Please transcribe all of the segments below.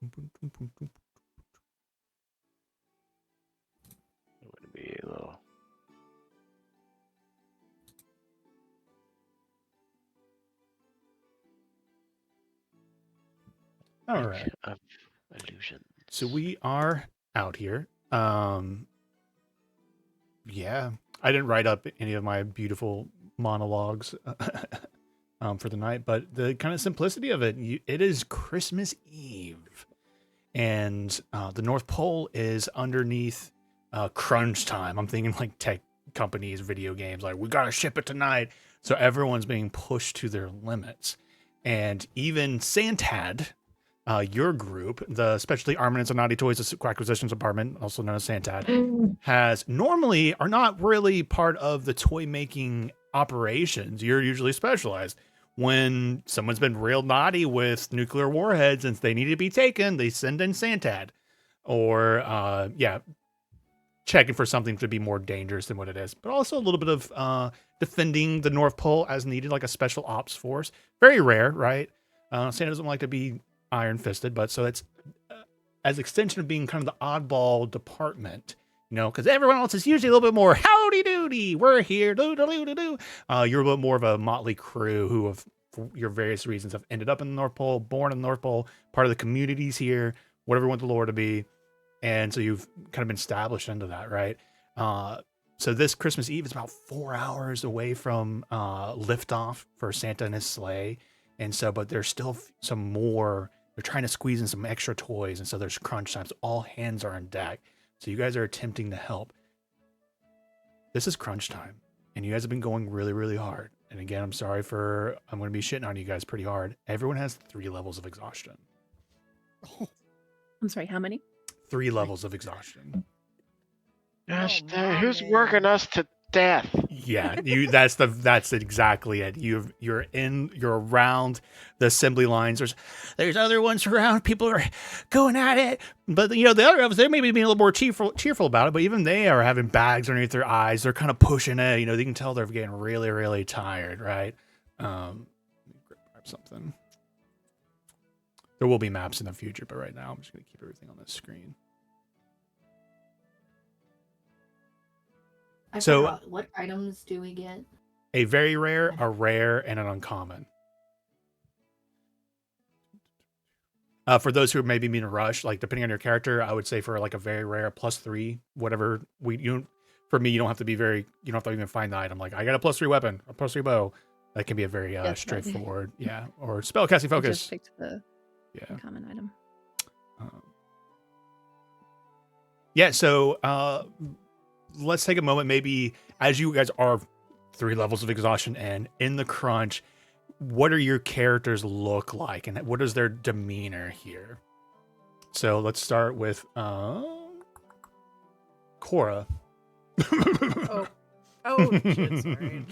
would be a little. All right. Of illusions. So we are out here. Yeah, I didn't write up any of my beautiful monologues for the night, but the kind of simplicity of it, it is Christmas Eve, and the North Pole is underneath crunch time. I'm thinking like tech companies, video games, like we gotta ship it tonight. So everyone's being pushed to their limits, and even Santad, your group, the Specialty Armaments and Naughty Toys Acquisitions Department, also known as Santad, has normally are not really part of the toy making operations. You're usually specialized. When someone's been real naughty with nuclear warheads and they need to be taken, they send in Santad. Or, checking for something to be more dangerous than what it is. But also a little bit of defending the North Pole as needed, like a special ops force. Very rare, right? Santa doesn't like to be iron fisted, but so it's as extension of being kind of the oddball department, because everyone else is usually a little bit more howdy doody. We're here, doo doo doo doo. You're a little more of a motley crew who have, for your various reasons, have ended up in the North Pole, born in the North Pole, part of the communities here, whatever you want the lore to be, and so you've kind of been established into that, right? So this Christmas Eve is about 4 hours away from liftoff for Santa and his sleigh, and so but there's still some more. They're trying to squeeze in some extra toys, and so there's crunch time. So all hands are on deck. So you guys are attempting to help. This is crunch time, and you guys have been going really, really hard. And again, I'm going to be shitting on you guys pretty hard. Everyone has 3 levels of exhaustion. I'm sorry, how many? 3 levels of exhaustion. Gosh, who's working us to death? Yeah, that's exactly it. You're around the assembly lines. There's other ones around. People are going at it, but the other of us, they may be being a little more cheerful about it. But even they are having bags underneath their eyes. They're kind of pushing it. They can tell they're getting really, really tired, right? Let me grab something. There will be maps in the future, but right now I'm just gonna keep everything on this screen. So what items do we get? A very rare, a rare, and an uncommon. For those who maybe mean a rush, like depending on your character, I would say for like a very rare +3, whatever for me, you don't have to even find the item. Like I got a +3 weapon, a +3 bow. That can be a very straightforward, yeah. Or spellcasting focus. I just picked the common item. So let's take a moment, maybe as you guys are 3 levels of exhaustion and in the crunch, what are your characters look like and what is their demeanor here? So let's start with Cora. Oh shit, sorry.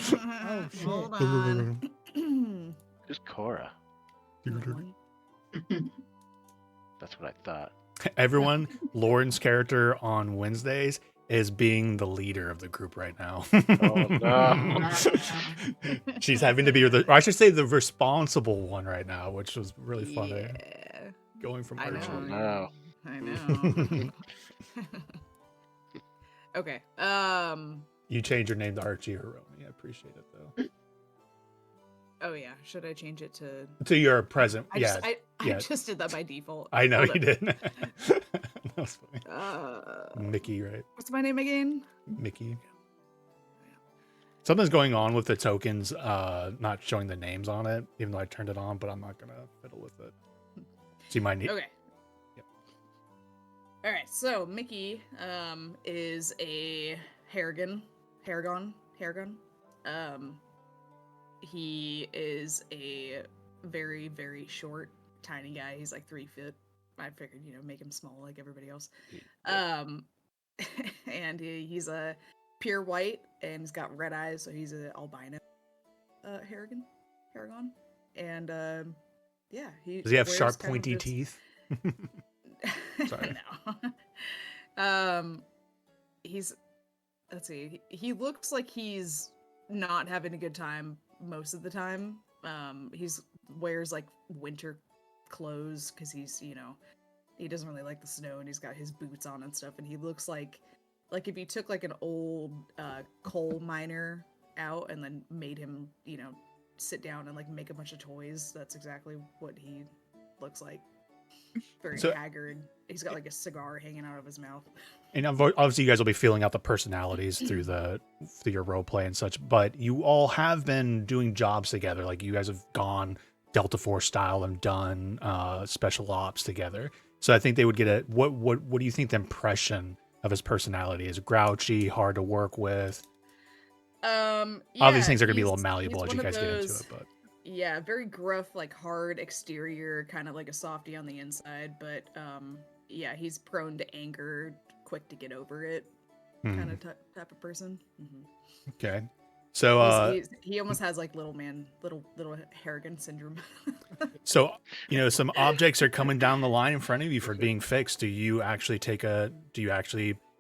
Hold on. Who's Cora? That's what I thought. Everyone, Lauren's character on Wednesdays is being the leader of the group right now. Oh no. She's having to be I should say the responsible one right now, which was really funny. Yeah. Going from I Archie. know. I know. Okay. You changed your name to Archie Hiromi. I appreciate it though. Oh yeah. Should I change it to your present? I just did that by default. I know you did. That was funny. Mickey, right? What's my name again? Mickey. Something's going on with the tokens not showing the names on it, even though I turned it on, but I'm not gonna fiddle with it. So you might need. Okay. Yep. All right. So Mickey is a Harrigan. He is a very, very short, tiny guy. He's like 3 feet. I figured, make him small like everybody else. And he's a pure white, and he's got red eyes, so he's an albino Harrigan. And yeah, does he have sharp, pointy teeth? Sorry. No. Let's see. He looks like he's not having a good time most of the time. He's wears like winter clothes because he's He doesn't really like the snow, and he's got his boots on and stuff, and he looks like if you took like an old coal miner out and then made him, sit down and like make a bunch of toys. That's exactly what he looks like. Very So- haggard. He's got like a cigar hanging out of his mouth. And obviously, you guys will be feeling out the personalities through your role play and such. But you all have been doing jobs together. Like you guys have gone Delta Force style and done special ops together. So I think they would get a what do you think the impression of his personality is? Grouchy, hard to work with. Obviously, things are gonna be a little malleable as you guys get into it. But Yeah, very gruff, like hard exterior, kind of like a softie on the inside. But yeah, he's prone to anger, quick to get over it, kind of type of person. okay. So he almost has like little Harrigan syndrome. so some objects are coming down the line in front of you for being fixed. Do you actually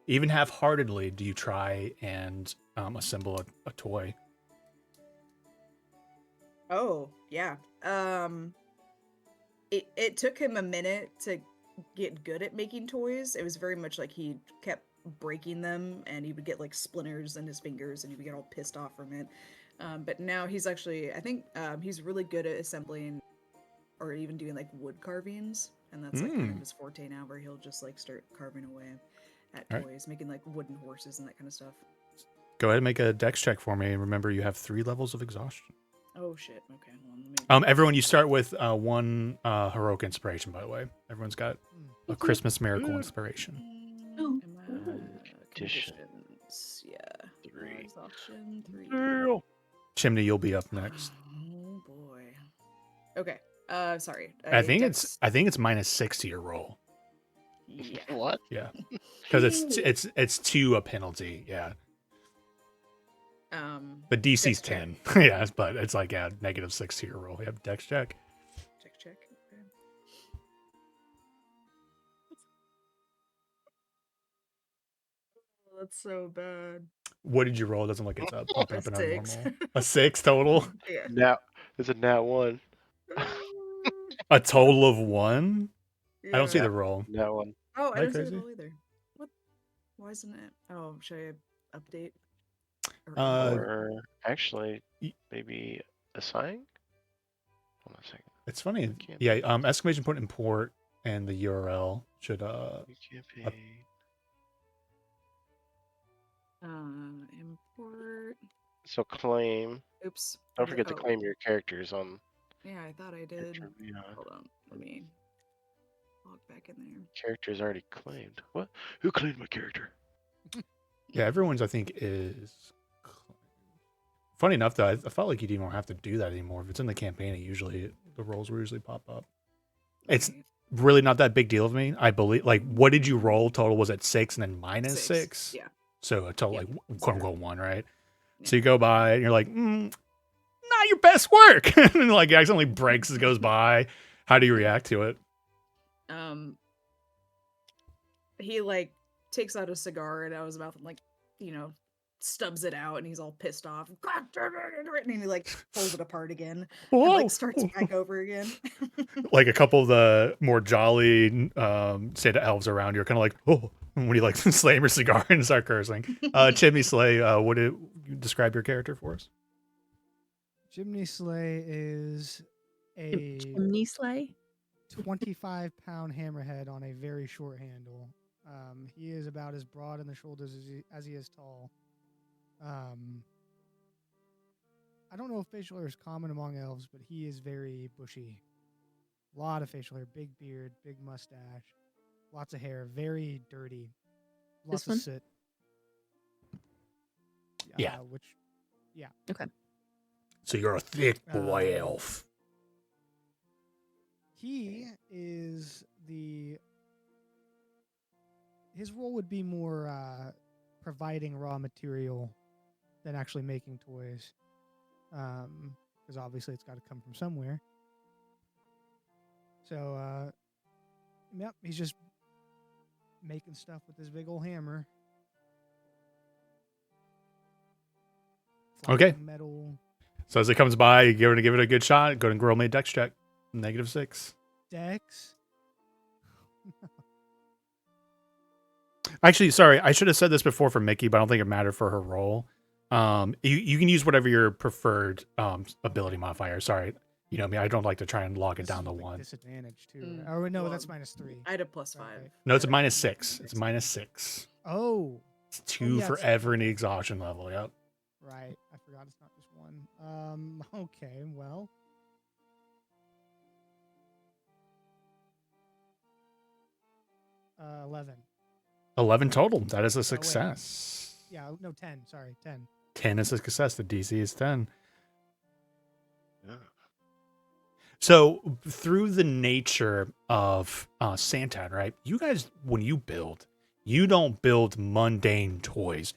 even half-heartedly do you try and assemble a toy? Oh, yeah. It took him a minute to get good at making toys. It was very much like he kept breaking them, and he would get like splinters in his fingers, and he would get all pissed off from it. But now he's actually, I think, he's really good at assembling or even doing like wood carvings, and that's like kind of his forte now, where he'll just like start carving away at All toys, making like wooden horses and that kind of stuff. Go ahead and make a dex check for me. Remember, you have 3 levels of exhaustion. Oh shit. Okay. Hold on, let me... Everyone, you start with 1 heroic inspiration. By the way, everyone's got a Christmas miracle inspiration. Oh. Conditions. Yeah. 3. Exhaustion 3. Ew. Chimney, you'll be up next. Oh boy. Okay. Sorry. I think it's -6 to your roll. Yeah. What? Yeah, because it's 2 a penalty. Yeah, the DC's Dex check. 10. Yeah, but it's like -6 to your roll. Yep, dex check. Check. Okay. Oh, that's so bad. What did you roll? It doesn't look it's popping up in our 6. normal. A 6 total. Yeah. Now it's a nat 1. A total of 1. I don't see Yeah. the roll. Nat 1. Oh, I Am I didn't see the crazy? roll either. What? Why isn't it? Oh, should I update? Or Or actually, y- maybe assign? Hold on a second. It's funny. Can't Yeah, be- exclamation point import and the URL should You can't pay. import. So claim. Oops. Don't forget to Oh, claim your characters on Yeah, I thought I did. Character Beyond. Hold on. Let me log back in there. Character's already claimed. What? Who claimed my character? Yeah, everyone's I think is. Funny enough, though, I felt like you didn't even have to do that anymore. If it's in the campaign, the rolls will usually pop up. It's Okay, really not that big deal of me. I believe. Like, what did you roll total? Was it 6 and then -6? Yeah. So a total Yeah, like quote unquote 1, right? Yeah. So you go by and you're like, not your best work, and like it accidentally breaks as it goes by. How do you react to it? He like takes out a cigar and out of his mouth and like, stubs it out, and he's all pissed off. God damn it! And he like pulls it apart again. And Whoa. like starts back over again. Like a couple of the more jolly Santa elves around you are kind of like, oh, when you like slam your cigar and start cursing. Chimney Slay, would you describe your character for us? Chimney Slay is a Chimney sleigh. 25-pound hammerhead on a very short handle. He is about as broad in the shoulders as he is tall. I don't know if facial hair is common among elves, but he is very bushy. A lot of facial hair, big beard, big mustache, lots of hair, very dirty. Lots This one? of soot. Yeah. So you're a thick boy elf. He is his role would be more providing raw material than actually making toys, because obviously it's got to come from somewhere. So yep, he's just making stuff with this big old hammer. Okay. Flattening metal. So as it comes by, you're gonna give it a good shot. Go ahead and roll me a dex check. -6. Dex. Actually, sorry, I should have said this before for Mickey, but I don't think it mattered for her role. You can use whatever your preferred ability modifier. Sorry, you know me. I don't like to try and log it This down is to with, like, one. disadvantage too. Mm, Right? Oh no, well, that's -3. I had a +5. Right. No, it's a but -6. It's -6. Oh, It's 2 yeah, for it's- every exhaustion level. Yep. right. I forgot it's not just one. Okay, well. Uh, 11. 11 total. That is a wait. success. Yeah, no, 10. Sorry, 10. 10 is a success. The DC is 10. Yeah. So through the nature of Santan, right? You guys, when you build, you don't build mundane toys.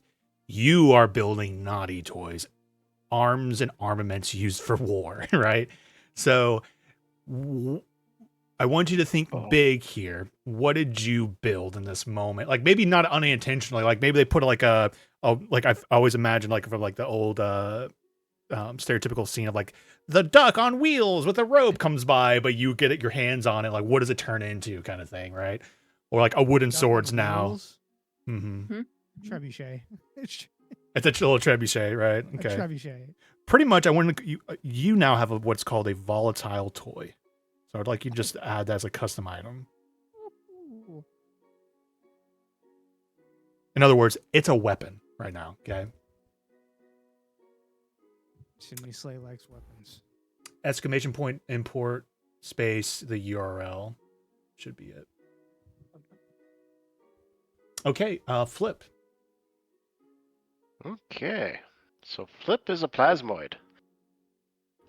You are building naughty toys, arms and armaments used for war, right? So I want you to think big here. What did you build in this moment? Like maybe not unintentionally. Like maybe they put like like I've always imagined like from like the old stereotypical scene of like the duck on wheels with a rope comes by, but you get your hands on it. Like what does it turn into, kind of thing, right? Or like a wooden Duck on swords now. wheels, Mm-hmm. Trebuchet. It's It's a little trebuchet, right? a Okay. trebuchet. Pretty much, I want to, you now have what's called a volatile toy. So I'd like you to just add that as a custom item. Ooh. In other words, it's a weapon right now. Okay. Chimney Slay likes weapons. Exclamation point, import, space, the URL should be it. Okay. Flip. Okay. So Flip is a plasmoid.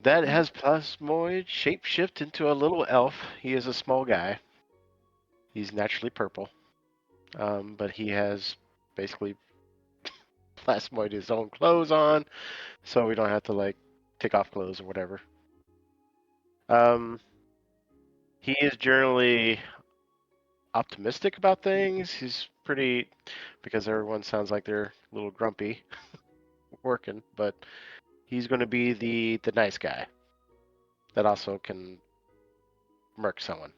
That has plasmoid shapeshift into a little elf. He is a small guy. He's naturally purple. But he has basically plasmoid his own clothes on, so we don't have to like take off clothes or whatever. He is generally optimistic about things. He's pretty, because everyone sounds like they're a little grumpy working, but he's going to be the nice guy that also can murk someone.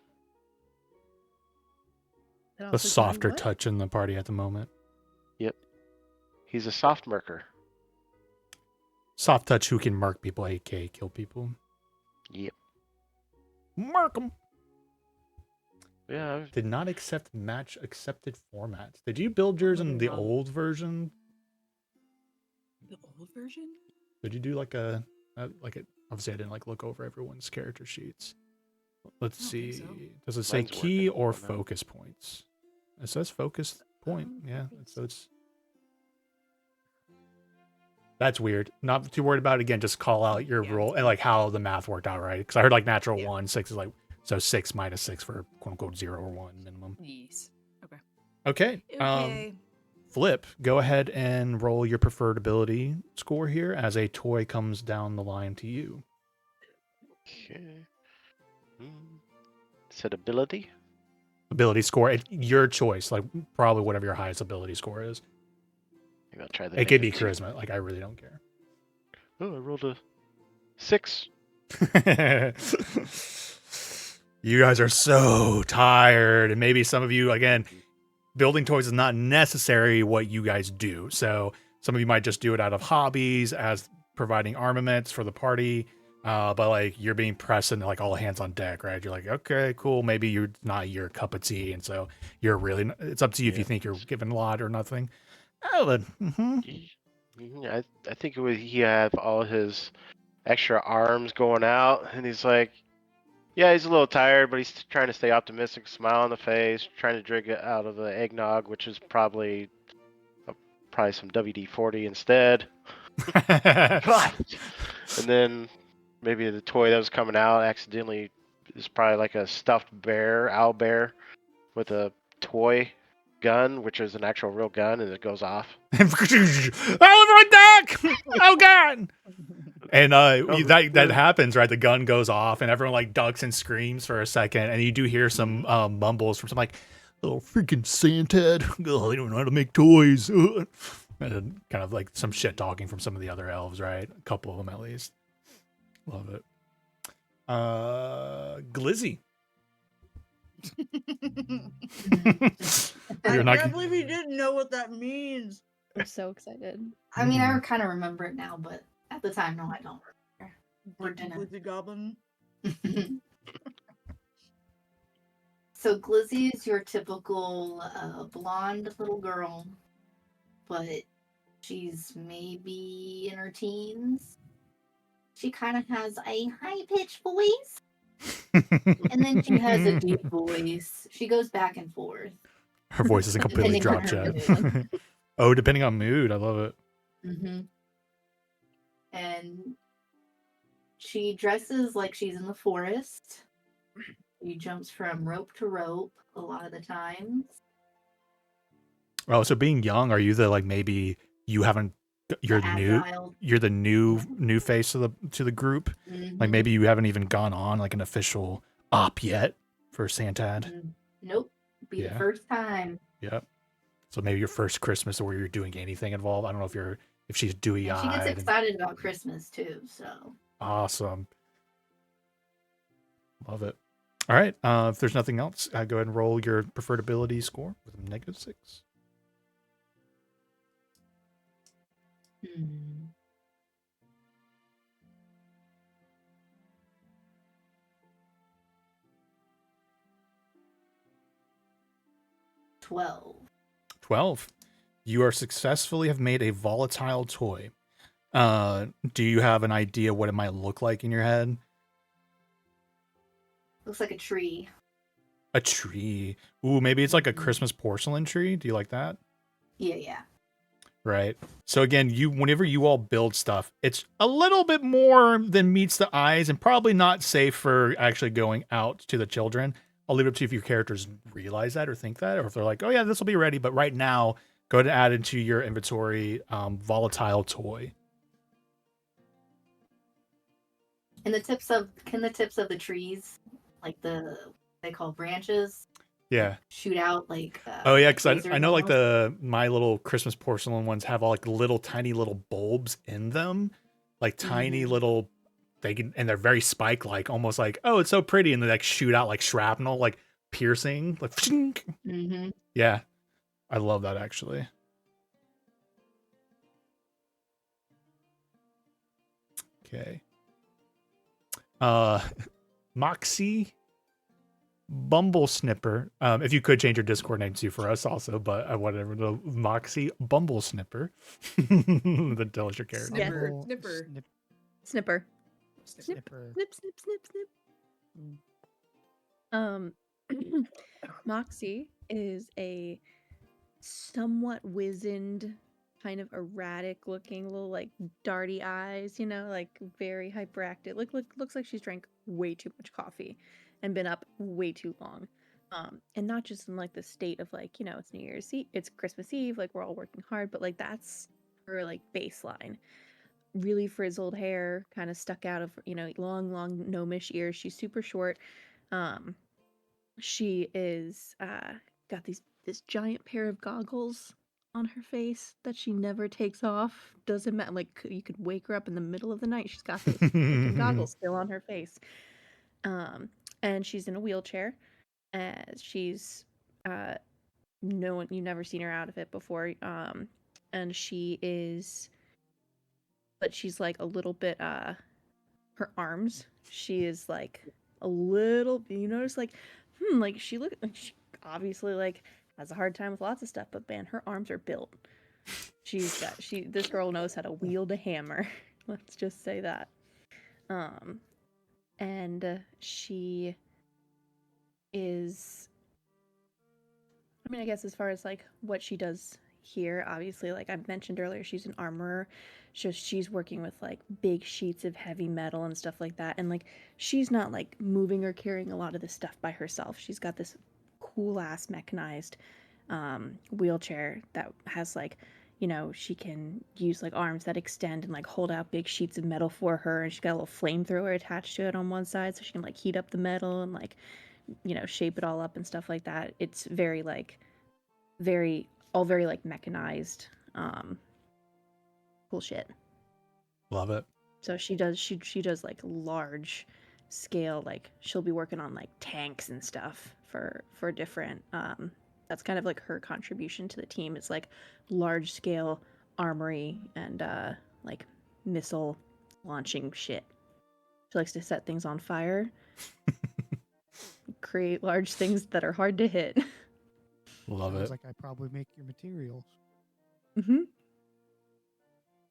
That The also can do softer what? touch in the party at the moment. He's a soft murker. Soft touch who can murk people, aka kill people. Yep. Murk them. Yeah. Did not accept match accepted formats. Did you build yours in the Wrong. old version? The old version? Did you do like a obviously I didn't like look over everyone's character sheets. Let's I don't think see. so. Does it say Mine's key working. or I don't know. focus points? It says focus point. Yeah. So it's that's weird. Not too worried about it. Again, just call out your Yeah. roll and like how the math worked out, right? Because I heard like natural Yeah. 1, 6 is like so 6 minus 6 for quote unquote 0 or 1 minimum. Yes. Okay. Okay. Flip, go ahead and roll your preferred ability score here as a toy comes down the line to you. Okay. Said ability. Ability score, your choice, like probably whatever your highest ability score is. Maybe I'll try the It could be -2. charisma. Like I really don't care. Oh, I rolled a 6. You guys are so tired, and maybe some of you, again, building toys is not necessarily what you guys do. So some of you might just do it out of hobbies, as providing armaments for the party. But like you're being pressed and like all hands on deck, right? You're like, okay, cool. Maybe you're not your cup of tea, and so you're really. It's up to you if you Yeah. think you're given a lot or nothing. Oh, but, I think he have all his extra arms going out, and he's like, yeah, he's a little tired, but he's trying to stay optimistic, smile on the face, trying to drink it out of the eggnog, which is probably some WD-40 instead. And then maybe the toy that was coming out accidentally is probably like a stuffed bear, owl bear, with a toy gun, which is an actual real gun, and it goes off. Oliver Duck! Oh god! And that happens, right? The gun goes off, and everyone like ducks and screams for a second, and you do hear some mumbles from some like, "Oh freaking Santa! Oh, they don't know how to make toys." And then kind of like some shit talking from some of the other elves, right? A couple of them at least. Love it. Glizzy. You're I not can't gonna- believe he didn't know what that means. I'm so excited. I mean, I Mhm. kind of remember it now, but at the time, no, I don't remember. Or didn't. Glizzy Goblin. So Glizzy is your typical blonde little girl, but she's maybe in her teens. She kind of has a high-pitched voice, and then she has a deep voice. She goes back and forth. Her voice isn't completely Depending on dropped her yet. Oh, depending on mood. I love it. Mm-hmm. And she dresses like she's in the forest. She jumps from rope to rope a lot of the times. Oh, so being young, are you the like maybe you haven't you're The new agile. you're the new Yeah. new face of the group? Like Mhm. maybe you haven't even gone on like an official op yet for Santad. Nope. Be Yeah. the first time. Yep. So maybe your first Christmas where you're doing anything involved. I don't know if she's dewy And she gets eyed. excited about Christmas too, so. Awesome. Love it. All right. If there's nothing else, go ahead and roll your preferred ability score with a -6. Hmm. $12. 12. You are successfully have made a volatile toy. Do you have an idea what it might look like in your head? Looks like a tree. A tree. Ooh, maybe it's like a Mhm. Christmas porcelain tree. Do you like that? Yeah. Right. So again, whenever you all build stuff, it's a little bit more than meets the eyes and probably not safe for actually going out to the children. I'll leave it up to you if your characters realize that or think that, or if they're like, oh yeah, this will be ready. But right now, go ahead and add into your inventory volatile toy. And can the tips of the trees, like they call branches, Yeah. shoot out like Oh yeah, because lasers I know like almost? my little Christmas porcelain ones have all like little tiny little bulbs in them, like tiny Mhm. little. And they're very spike like, almost like, oh, it's so pretty, and they like shoot out like shrapnel, like piercing, like. Mm-hmm. Yeah, I love that actually. Okay. Moxie Bumble Snipper. If you could change your Discord name too for us also, but I want everyone to know Moxie Bumble Snipper. That tells your character. Yeah. Snipper. Bumble Snipper. Snipper. Snipper. Snip, snip, snip, snip. Moxie is a somewhat wizened, kind of erratic looking little like darty eyes, like very hyperactive. Looks like she's drank way too much coffee and been up way too long. And not just in like the state of like, it's New Year's Eve, it's Christmas Eve, like we're all working hard, but like that's her like baseline. Really frizzled hair, kind of stuck out of, long gnomish ears. She's super short. She is got this giant pair of goggles on her face that she never takes off. Doesn't matter, like you could wake her up in the middle of the night. She's got those freaking goggles still on her face. And she's in a wheelchair. She's no one, you've never seen her out of it before. And she's like a little bit her arms, she is like a little, you notice like like she obviously like has a hard time with lots of stuff, but man, her arms are built. This girl knows how to wield a hammer. Let's just say that. And she is, I mean, I guess as far as like what she does here, obviously, like I mentioned earlier, she's an armorer. She's working with like big sheets of heavy metal and stuff like that. And like she's not like moving or carrying a lot of this stuff by herself. She's got this cool ass mechanized wheelchair that has like, she can use like arms that extend and like hold out big sheets of metal for her. And she's got a little flamethrower attached to it on one side so she can like heat up the metal and like, shape it all up and stuff like that. It's very like very like mechanized cool shit. Love it. So she does like large scale, like she'll be working on like tanks and stuff for different. That's kind of like her contribution to the team. It's like large scale armory and like missile launching shit. She likes to set things on fire, create large things that are hard to hit. Love Sounds it. like I probably make your materials. Mm-hmm.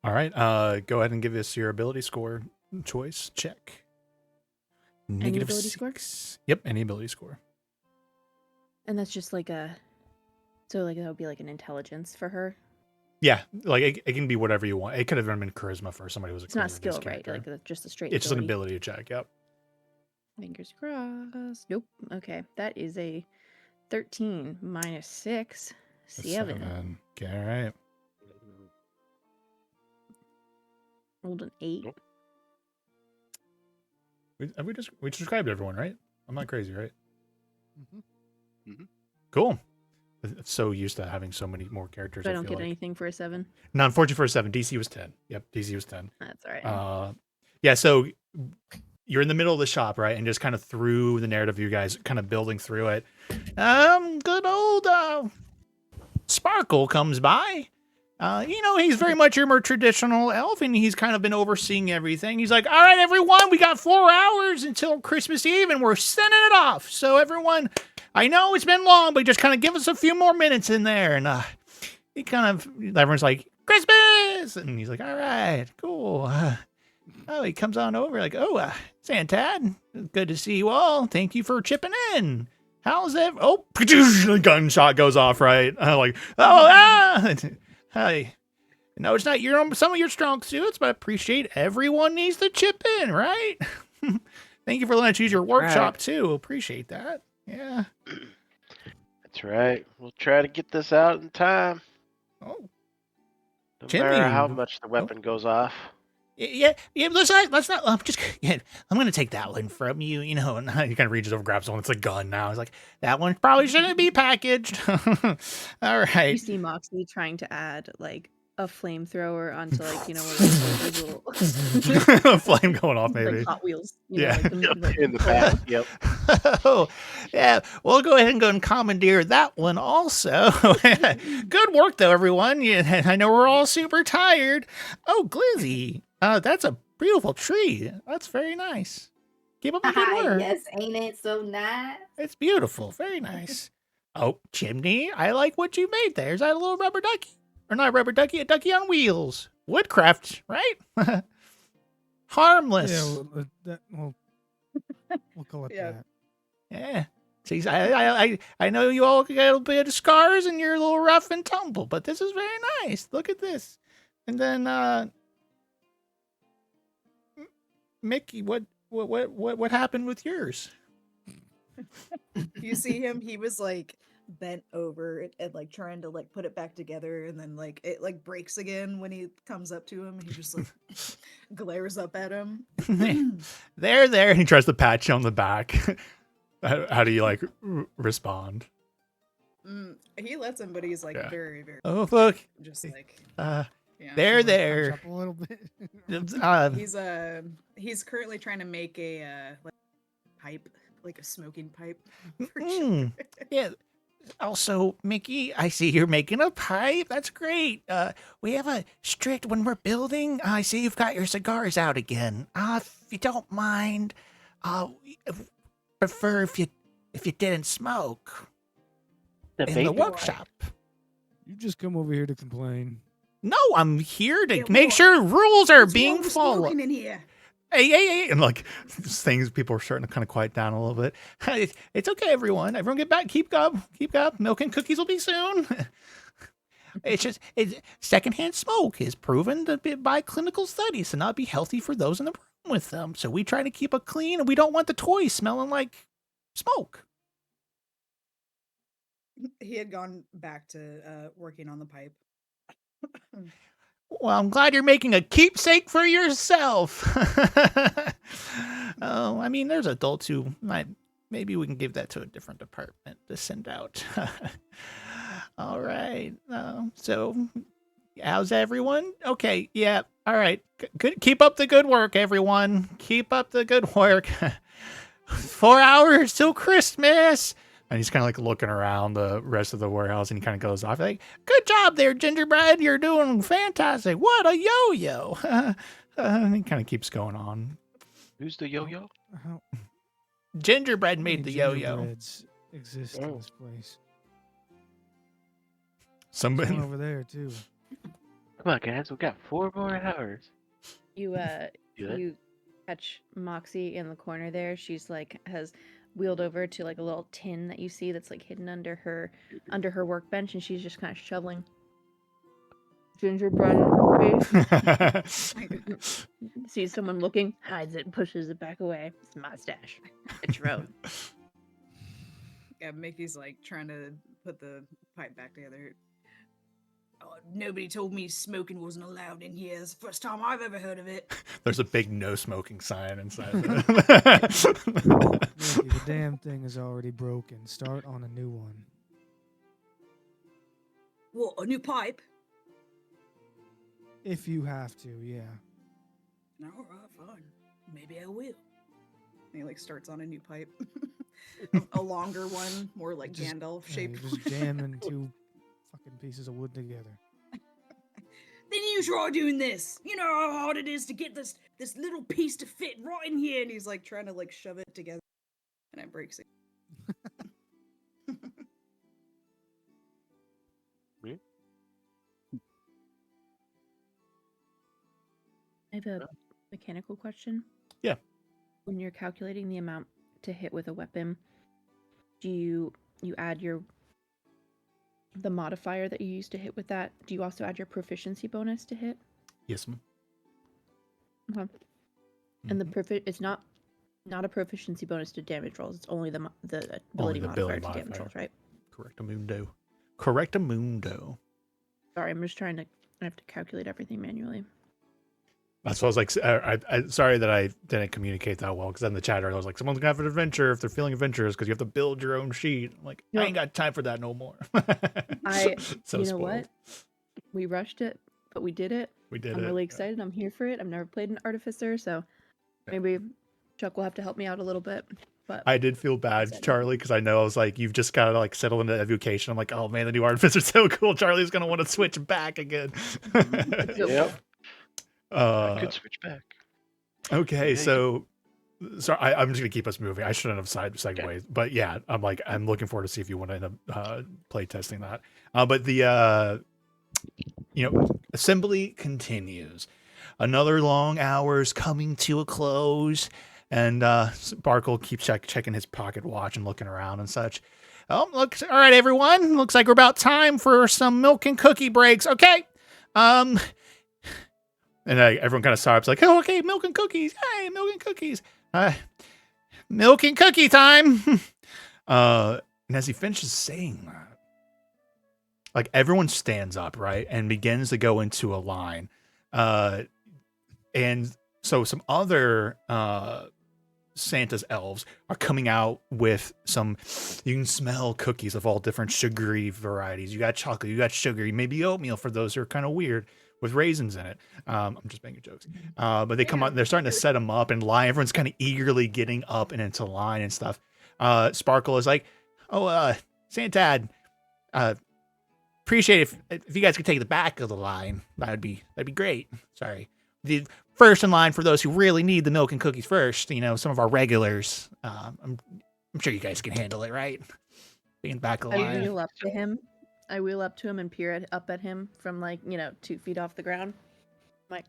All right. Go ahead and give us your ability score choice. Check. Any ability score? -6. Yep, any ability score. And that's just like a, so like that would be like an intelligence for her. Yeah, like it can be whatever you want. It could have been charisma for somebody who was a It's not charisma-based skill, right? character. Like that's just a straight. It's just an ability. ability check. Yep. Fingers crossed. Nope. Okay, that is a 13 minus 6, That's 7. Okay, all right. Rolled an 8. Nope. We described everyone, right? I'm not crazy, right? Mm-hmm. Cool. I'm so used to having so many more characters. So I I don't feel get like. anything for a 7. No, unfortunately for a 7, DC was 10. Yep, DC was 10. That's all right. Yeah, so you're in the middle of the shop, right? And just kind of through the narrative, you guys kind of building through it. Good old Sparkle comes by. He's very much your more traditional elf, and he's kind of been overseeing everything. He's like, all right, everyone, we got 4 hours until Christmas Eve, and we're sending it off. So everyone, I know it's been long, but just kind of give us a few more minutes in there. And everyone's like, Christmas! And he's like, all right, cool. He comes on over like, Santad, good to see you all. Thank you for chipping in. How's it? Oh, gunshot goes off, right? Hey, no, it's not some of your strong suits, but I appreciate everyone needs to chip in, right? Thank you for letting us use your workshop too. Appreciate that. Yeah. That's right. We'll try to get this out in time. Oh, No Jimmy, matter how much the weapon goes off. yeah. Let's not. I'm gonna take that one from you. And he kind of reaches over, grabs one. It's a gun now. He's like, that one probably shouldn't be packaged. All You right. see Moxie trying to add like a flamethrower onto like one of those little Flame going off, maybe. like Hot Wheels. Yeah. In the back. Yep. Oh, yeah. We'll go ahead and go and commandeer that one also. Good work, though, everyone. Yeah, I know we're all super tired. Oh, Glizzy, that's a beautiful tree. That's very nice. Keep up the good work. Yes, ain't it so nice? It's beautiful. Very nice. Oh, Chimney, I like what you made there. Is that a little rubber ducky? Or not a rubber ducky, a ducky on wheels. Woodcraft, right? Harmless. Yeah, we'll call it Yeah. that. Yeah. See, I know you all got a little bit of scars and you're a little rough and tumble, but this is very nice. Look at this. And then Mickey, what happened with yours? You see him, he was like bent over and like trying to like put it back together, and then like it like breaks again when he comes up to him. He just like glares up at him. there. And he tries to pat you on the back. How do you like respond? He lets him, but he's like Yeah. very, very Oh, look. just like Yeah. yeah. There. Punch up a little bit. He's currently trying to make a like, pipe, like a smoking pipe. For children. Yeah. Also, Mickey, I see you're making a pipe. That's great. We have a strict when we're building. I see you've got your cigars out again. If you don't mind, prefer if you didn't smoke in the workshop. You just come over here to complain. No, I'm here to Yeah, make well, sure rules are What's being wrong with followed. smoking in here? Hey, and like things, people are starting to kind of quiet down a little bit. It's okay, everyone. Everyone get back. Keep up. Milk and cookies will be soon. Secondhand smoke is proven to be by clinical studies to not be healthy for those in the room with them. So we try to keep it clean, and we don't want the toys smelling like smoke. He had gone back to working on the pipe. Well, I'm glad you're making a keepsake for yourself. Oh, I mean, there's adults who maybe we can give that to a different department to send out. All right. So, how's everyone? Okay. Yeah. All right. Good. Keep up the good work, everyone. Keep up the good work. 4 hours till Christmas. And he's kind of like looking around the rest of the warehouse, and he kind of goes off like, "Good job there, Gingerbread. You're doing fantastic. What a yo-yo!" And he kind of keeps going on. Who's the yo-yo? How Gingerbread many made the yo-yo. gingerbreads exist in Oh. this place? There's Somebody. one over there too. Come on, guys. We got 4 more hours. You Do that? you catch Moxie in the corner there. She's like has wheeled over to like a little tin that you see that's like hidden under her workbench, and she's just kind of shoveling gingerbread in her face. Sees someone looking, hides it, pushes it back away. It's my stash. It's your own. Yeah, Mickey's like trying to put the pipe back together. Oh, nobody told me smoking wasn't allowed in here. It's the first time I've ever heard of it. There's a big no smoking sign inside. There. Mickey, the damn thing is already broken. Start on a new one. What, a new pipe? If you have to, yeah. All right, fine. Maybe I will. And he like starts on a new pipe. A longer one, more like Just- Gandalf Yeah, shape. you're just jamming 2 fucking pieces of wood together. Then you try doing this. You know how hard it is to get this little piece to fit right in here. And he's like trying to like shove it together, and it breaks it. I have a mechanical question. Yeah. When you're calculating the amount to hit with a weapon, do you add the modifier that you use to hit with that? Do you also add your proficiency bonus to hit? Yes, ma'am. Okay. And the it's not a proficiency bonus to damage rolls. It's only the ability the modifier ability to damage modifier. rolls, right? Correctamundo. Correctamundo. Sorry, I'm just trying to. I have to calculate everything manually. That's what I was like. I sorry that I didn't communicate that well, because in the chat I was like, someone's gonna have an adventure if they're feeling adventurous, because you have to build your own sheet. I'm like, I No. ain't got time for that no more. I, So you know spoiled. what? We rushed it, but we did it. We did I'm it. really excited. I'm here for it. I've never played an artificer, so maybe Chuck will have to help me out a little bit. But I did feel bad, Excited. Charlie, because I know I was like, you've just got to like settle into evocation. I'm like, oh man, the new artificer's so cool. Charlie's gonna want to switch back again. So- Yep. I could uh, switch back. okay, Yeah, so sorry, I'm just gonna keep us moving. I shouldn't have segues, but yeah, I'm looking forward to see if you want to end up play testing that. But the assembly continues. Another long hours coming to a close, and Sparkle keeps checking his pocket watch and looking around and such. Oh, looks all right, everyone. Looks like we're about time for some milk and cookie breaks. Okay, and everyone kind of stops, like, oh, okay, milk and cookies. Hey, milk and cookies. Milk and cookie time. And as he finishes saying that, like everyone stands up, right, and begins to go into a line. And so some other Santa's elves are coming out with some, you can smell cookies of all different sugary varieties. You got chocolate, you got sugar, maybe oatmeal for those who are kind of weird with raisins in it. I'm just making jokes. But they come out, they're starting to set them up and line. Everyone's kind of eagerly getting up and into line and stuff. Sparkle is like, oh, Santa, appreciate it if you guys could take the back of the line. That'd be great. Sorry. The first in line for those who really need the milk and cookies first, some of our regulars. I'm sure you guys can handle it, right? Being back of the I line. wheel up to him. I wheel up to him and peer up at him from 2 feet off the ground. I'm like,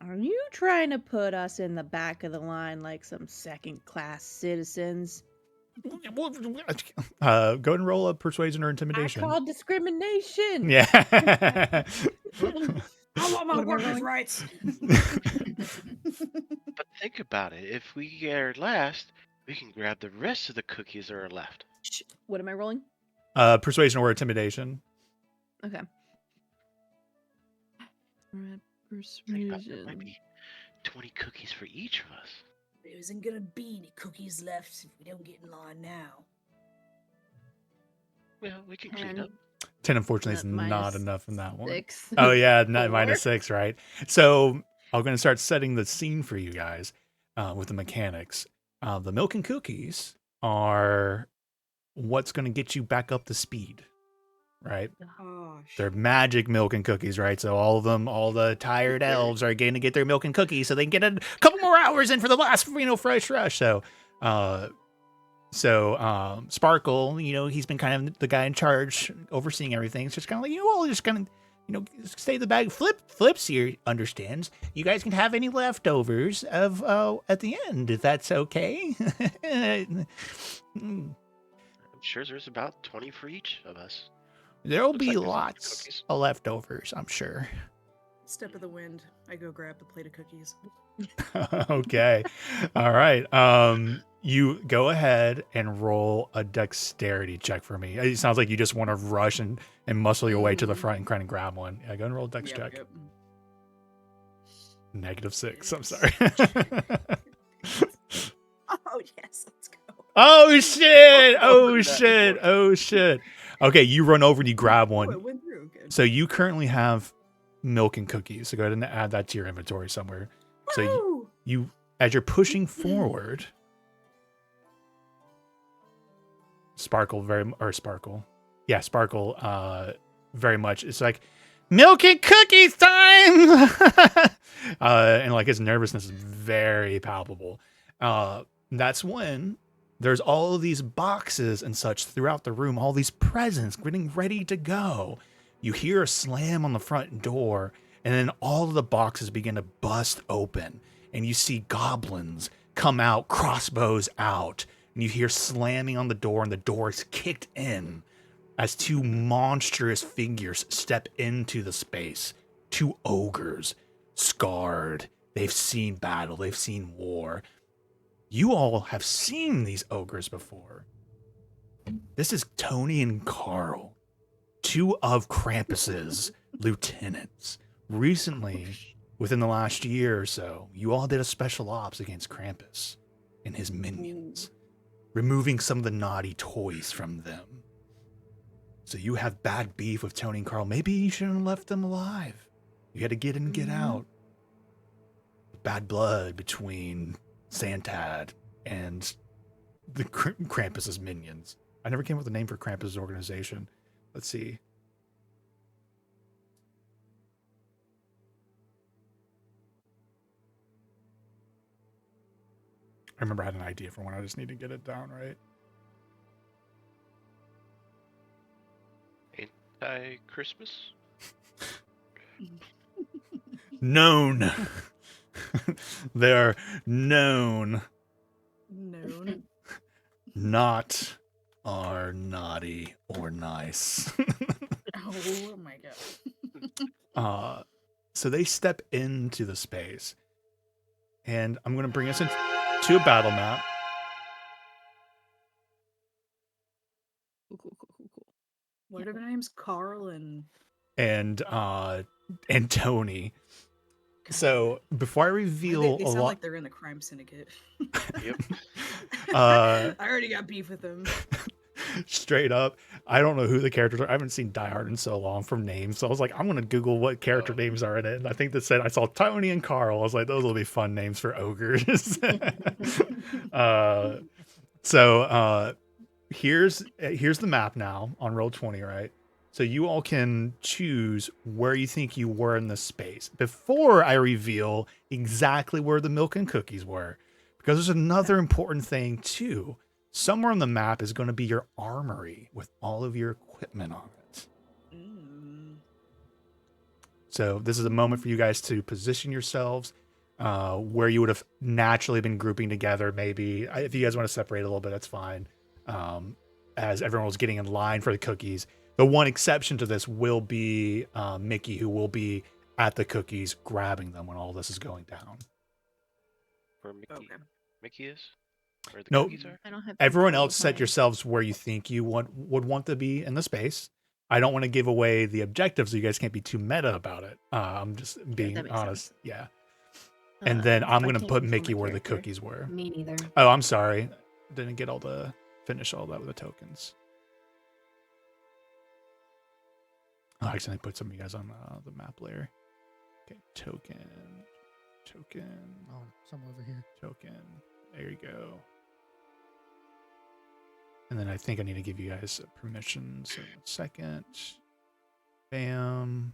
are you trying to put us in the back of the line like some second-class citizens? Go ahead and roll a persuasion or intimidation. I call discrimination. Yeah. I want my What am I workers' rolling? rights. But think about it. If we are last, we can grab the rest of the cookies that are left. Shh, what am I rolling? Persuasion or intimidation. Okay. Think about it, there might Persuasion. be 20 cookies for each of us. There isn't gonna be any cookies left if we don't get in line now. Well, we can clean 10. up. 10, unfortunately, is Minus not enough in that one. 6. Oh yeah, Four. -6, right? So I'm going to start setting the scene for you guys with the mechanics. The milk and cookies are what's going to get you back up to speed, right? Oh, They're magic milk and cookies, right? So all of them, all the tired elves are getting to get their milk and cookies so they can get a couple more hours in for the last, fresh rush. So, Sparkle, he's been kind of the guy in charge, overseeing everything. It's just kind of like, all just kind of, stay the bag. Flips here understands. You guys can have any leftovers of at the end, if that's okay. I'm sure there's about 20 for each of us. There'll Looks be like there's enough lots cookies. of leftovers, I'm sure. Step of the wind. I go grab the plate of cookies. Okay. All right. You go ahead and roll a dexterity check for me. It sounds like you just want to rush and muscle your way to the front and kind of grab one. Yeah, go and roll a dex check. Yep. -6. I'm sorry. Oh yes, let's go. Oh shit! Oh That shit! worked. Oh shit! Okay, you run over and you grab Oh, one. it went through. Good. So you currently have milk and cookies. So go ahead and add that to your inventory somewhere. So Woo! you as you're pushing forward, Sparkle, very much. It's like milk and cookies time, and like his nervousness is very palpable. That's when there's all of these boxes and such throughout the room, all these presents getting ready to go. You hear a slam on the front door, and then all of the boxes begin to bust open, and you see goblins come out, crossbows out, and you hear slamming on the door, and the door is kicked in as two monstrous figures step into the space. Two ogres, scarred. They've seen battle, they've seen war. You all have seen these ogres before. This is Tony and Carl, two of Krampus's lieutenants. Recently, within the last year or so, you all did a special ops against Krampus and his minions, removing some of the naughty toys from them. So you have bad beef with Tony and Carl. Maybe you shouldn't have left them alive. You had to get in and get out. Bad blood between Santad and the Krampus's minions. I never came up with a name for Krampus's organization. Let's see. I remember I had an idea for one. I just need to get it down right. Anti-Christmas? Known. They're known. Known. Not are naughty or nice. Oh my god. So they step into the space, and I'm going to bring us into a battle map. Cool. What are their names? Carl and Tony. So before I reveal they a sound lot, like they're in the crime syndicate. Yep. uh, I already got beef with them. straight up, I don't know who the characters are. I haven't seen Die Hard in so long from names, so I was like, I'm gonna Google what character names are in it, and I think that said I saw Tony and Carl. I was like, those will be fun names for ogres. Here's the map now on Roll20, right? So you all can choose where you think you were in the space before I reveal exactly where the milk and cookies were, because there's another important thing too. Somewhere on the map is going to be your armory with all of your equipment on it. So this is a moment for you guys to position yourselves where you would have naturally been grouping together. Maybe if you guys want to separate a little bit, that's fine. As everyone was getting in line for the cookies. The one exception to this will be Mickey, who will be at the cookies grabbing them when all this is going down. Where Mickey is? Where the No, cookies are? I don't have everyone control else of set mine. yourselves where you think you would want to be in the space. I don't want to give away the objectives, so you guys can't be too meta about it. I'm just being that makes honest. sense. Yeah. And then I'm I going to can't put control Mickey my where the character. cookies were. Me neither. Oh, I'm sorry. Didn't get finish all that with the tokens. I'll accidentally put some of you guys on the map layer. Okay, token. Oh, somewhere over here. Token. There you go. And then I think I need to give you guys permission. So 1 second. Bam.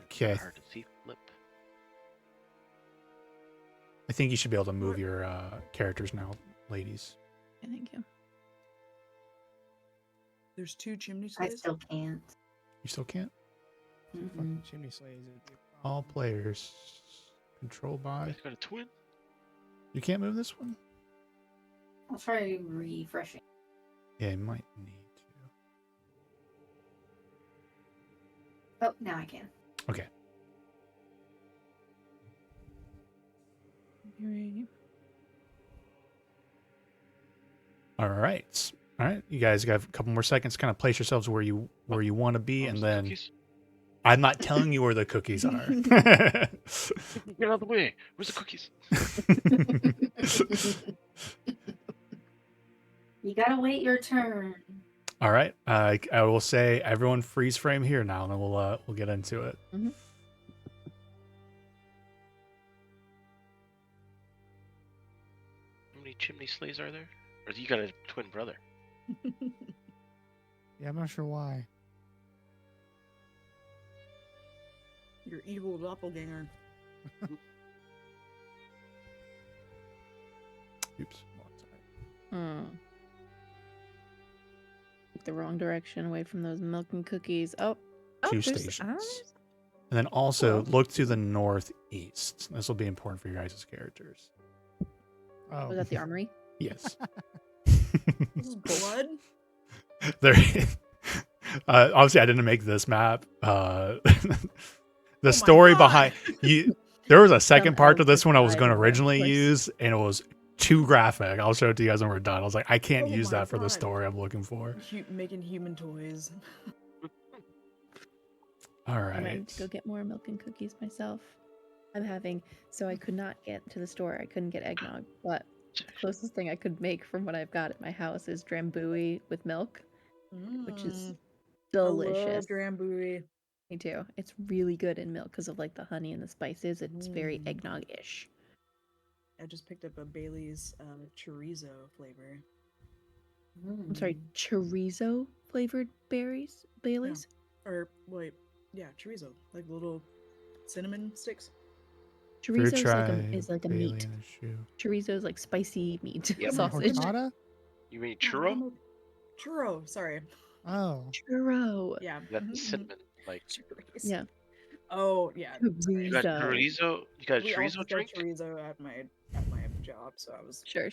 Okay. Hard to see Flip. I think you should be able to move your characters now, ladies. Okay, thank you. There's 2 chimney I slides. still can't. You still can't? Mm-mm. Fucking chimney slays would be a All problem. players. Controlled by. He's got a twin. You can't move this one? I'll try refreshing. Yeah, you might need Oh, now I can. to. Okay. Right. All right. All right. You guys got a couple more seconds to kind of place yourselves where you want to be, Oh, and some then cookies. I'm not telling you where the cookies are. Get out of the way. Where's the cookies? You gotta wait your turn. All right. I will say everyone freeze frame here now, and then we'll get into it. How many chimney sleighs are there? Or you got a twin brother? Yeah, I'm not sure why. Your evil doppelganger. Oops. Hmm. The wrong direction, away from those milk and cookies. Oh, Two there's- stations. And then also look to the northeast. This will be important for your guys' characters. Oh, was that the armory? Yes. This is blood. There. Obviously, I didn't make this map. The my story God. behind you. There was a second part to elves this one I was died going to in that originally place. use, and it was too graphic. I'll show it to you guys when we're done. I was like, I can't Oh use my that for the God. story I'm looking for. Making human toys. All I might right. need to go get more milk and cookies myself. So I could not get to the store. I couldn't get eggnog, but the closest thing I could make from what I've got at my house is drambuie with milk, which is delicious. I love Drambuie. Me too. It's really good in milk because of like the honey and the spices. It's very Mm. eggnog-ish. I just picked up a Bailey's chorizo flavor. I'm sorry, chorizo flavored berries, Bailey's. Or wait, yeah, chorizo, like little cinnamon sticks. Chorizo Try is like a Bailey meat. in a shoe. Chorizo is like spicy meat Yep. sausage. Horchata? You mean Yeah, churro? I'm churro, sorry. Oh, Churro. Yeah. That mhm, mhm. cinnamon, like Chorizo. Yeah. Oh yeah. sorry. you got Chorizo. chorizo. You got a We also chorizo sell drink. chorizo at my job, so I was Sure.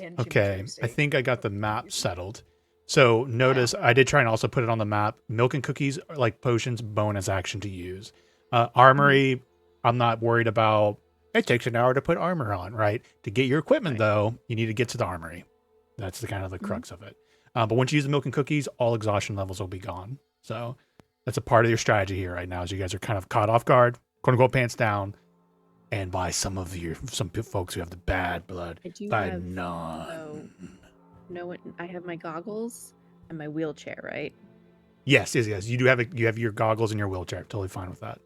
and Okay, chimichurri I steak. think I got the map settled. So notice I did try and also put it on the map. Milk and cookies are like potions, bonus action to use. Armory, I'm not worried about. It takes an hour to put armor on, right? To get your equipment though, you need to get to the armory. That's the kind of the crux of it. But once you use the milk and cookies, all exhaustion levels will be gone. So that's a part of your strategy here right now, as you guys are kind of caught off guard, quote unquote, pants down, and by some folks who have the bad blood. I do By have none. I have my goggles and my wheelchair, right? Yes. You do have you have your goggles and your wheelchair. Totally fine with that.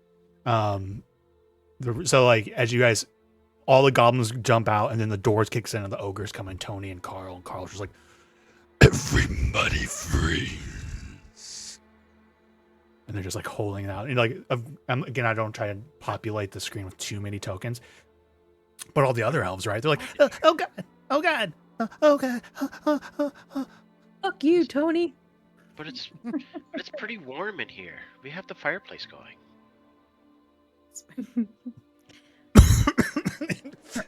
So like as you guys, all the goblins jump out, and then the doors kicks in, and the ogres come in. Tony and Carl's just like, everybody freeze, and they're just like holding it out. And like again, I don't try to populate the screen with too many tokens, but all the other elves, right? They're like, oh god, oh god, oh god. Fuck you, Tony. But it's pretty warm in here. We have the fireplace going.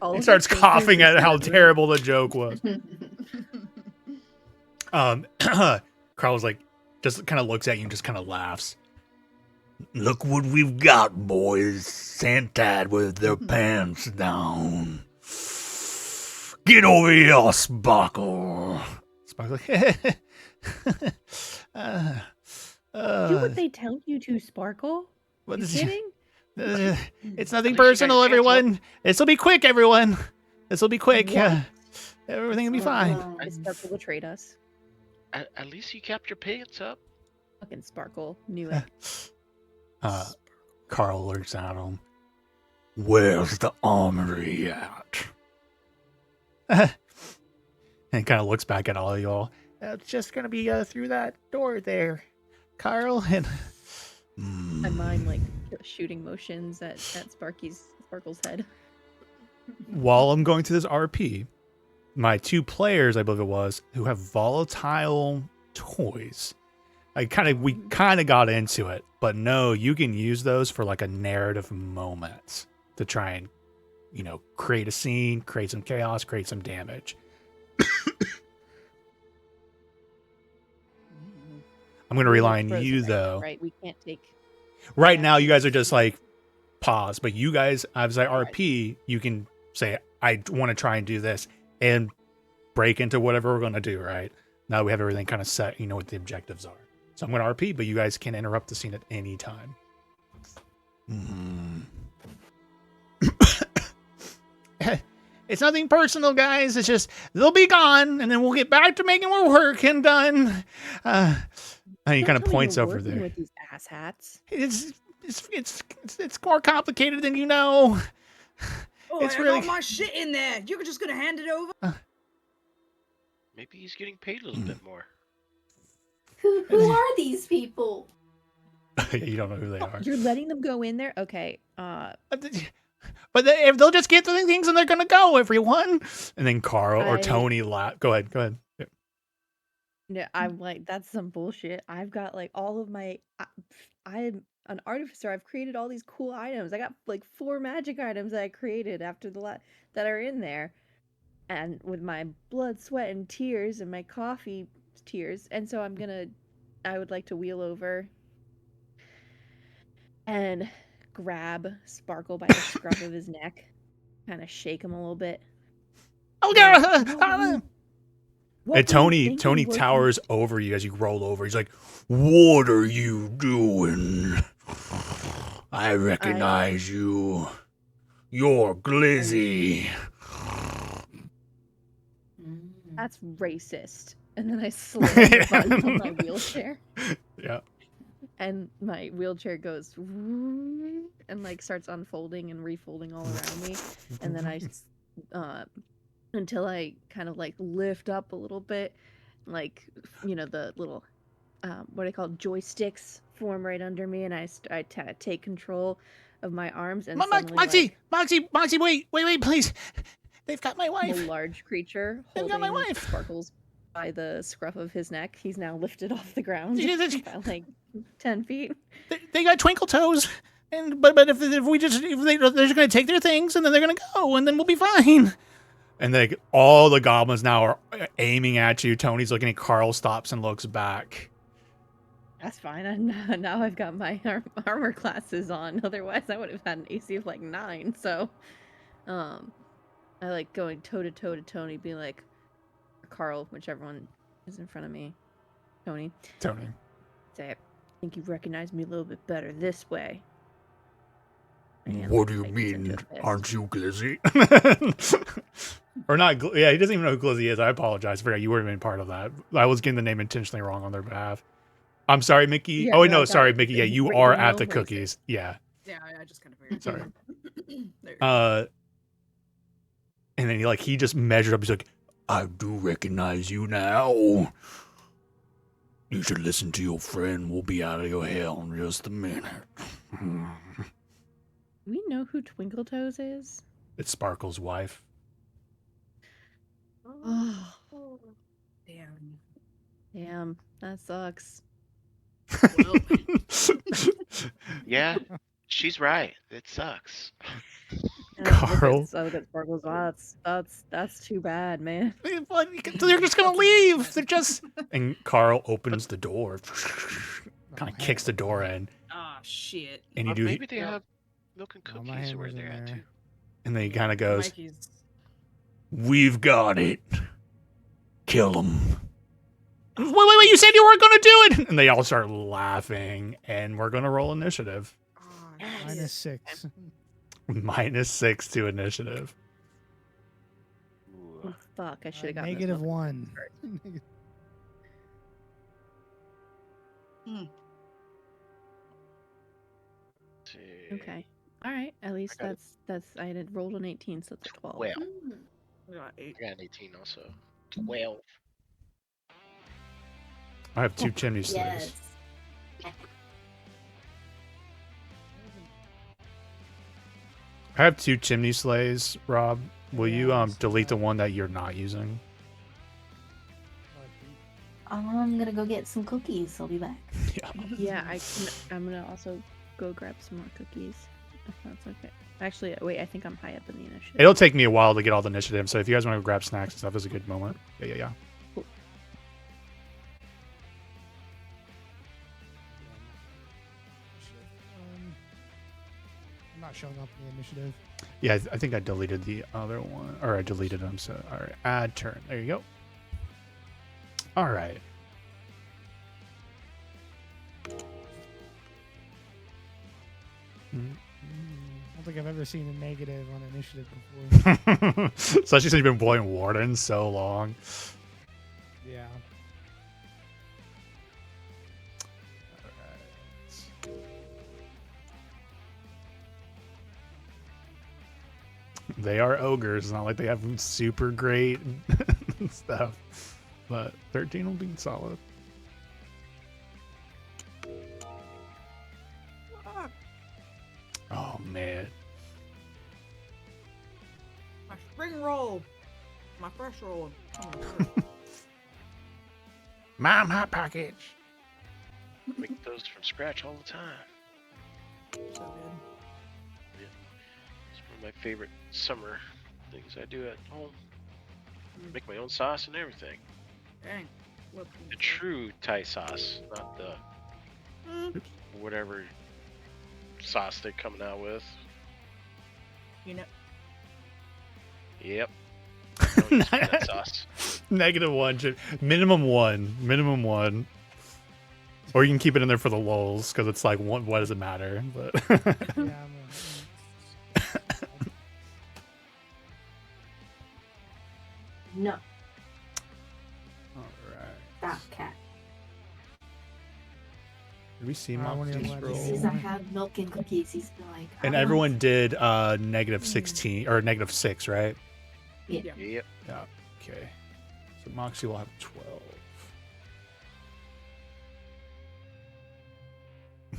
All He of starts the things coughing we at how said. terrible the joke was. Carl's like, just kind of looks at you and just kind of laughs. Look what we've got, boys. Santad with their pants down. Get over here, Sparkle. Sparkle's like, Do what they tell you to, Sparkle. what You is- kidding? it's nothing At least you got your personal, pants everyone. This will be quick, everyone. This will be quick. What? Everything will be fine. Sparkle betrayed us. At least you kept your pants up. Fucking Sparkle knew it. Carl looks at him. Where's the armory at? And kind of looks back at all of y'all. It's just gonna be through that door there, Carl. And I mime like shooting motions at Sparkle's head. while I'm going through this RP, my 2 players, I believe it was, who have volatile toys. We kind of got into it, but no, you can use those for like a narrative moment to try and, create a scene, create some chaos, create some damage. I'm going to rely on you though. Right, we can't take. Right now, you guys are just like pause, but you guys, as I RP, you can say, I want to try and do this and break into whatever we're going to do, right? Now we have everything kind of set, what the objectives are. So I'm going to RP, but you guys can interrupt the scene at any time. It's nothing personal, guys. It's just they'll be gone, and then we'll get back to making more work and done. And he kind of points over there. With these asshats. It's more complicated than you know. Oh, It's I really- got my shit in there. You're just gonna hand it over? Maybe he's getting paid a little bit more. Who are these people? You don't know who they are. You're letting them go in there? Okay. But if they'll just get the things and they're gonna go, everyone. And then Carl or I- Tony laugh. Go ahead. Yeah. No, I'm like, that's some bullshit. I've got like all of my. I'm an artificer. I've created all these cool items. I got like 4 magic items that I created after that are in there, and with my blood, sweat, and tears, and my coffee tears. And so I would like to wheel over and grab Sparkle by the scruff of his neck, kind of shake him a little bit. Oh Yeah. god! What And were you Tony thinking, Woody? towers over you as you roll over. He's like, "What are you doing? I recognize you. You're Glizzy." That's racist. And then I slam the button on my wheelchair, Yeah. and my wheelchair goes and like starts unfolding and refolding all around me, and then until I kind of like lift up a little bit, like the little what do they call it? Joysticks form right under me, and I take control of my arms, and suddenly, Moxie, wait, please. They've got my like, wife. the large creature They've got holding my wife. Sparkles by the scruff of his neck. He's now lifted off the ground Yeah, that's- by like 10 feet. They got twinkle toes. But if they're just gonna take their things and then they're gonna go and then we'll be fine. And like all the goblins now are aiming at you. Tony's looking at Carl, stops and looks back. That's fine. And now I've got my armor classes on. Otherwise, I would have had an AC of like 9. So, I like going toe to toe to Tony, being like, or Carl, whichever one is in front of me. Tony, say, I think you recognize me a little bit better this way. And What do you like, turns mean? into a fist. Aren't you Glizzy? Or not? Yeah, he doesn't even know who Glizzy is. I apologize. I forgot you weren't even part of that. I was getting the name intentionally wrong on their behalf. I'm sorry, Mickey. Yeah, Oh, wait, no, no, I sorry, got it. Mickey. Yeah, you Right, are Daniel, at the what is it? cookies. Yeah. Yeah, I just kind of figured. Sorry. There you go. And then he just measured up. He's like, I do recognize you now. You should listen to your friend. We'll be out of your hell in just a minute. We know who Twinkle Toes is. It's Sparkle's wife. Oh, Damn. damn, that sucks. Well, Yeah, she's right. It sucks. And I look at- Carl. I look at Sparkles. Oh, that's too bad, man. They're just gonna leave. They're just. And Carl opens the door, kind of kicks the door in, ah, shit. and you Or do. maybe they have milk and Oh, my cookies where hammer's in they're at there. too. And then he kind of goes, Mikey's. "We've got it. Kill him." Wait! You said you weren't gonna do it. And they all start laughing, and we're gonna roll initiative. Ah, shit. -6. -6 to initiative. Ooh, Oh, fuck, I should have gotten this -1. let's see. Okay. All right. At least got it. that's I had rolled an 18, so it's a 12. Well, I got 8. I got an 18 also. 12. I have 2 chimney slays. Yes. I have 2 chimney slays, Rob. Will you Yeah, let's do delete the that. one that you're not using? I'm gonna go get some cookies. I'll be back. Yeah. Yeah, I'm gonna also go grab some more cookies. If that's okay. Actually, wait, I think I'm high up in the initiative. It'll take me a while to get all the initiative, so if you guys want to grab snacks and stuff, is a good moment. Yeah. I'm not showing up in the initiative. Yeah, I think I deleted the other one. Or I deleted them, so... Alright, add turn. There you go. Alright. I don't think I've ever seen a negative on initiative before. Especially since you've been playing Warden so long. Yeah. They are ogres. It's not like they have super great stuff. But 13 will be solid. Oh, man. My spring roll. My fresh roll. Mom, hot package. Make those from scratch all the time. So good. It's one of my favorite summer things I do at home. Make my own sauce and everything. Dang. What The true Thai sauce, not the whatever sauce they're coming out with. You know, Yep. I don't use that sauce. -1. Minimum 1. Minimum 1. Or you can keep it in there for the lulz, because it's like, what does it matter? But Yeah, No, Alright. stop, cat. Did we see I Mom wouldn't C's let He you roll? sees I have milk and cookies. He's been like, And "I want everyone did -16 or -6, right? Yep. Yeah. Okay. So Moxie will have 12.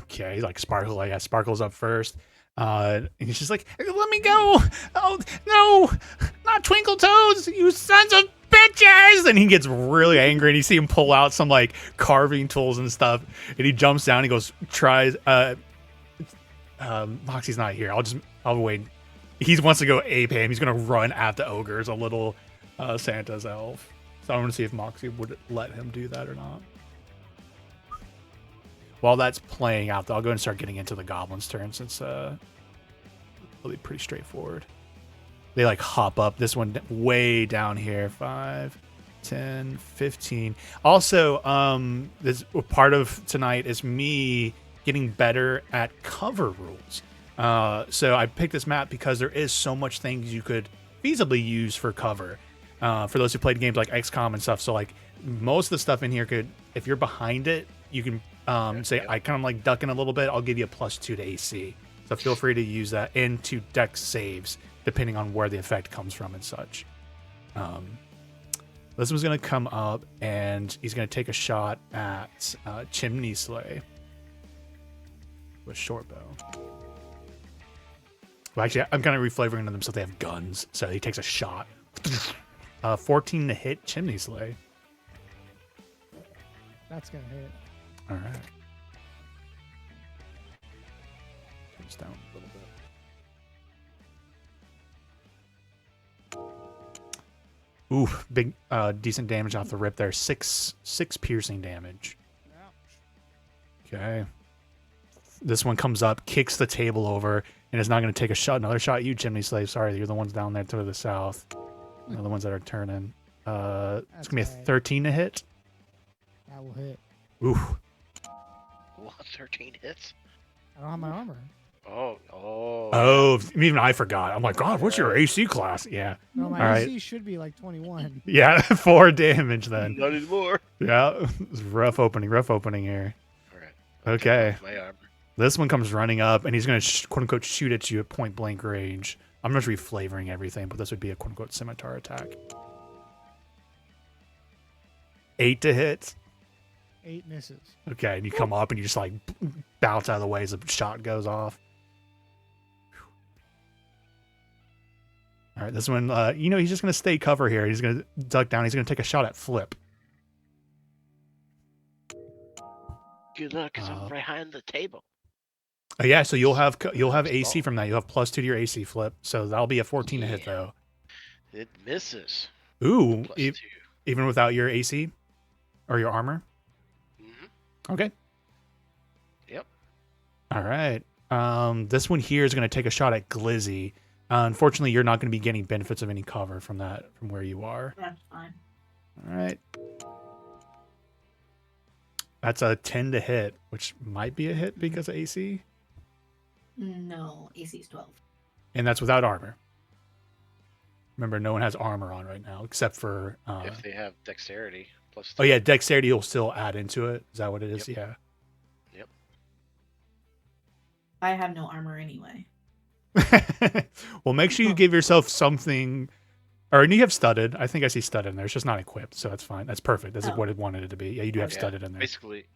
Okay, like Sparkle, I got Sparkle's up first. And he's just like, let me go! Oh no! Not Twinkle Toes! You sons of bitches! And he gets really angry, and you see him pull out some like carving tools and stuff, and he jumps down. He goes, tries. Moxie's not here. I'll wait. He wants to go ape him. He's gonna run at the ogres, a little Santa's elf. So I want to see if Moxie would let him do that or not. While that's playing out, though, I'll go and start getting into the goblins' turn, since it'll be pretty straightforward. They like hop up. This one way down here. 5, 10, 15. Also, this part of tonight is me getting better at cover rules. So I picked this map because there is so much things you could feasibly use for cover. For those who played games like XCOM and stuff. So like most of the stuff in here could, if you're behind it, you can say, I kind of like ducking a little bit. I'll give you a +2 to AC. So feel free to use that into dex saves, depending on where the effect comes from and such. This one's going to come up, and he's going to take a shot at Chimney Slay with short bow. Well, actually, I'm kind of reflavoring them so they have guns. So he takes a shot. 14 to hit Chimney Slay. That's gonna hit. All right. Comes down a little bit. Ooh, big, decent damage off the rip there. Six piercing damage. Okay. This one comes up, kicks the table over, and is not going to take a shot. Another shot at you, Chimney Slave. Sorry, you're the ones down there to the south. You're the ones that are turning. It's going to be a 13 to hit. That will hit. Ooh. What, 13 hits? I don't have my armor. Oh, even I forgot. I'm like, God, what's your AC class? Yeah. No, my All right. AC should be like 21. Yeah, 4 damage then. Not anymore. Yeah, it's rough opening here. All right. Okay. My armor. This one comes running up, and he's going to quote unquote shoot at you at point blank range. I'm just reflavoring everything, but this would be a quote unquote scimitar attack. 8 to hit. 8 misses. Okay, and you come up and you just like bounce out of the way as the shot goes off. All right, this one, he's just going to stay cover here. He's going to duck down. He's going to take a shot at Flip. Good luck, because I'm behind the table. Yeah, so you'll have AC from that. You'll have +2 to your AC, Flip. So that'll be a 14 to hit, though. It misses. Ooh, +2. even without your AC or your armor? Mm-hmm. Okay. Yep. All right. This one here is going to take a shot at Glizzy. Unfortunately, you're not going to be getting benefits of any cover from where you are. That's fine. All right. That's a 10 to hit, which might be a hit because of AC. No, AC's 12. And that's without armor. Remember, no one has armor on right now except for... if they have dexterity +2. Oh, yeah, dexterity will still add into it. Is that what it is? Yep. Yeah. Yep. I have no armor anyway. Well, make sure you give yourself something... Or you have studded. I think I see studded in there. It's just not equipped, so that's fine. That's perfect. That's what it wanted it to be. Yeah, you do have studded in there. Basically,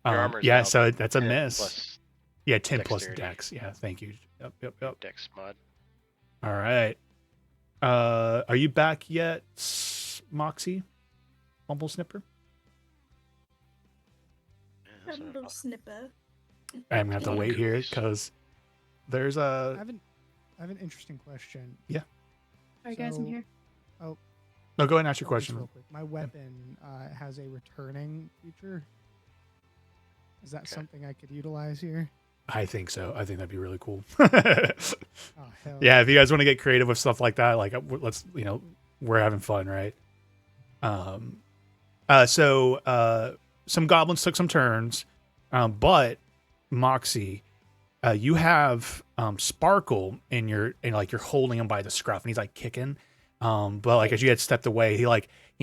your armor's yeah, now so that's a 10 miss. plus Yeah, 10 plus dexterity. dex. Yeah, thank you. Yep. dex mod. All right. Are you back yet, Moxie? Bumble Snipper? Yeah, so- Little snipper. I'm gonna have to wait here because there's I a. have an interesting question. Yeah. All right, guys, I'm So- here. No, go ahead and ask your Just question. real quick. My weapon has a returning feature. Is that Okay. something I could utilize here? I think so. I think that'd be really cool. Oh hell. Yeah, if you guys want to get creative with stuff like that, like let's, we're having fun, right? So some goblins took some turns, but Moxie, you have Sparkle and you're holding him by the scruff, and he's like kicking. But like as you had stepped away, he's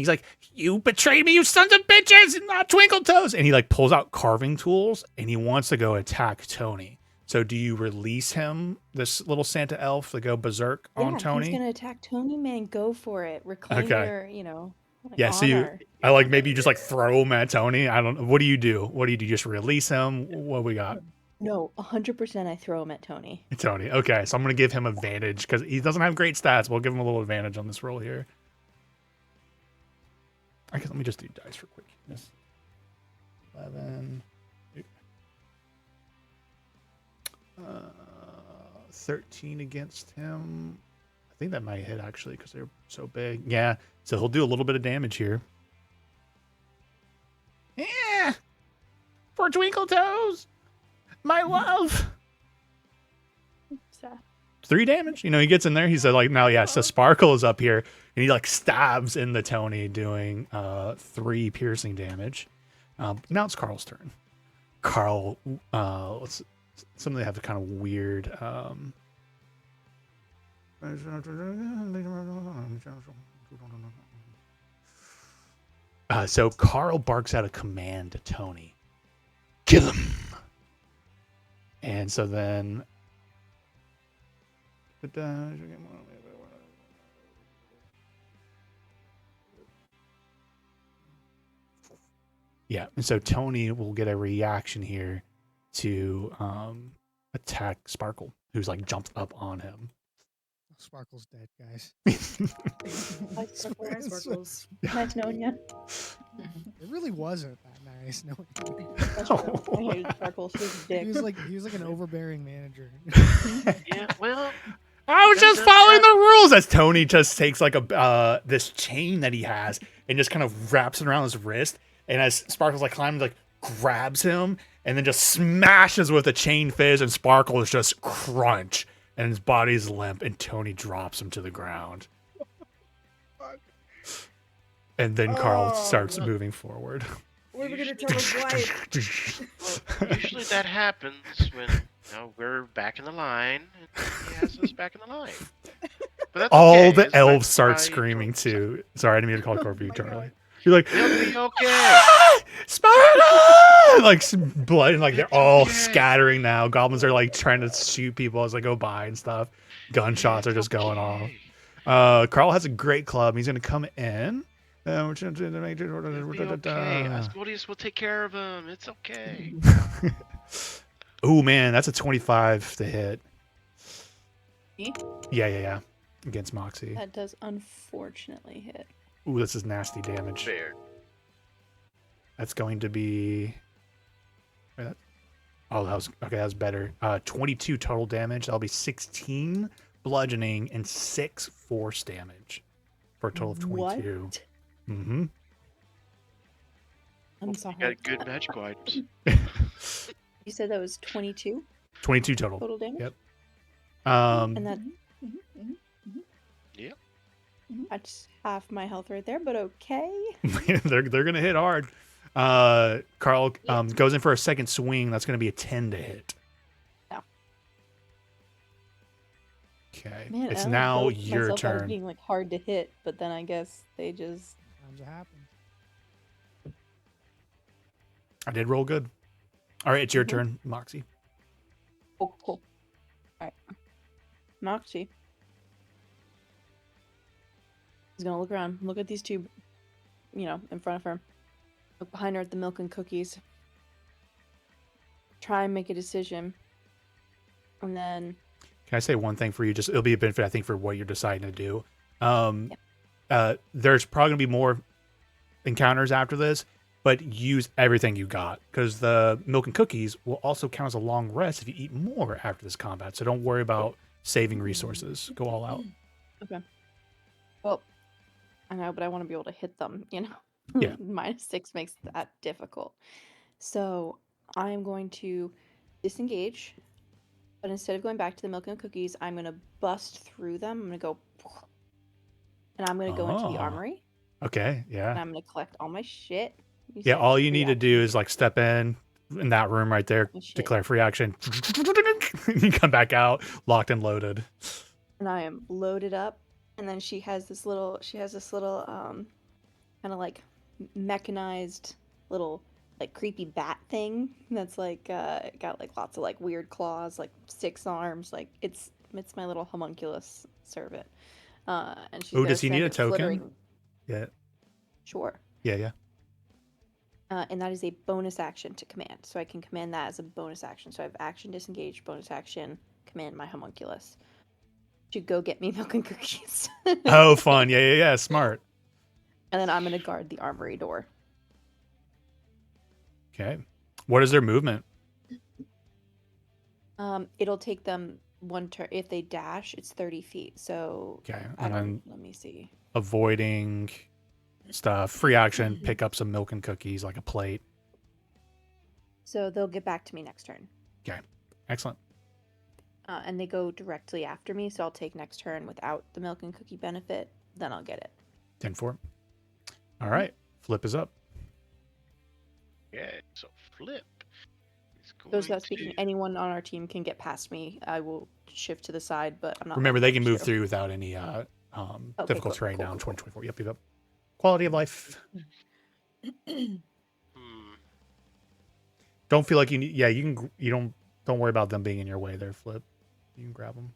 like, "You betrayed me, you sons of bitches, and not Twinkle Toes!" And he like pulls out carving tools and he wants to go attack Tony. So do you release him, this little Santa elf, to go berserk on Tony? He's gonna attack Tony. Man, go for it. Reclaim Okay. your, Yeah, so honor. I like maybe you just like throw him at Tony. I don't know. What do you do? Just release him? What we got? No, 100%. I throw him at Tony. Tony. Okay, so I'm gonna give him advantage because he doesn't have great stats. We'll give him a little advantage on this roll here. I guess let me just do dice for quickness. 11. 13 against him. I think that might hit actually because they're so big. Yeah, so he'll do a little bit of damage here. Yeah, for Twinkle Toes, my love. Sad. 3 damage. He gets in there. He said, like, now, yeah, so Sparkle is up here, and he, like, stabs into Tony, doing 3 piercing damage. Now it's Carl's turn. Carl, some of them have a kind of weird... so Carl barks out a command to Tony. Kill him! And so then... Yeah, and so Tony will get a reaction here to attack Sparkle, who's like jumped up on him. Sparkle's dead, guys. Hi, Hi, Sparkles. Nice knowing you. It really wasn't that nice. No, That's true. I hated Sparkle. She was a dick. he was like an overbearing manager. Yeah, well, I was just following the rules. As Tony just takes like a this chain that he has and just kind of wraps it around his wrist, and as Sparkle's like climbing, like grabs him and then just smashes with a chain fizz, and Sparkle is just crunch, and his body's limp, and Tony drops him to the ground. And then Carl starts moving forward. What are we gonna tell his wife? usually that happens when we're back in the line, and he has us back in the line. But that's All okay. the It's elves like start how you screaming enjoy too. Sorry, I didn't mean to call Corby Charlie. You're like, yourself. It'll be okay. "Ah! Sparta! Like some blood, and like they're all okay. scattering now. Goblins are like trying to shoot people as they go by and stuff. Gunshots are just going off. Okay. Carl has a great club. He's gonna come in. It'll be okay. Asmodeus will take care of him. It's okay. Oh man, that's a 25 to hit. Me? Yeah. Against Moxie. That does unfortunately hit. Ooh, this is nasty damage. Fair. That's going to be. Oh, that was okay. That was better. 22 total damage. That'll be 16 bludgeoning and 6 force damage for a total of 22. What? Mm-hmm. I'm You sorry. got good magical items. You said that was 22 22 total. total damage? Yep. And that Yep. that's half my health right there, but okay. they're gonna hit hard. Carl goes in for a second swing. That's gonna be a 10 to hit. Yeah. Okay. Man, It's I now built your myself out as turn. being like hard to hit, but then I guess they just Sometimes it happens. I did roll good. All right, it's your Mhm. turn, Moxie. cool. All right, Moxie. He's gonna look around, look at these two, in front of her. Look behind her at the milk and cookies. Try and make a decision, and then Can I say one thing for you? Just it'll be a benefit, I think, for what you're deciding to do. There's probably gonna be more encounters after this, but use everything you got because the milk and cookies will also count as a long rest if you eat more after this combat. So don't worry about saving resources. Go all out. well, I know, but I want to be able to hit them. Yeah. -6 makes that difficult. So I am going to disengage, but instead of going back to the milk and cookies, I'm going to bust through them. I'm going to go, and I'm going to go into the Oh. armory, Okay. and Yeah. I'm going to collect all my shit. You Yeah. said All you free need to action. do is like step in that room right there, Oh, shit. declare free action. You come back out, locked and loaded. And I am loaded up, and then she has this little kind of like mechanized little like creepy bat thing that's like got like lots of like weird claws, like 6 arms, like it's my little homunculus servant. And she's Ooh, got does he need a standard token? flittering- Yeah. Sure. Yeah. And that is a bonus action to command, so I can command that as a bonus action. So I have action disengage, bonus action, command my homunculus to go get me milk and cookies. Oh, fun. Yeah. Smart. And then I'm gonna guard the armory door. Okay. What is their movement? It'll take them one turn. If they dash, it's 30 feet. So Okay. I And don't. then Let me see. avoiding stuff. Free action. Pick up some milk and cookies, like a plate. So they'll get back to me next turn. Excellent. And they go directly after me. So I'll take next turn without the milk and cookie benefit. Then I'll get it. 10-4. All right. Flip is up. Yeah. So flip. He's Those going without speaking, to- anyone on our team can get past me. I will shift to the side, but I'm not. Remember, they can move you. through without any difficult cool, terrain cool, now in cool, 2024. Yep. Quality of life. Hmm. Don't feel like you need. Yeah, you can. You don't worry about them being in your way. There, Flip. You can grab them.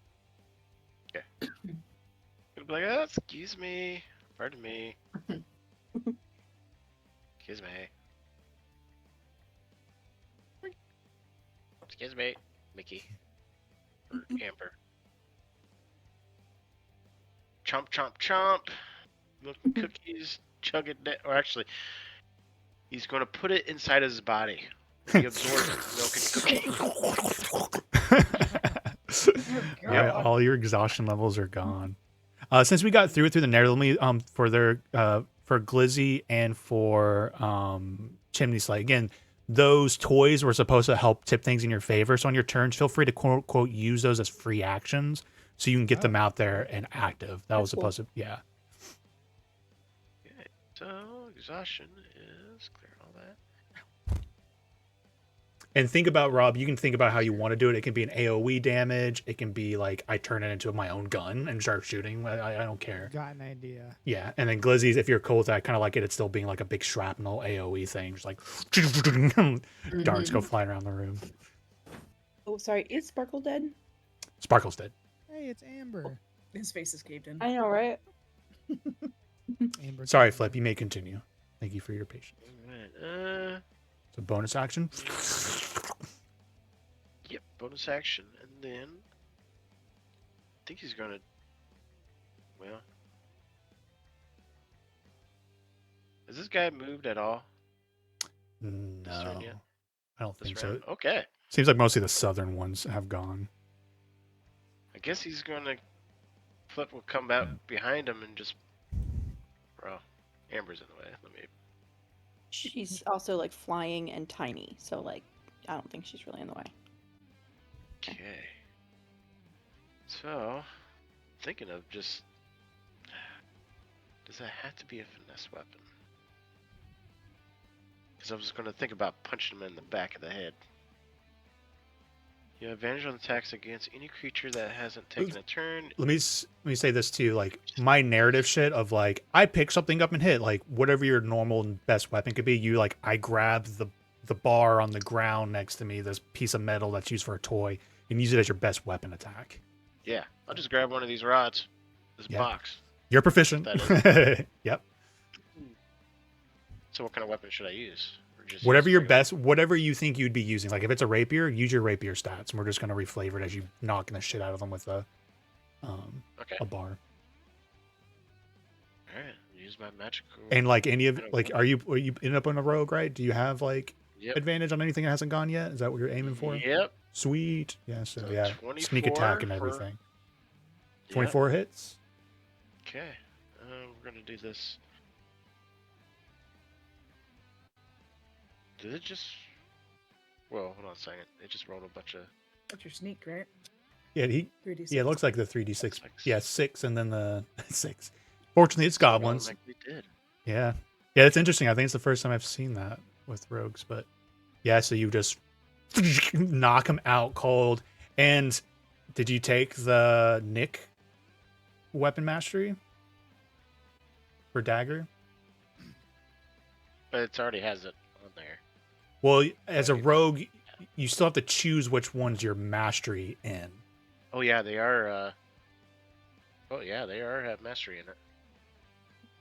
He'll be like, oh, excuse me. Pardon me. Excuse me. Excuse me, Mickey. Or Amber. Chomp, chomp, chomp. Milk and cookies. Chug it down. Or actually, he's going to put it inside his body. He absorbs milk and cookies. Yeah, all your exhaustion levels are gone. Since we got through the narrative, let me for Glizzy and for Chimney Slate again. Those toys were supposed to help tip things in your favor. So on your turns, feel free to quote unquote use those as free actions, so you can get them out there and active. That was That's cool. supposed to, yeah. Okay, so exhaustion is clear all that. And think about, Rob, you can think about how you want to do it. It can be an AoE damage. It can be like I turn it into my own gun and start shooting. I don't care. Got an idea. Yeah. And then Glizzy's, if you're cool with that, I kind of like it still being like a big shrapnel AoE thing. Just like darts go flying around the room. Oh, sorry. Is Sparkle dead? Sparkle's dead. Hey, it's Amber. His face is caved in. I know, right? Amber Sorry, Knight. Flip. You may continue. Thank you for your patience. Alright, So bonus action. yep, bonus action, and then I think he's gonna. Well, has this guy moved at all this turn No, yet? I don't This think so. round? Okay, Seems like mostly the southern ones have gone. I guess he's gonna. Flip will come out behind him and just. Bro, Amber's in the way. Let me. She's also like flying and tiny, so like I don't think she's really in the way. Okay. So, thinking of just. Does that have to be a finesse weapon? Because I was going to think about punching him in the back of the head. You have advantage on attacks against any creature that hasn't taken a turn. Let me say this too. Like my narrative shit of like I pick something up and hit like whatever your normal and best weapon could be. You like I grab the bar on the ground next to me, this piece of metal that's used for a toy, and use it as your best weapon attack. Yeah, I'll just grab one of these rods. This Yeah. box. You're proficient. That Yep. So what kind of weapon should I use? Or just Whatever use your regular- best, whatever you think you'd be using. Like if it's a rapier, use your rapier stats, and we're just gonna reflavor it as you knocking the shit out of them with Okay. a bar. Alright, use my magical. And like any of I don't like, know. are you end up on a rogue, right? Do you have like Yep. advantage on anything that hasn't gone yet? Is that what you're aiming for? Yep. Sweet. Yeah. So So yeah, sneak attack and 24 for- everything. Yep. 24 hits. Okay. We're gonna do this. Did it just? Well, hold on a second. It just rolled a bunch of. That's your sneak, right? Yeah. 3d6. Yeah. It looks like the 3d6. Six. Yeah, 6 and then the 6. Fortunately, it's goblins. Automatically did. Yeah. Yeah, it's interesting. I think it's the first time I've seen that with rogues, but yeah, so you just knock them out cold. And did you take the Nick weapon mastery for dagger? But it already has it on there. Well, as a Right. rogue, you still have to choose which one's your mastery in. Oh yeah, they are. Oh yeah, they are have mastery in it.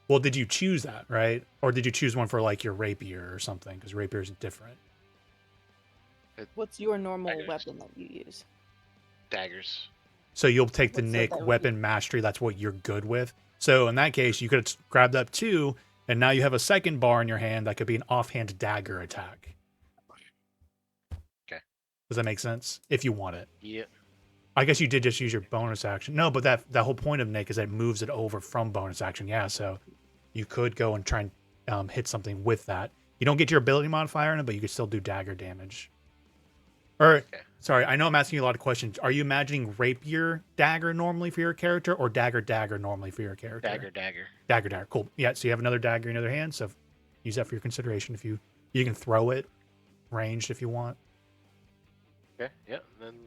Well, did you choose that, right? Or did you choose one for like your rapier or something? Because rapier is different. What's your normal Daggers. weapon that you use? Daggers. So you'll take the What's Nick that would be? weapon mastery. That's what you're good with. So in that case, you could have grabbed up 2, and now you have a second bar in your hand that could be an offhand dagger attack. Okay. Does that make sense? If you want it. Yep. I guess you did just use your bonus action. No, but that whole point of Nick is that it moves it over from bonus action. Yeah, so you could go and try and hit something with that. You don't get your ability modifier in it, but you could still do dagger damage. Or, Okay. sorry, I know I'm asking you a lot of questions. Are you imagining rapier dagger normally for your character, or dagger normally for your character? Dagger. Cool. Yeah, so you have another dagger in your other hand, so use that for your consideration. If you can throw it ranged if you want. Okay. Yep. And then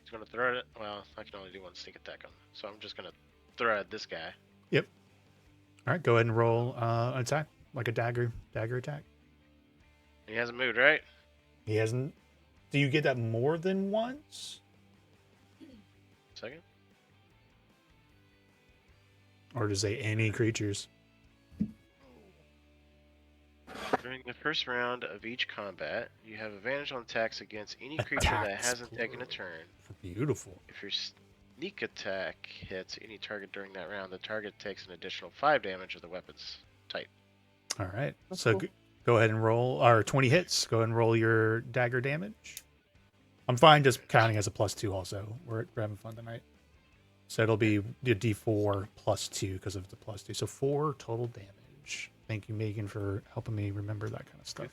he's gonna throw it. Well, I can only do one sneak attack on, so I'm just gonna throw at this guy. All right, go ahead and roll an attack, like a dagger attack. He hasn't moved, right? He hasn't. Do you get that more than once? Second. Or does it say any creatures? During the first round of each combat, you have advantage on attacks against any creature that Attacks, hasn't taken a plural. turn. Beautiful. If your sneak attack hits any target during that round, the target takes an additional 5 damage of the weapon's type. All right. That's So cool. go ahead and roll, or 20 hits. Go ahead and roll your dagger damage. I'm fine just counting as a +2 also. We're having fun tonight. So it'll be the d4 +2 because of the +2. So 4 total damage. Thank you, Megan, for helping me remember that kind of stuff.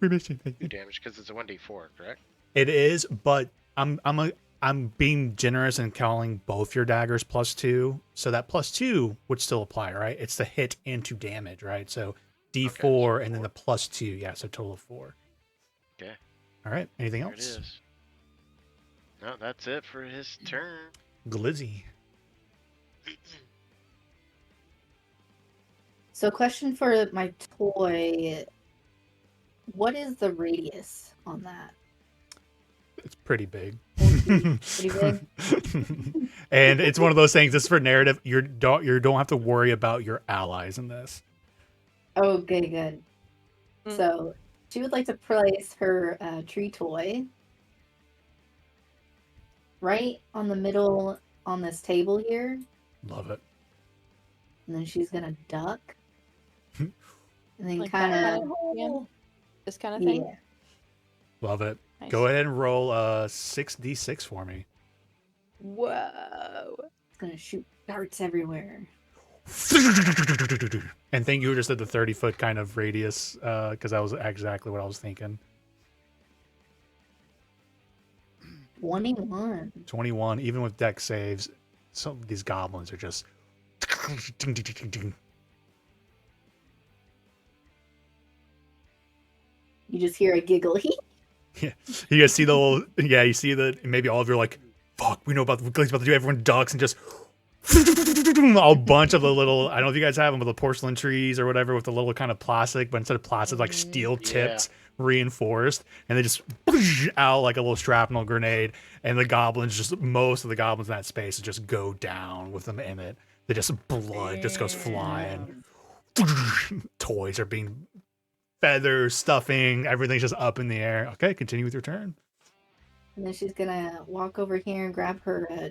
We missed you. Thank 2 you. damage because it's a 1d4, correct? It is, but I'm being generous and calling both your daggers +2, so that +2 would still apply, right? It's the hit into damage, right? So d4 and then the +2, yeah, so total of 4. Okay. All right. Anything There it else? is. No, that's it for his turn. Glizzy. So, question for my toy: what is the radius on that? It's pretty big. Pretty good. And it's one of those things. This is for narrative. You don't have to worry about your allies in this. Okay, good. Mm. So she would like to place her tree toy right on the middle on this table here, Love it. and then she's gonna duck, and then Like kind that of yeah. This kind of thing. yeah. Love it. Nice. Go ahead and roll 6d6 for me. Whoa. It's gonna shoot darts everywhere. And thank you just at the 30-foot kind of radius, because that was exactly what I was thinking. 21. 21, even with deck saves, some of these goblins are just. You just hear a giggle. You guys see the little, yeah, you see the, maybe all of you are like, fuck, we know about what Gilly's about to do. Everyone ducks and just a bunch of the little, I don't know if you guys have them with the porcelain trees or whatever with the little kind of plastic, but instead of plastic, like steel tipped, reinforced, and they just out like a little shrapnel grenade, and the goblins just, most of the goblins in that space just go down with them in it. They just, blood just goes flying. Toys are being, feathers, stuffing, everything's just up in the air. Okay, continue with your turn. And then she's gonna walk over here and grab her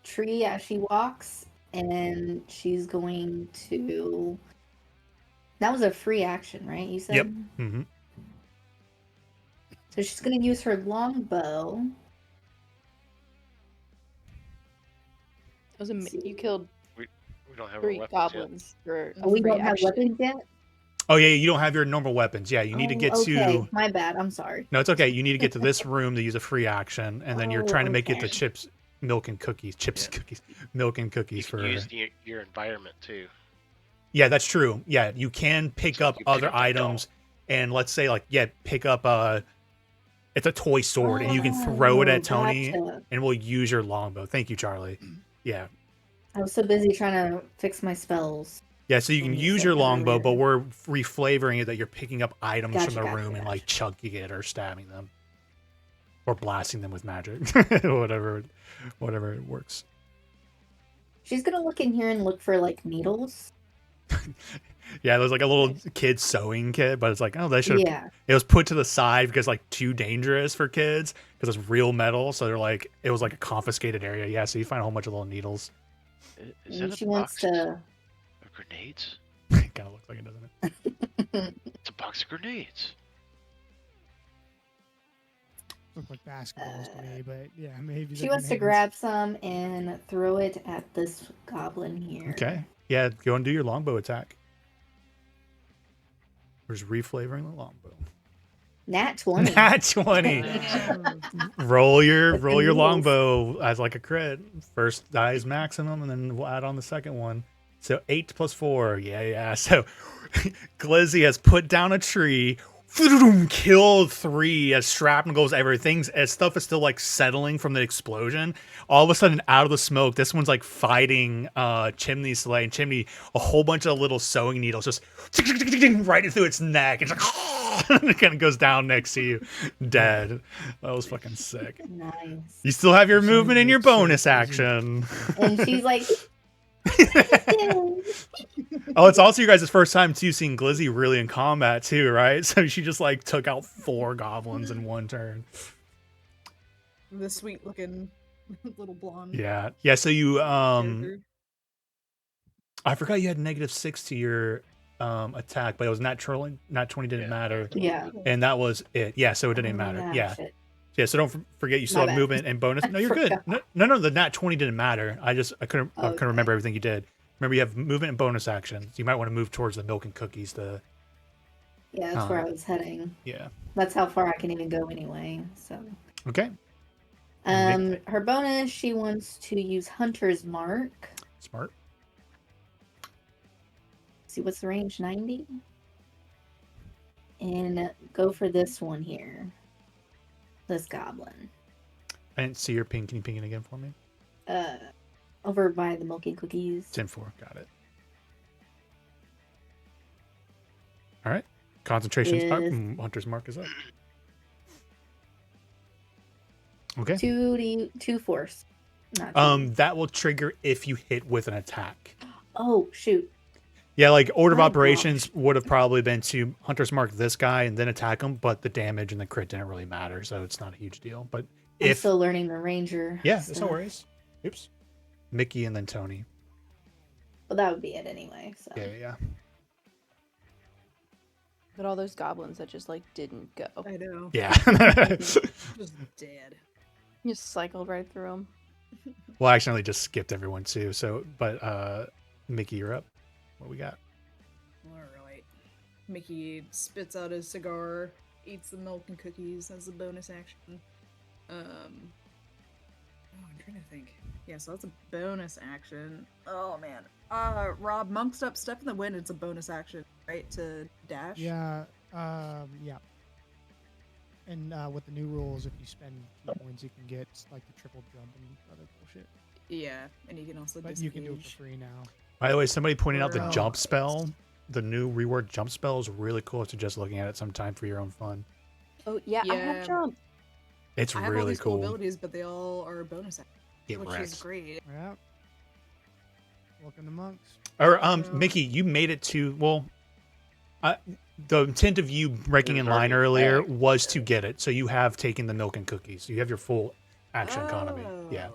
tree as she walks, and she's going to. That was a free action, right? You said. Yep. Mm-hmm. So she's gonna use her longbow. You killed We don't have 3 our weapons goblins for Oh, we free don't have action. weapons yet. Oh yeah, you don't have your normal weapons. Yeah, you need to get okay. to. My bad. I'm sorry. No, it's okay. You need to get to this room to use a free action, and then you're trying to make it okay. the chips, milk and cookies, chips, Yeah. cookies, milk and You cookies can for. use your environment too. Yeah, that's true. Yeah, you can pick So up you pick other up the doll. items, and let's say like pick up it's a toy sword, and you can throw it at Tony, Gotcha. and we'll use your longbow. Thank you, Charlie. Yeah, I was so busy trying to fix my spells. yeah. So you can When you use said your that longbow, but earlier. we're reflavoring it that you're picking up items from Gotcha, the gotcha, room and like gotcha. chunking it or stabbing them, or blasting them with magic, whatever it works. She's gonna look in here and look for like needles. Yeah, there's like a little kid sewing kit, but it's like, oh, they should. Yeah. It was put to the side because like too dangerous for kids because it's real metal. So they're like, it was like a confiscated area. Yeah, so you find a whole bunch of little needles. Is And that she a wants box to. of grenades? It kind of looks like it, doesn't it? It's a box of grenades. Look like basketballs to me, but yeah, maybe. She they're wants to grenades. grab some and throw it at this goblin here. Okay. Yeah, go and do your longbow attack. We're just reflavoring the longbow. Nat 20. Nat 20. Damn. roll your With the roll your needles. longbow as like a crit. First die is maximum, and then we'll add on the second one. So 8 plus 4. Yeah. So Glizzy has put down a tree, killed 3 as shrapnel goes everything. As stuff is still like settling from the explosion. All of a sudden, out of the smoke, this one's like fighting Chimney Slay, and Chimney, a whole bunch of little sewing needles just right through its neck. It's like, and it kind of goes down next to you, dead. That was fucking sick. Nice. You still have your Sounds movement and like your so bonus crazy. action. And she's like, Oh, it's also you guys' first time too seeing Glizzy really in combat too, right? So she just like took out 4 goblins in one turn. The sweet looking little blonde. Yeah. So you character. I forgot you had -6 to your attack, but it was not 20 didn't Yeah. matter. yeah. And that was it. Yeah, so it didn't matter. Ah, Yeah. shit. Yeah, so don't forget you still My have bad. movement and bonus. No, you're good. Forgot. No, the nat 20 didn't matter. I couldn't Okay. remember everything you did. Remember you have movement and bonus actions. You might want to move towards the milk and cookies to Yeah, that's where I was heading. yeah. That's how far I can even go anyway. So, Okay. her bonus, she wants to use Hunter's Mark. Smart. See what's the range? 90. And go for this one here. This goblin. I didn't see your ping. Can you ping it again for me? Over by the milk and cookies. 10-4. Got it. All right. Concentration. Yes. Hunter's Mark is up. Okay. 2 force. Not 2D. That will trigger if you hit with an attack. Oh shoot. Yeah, like order of My operations would have probably been to Hunter's Mark this guy and then attack him, but the damage and the crit didn't really matter, so it's not a huge deal. But I'm if still learning the ranger. yeah, there's no stuff. worries. Oops. Mickey and then Tony. But that would be it anyway. So Yeah. But all those goblins that just like didn't go, I know. Yeah. Just dead. just cycled right through them. Well, I accidentally just skipped everyone too. So, but Mickey, you're up. What we got? All right. Mickey spits out his cigar, eats the milk and cookies as a bonus action. I'm trying to think. Yeah, so that's a bonus action. Oh man. Rob, Monk's up, Step in the Wind. It's a bonus action, right? To dash. Yeah. Yeah. And with the new rules, if you spend key points, you can get like the triple jump and other bullshit. Yeah, and you can also But you can do it disengage. for free now. By the way, somebody pointed out the Oh. jump spell. The new reward jump spell is really cool. So just looking at it sometime for your own fun. Oh yeah, I Yeah. have jump. It's I have all really these cool cool. abilities, but they all are bonus actions, Get which is wrecked. great. Yeah. Welcome to monks. Or Yeah. Mickey, you made it to well. The intent of you breaking It in was line already earlier back. was to get it. So you have taken the milk and cookies. You have your full action economy. Yeah.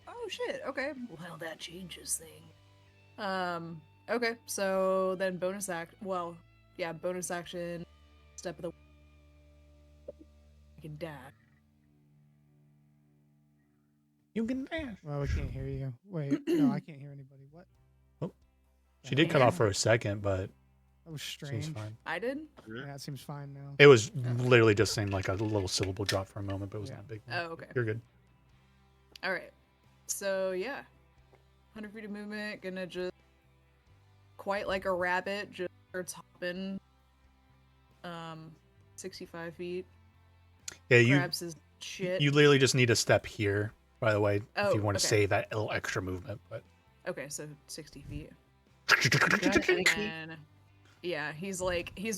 Oh shit. Okay. Well, that changes things. Okay. So then bonus act. Well, yeah, bonus action. Step of the. I can dash. You can dash. Well, we can't hear you. Wait, no, I can't hear anybody. What? She did cut off for a second, but That was seems strange. fine. I did. Yeah, it seems fine now. It was literally just saying like a little syllable drop for a moment, but it was Yeah. not big. Oh, okay. You're good. All right. So yeah, 100 feet of movement. Gonna just quite like a rabbit, just starts hopping. 65 feet. Yeah, you Grabs his shit. you literally just need a step here. By the way, if Oh, you want to okay. save that little extra movement, but Okay, so 60 feet. Mickey. And yeah, he's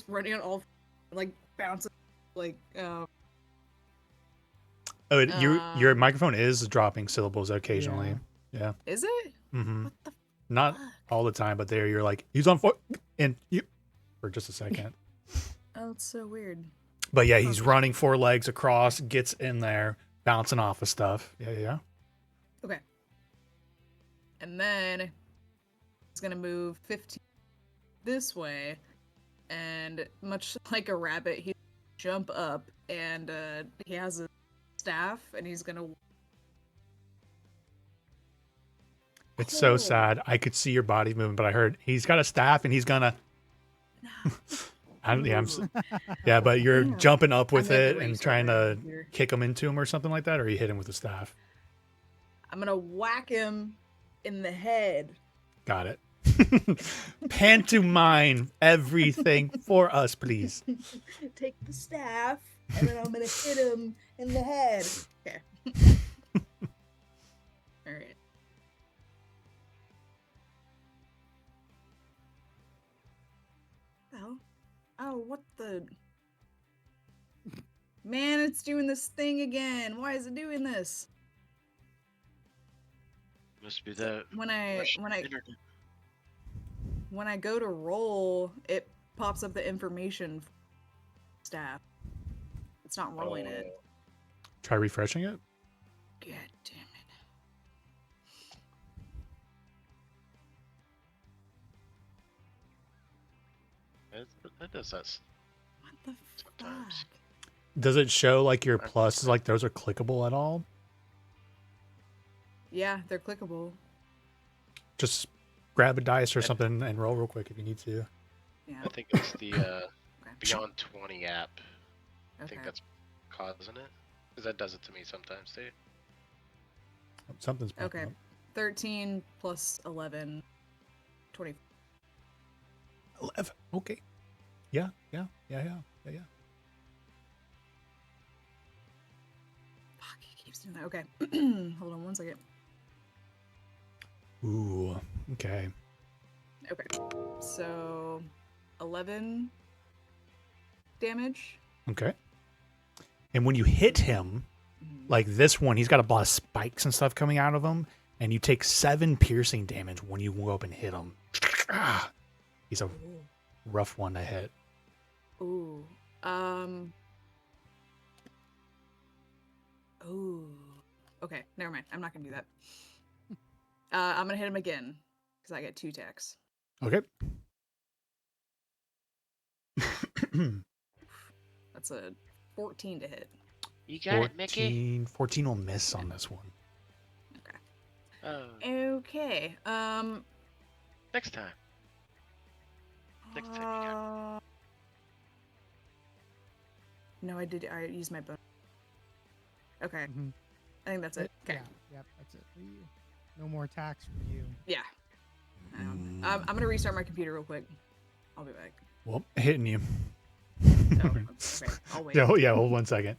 running on all like bouncing like oh, your Um, microphone is dropping syllables occasionally. is it? Hmm What the Not fuck? all the time, but there you're like he's on foot and you for just a second. Oh, it's so weird. But yeah, he's running 4 legs across, gets in there, bouncing off of stuff. Yeah. Okay. And then he's gonna move 15 this way, and much like a rabbit, he jump up and he has a staff, and he's gonna. It's so Cool. sad. I could see your body moving, but I heard he's got a staff and he's gonna. Yeah, but you're Yeah. jumping up with I'm gonna it and race trying over to here. kick him into him or something like that, or you hit him with the staff. I'm gonna whack him in the head. Got it. Pantomime everything for us, please. Take the staff, and then I'm gonna hit him in the head. Okay. All right. Oh, what the? Man, it's doing this thing again. Why is it doing this? Must be that. When I Russian when I internet. when I go to roll, it pops up the information for staff. It's not rolling it. Try refreshing it. God damn it. That does that. What the Sometimes. fuck? Does it show like your pluses, like those are clickable at all? Yeah, they're clickable. Just grab a dice or Yeah. something and roll real quick if you need to. Yeah. I think it's the Okay. Beyond 20 app. I Okay. think that's causing it. Because that does it to me sometimes too. Something's popping Okay. up. 13 plus 11. 20. 11. Okay. Yeah. Fuck, he keeps doing that. Okay. Hold on one second. Ooh. Okay. Okay. So 11 damage. Okay. And when you hit him, Like this one, he's got a lot of spikes and stuff coming out of him, and you take 7 piercing damage when you go up and hit him. He's a rough one to hit. Ooh. Ooh. Okay, never mind. I'm not gonna do that. I'm gonna hit him again because I get 2 attacks. Okay. That's a 14 to hit. You got it, Mickey. 14 will miss on this one. Oh, Okay. next time. Next time you got No, I used my bonus. Okay. Mhm. I think that's it. Okay. Yeah, yep, that's it for you. No more attacks for you. Yeah. I'm gonna restart my computer real quick. I'll be back. Well, hitting you. Oh, okay. I'll wait. Yeah, hold 1 second.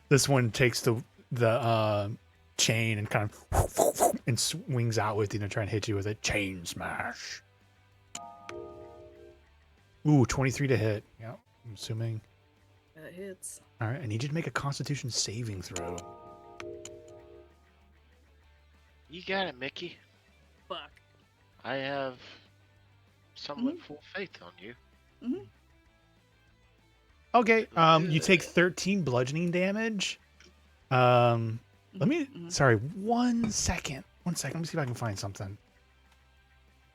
This one takes the chain and kind of and swings out with you to try and hit you with a chain smash. Ooh, 23 to hit. Yeah, I'm assuming. That hits. All right, I need you to make a Constitution saving throw. You got it, Mickey. Fuck. I have somewhat full faith on you. Okay, you take 13 bludgeoning damage. Let me. Sorry, 1 second. 1 second. Let me see if I can find something.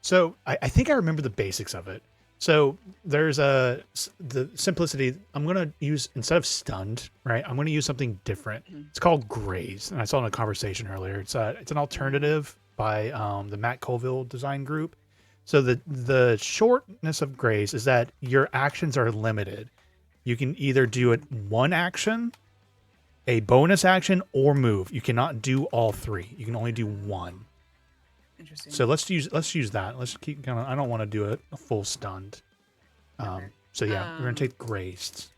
So I think I remember the basics of it. So there's the simplicity. I'm gonna use, instead of stunned, right? I'm gonna use something different. It's called Graze, and I saw in a conversation earlier. It's an alternative by the Matt Colville design group. So the shortness of Graze is that your actions are limited. You can either do it 1 action, a bonus action, or move. You cannot do all 3. You can only do 1. Interesting. So let's use that. Let's keep kind of. I don't want to do it a full stunned. Okay. So yeah, we're gonna take Grazed.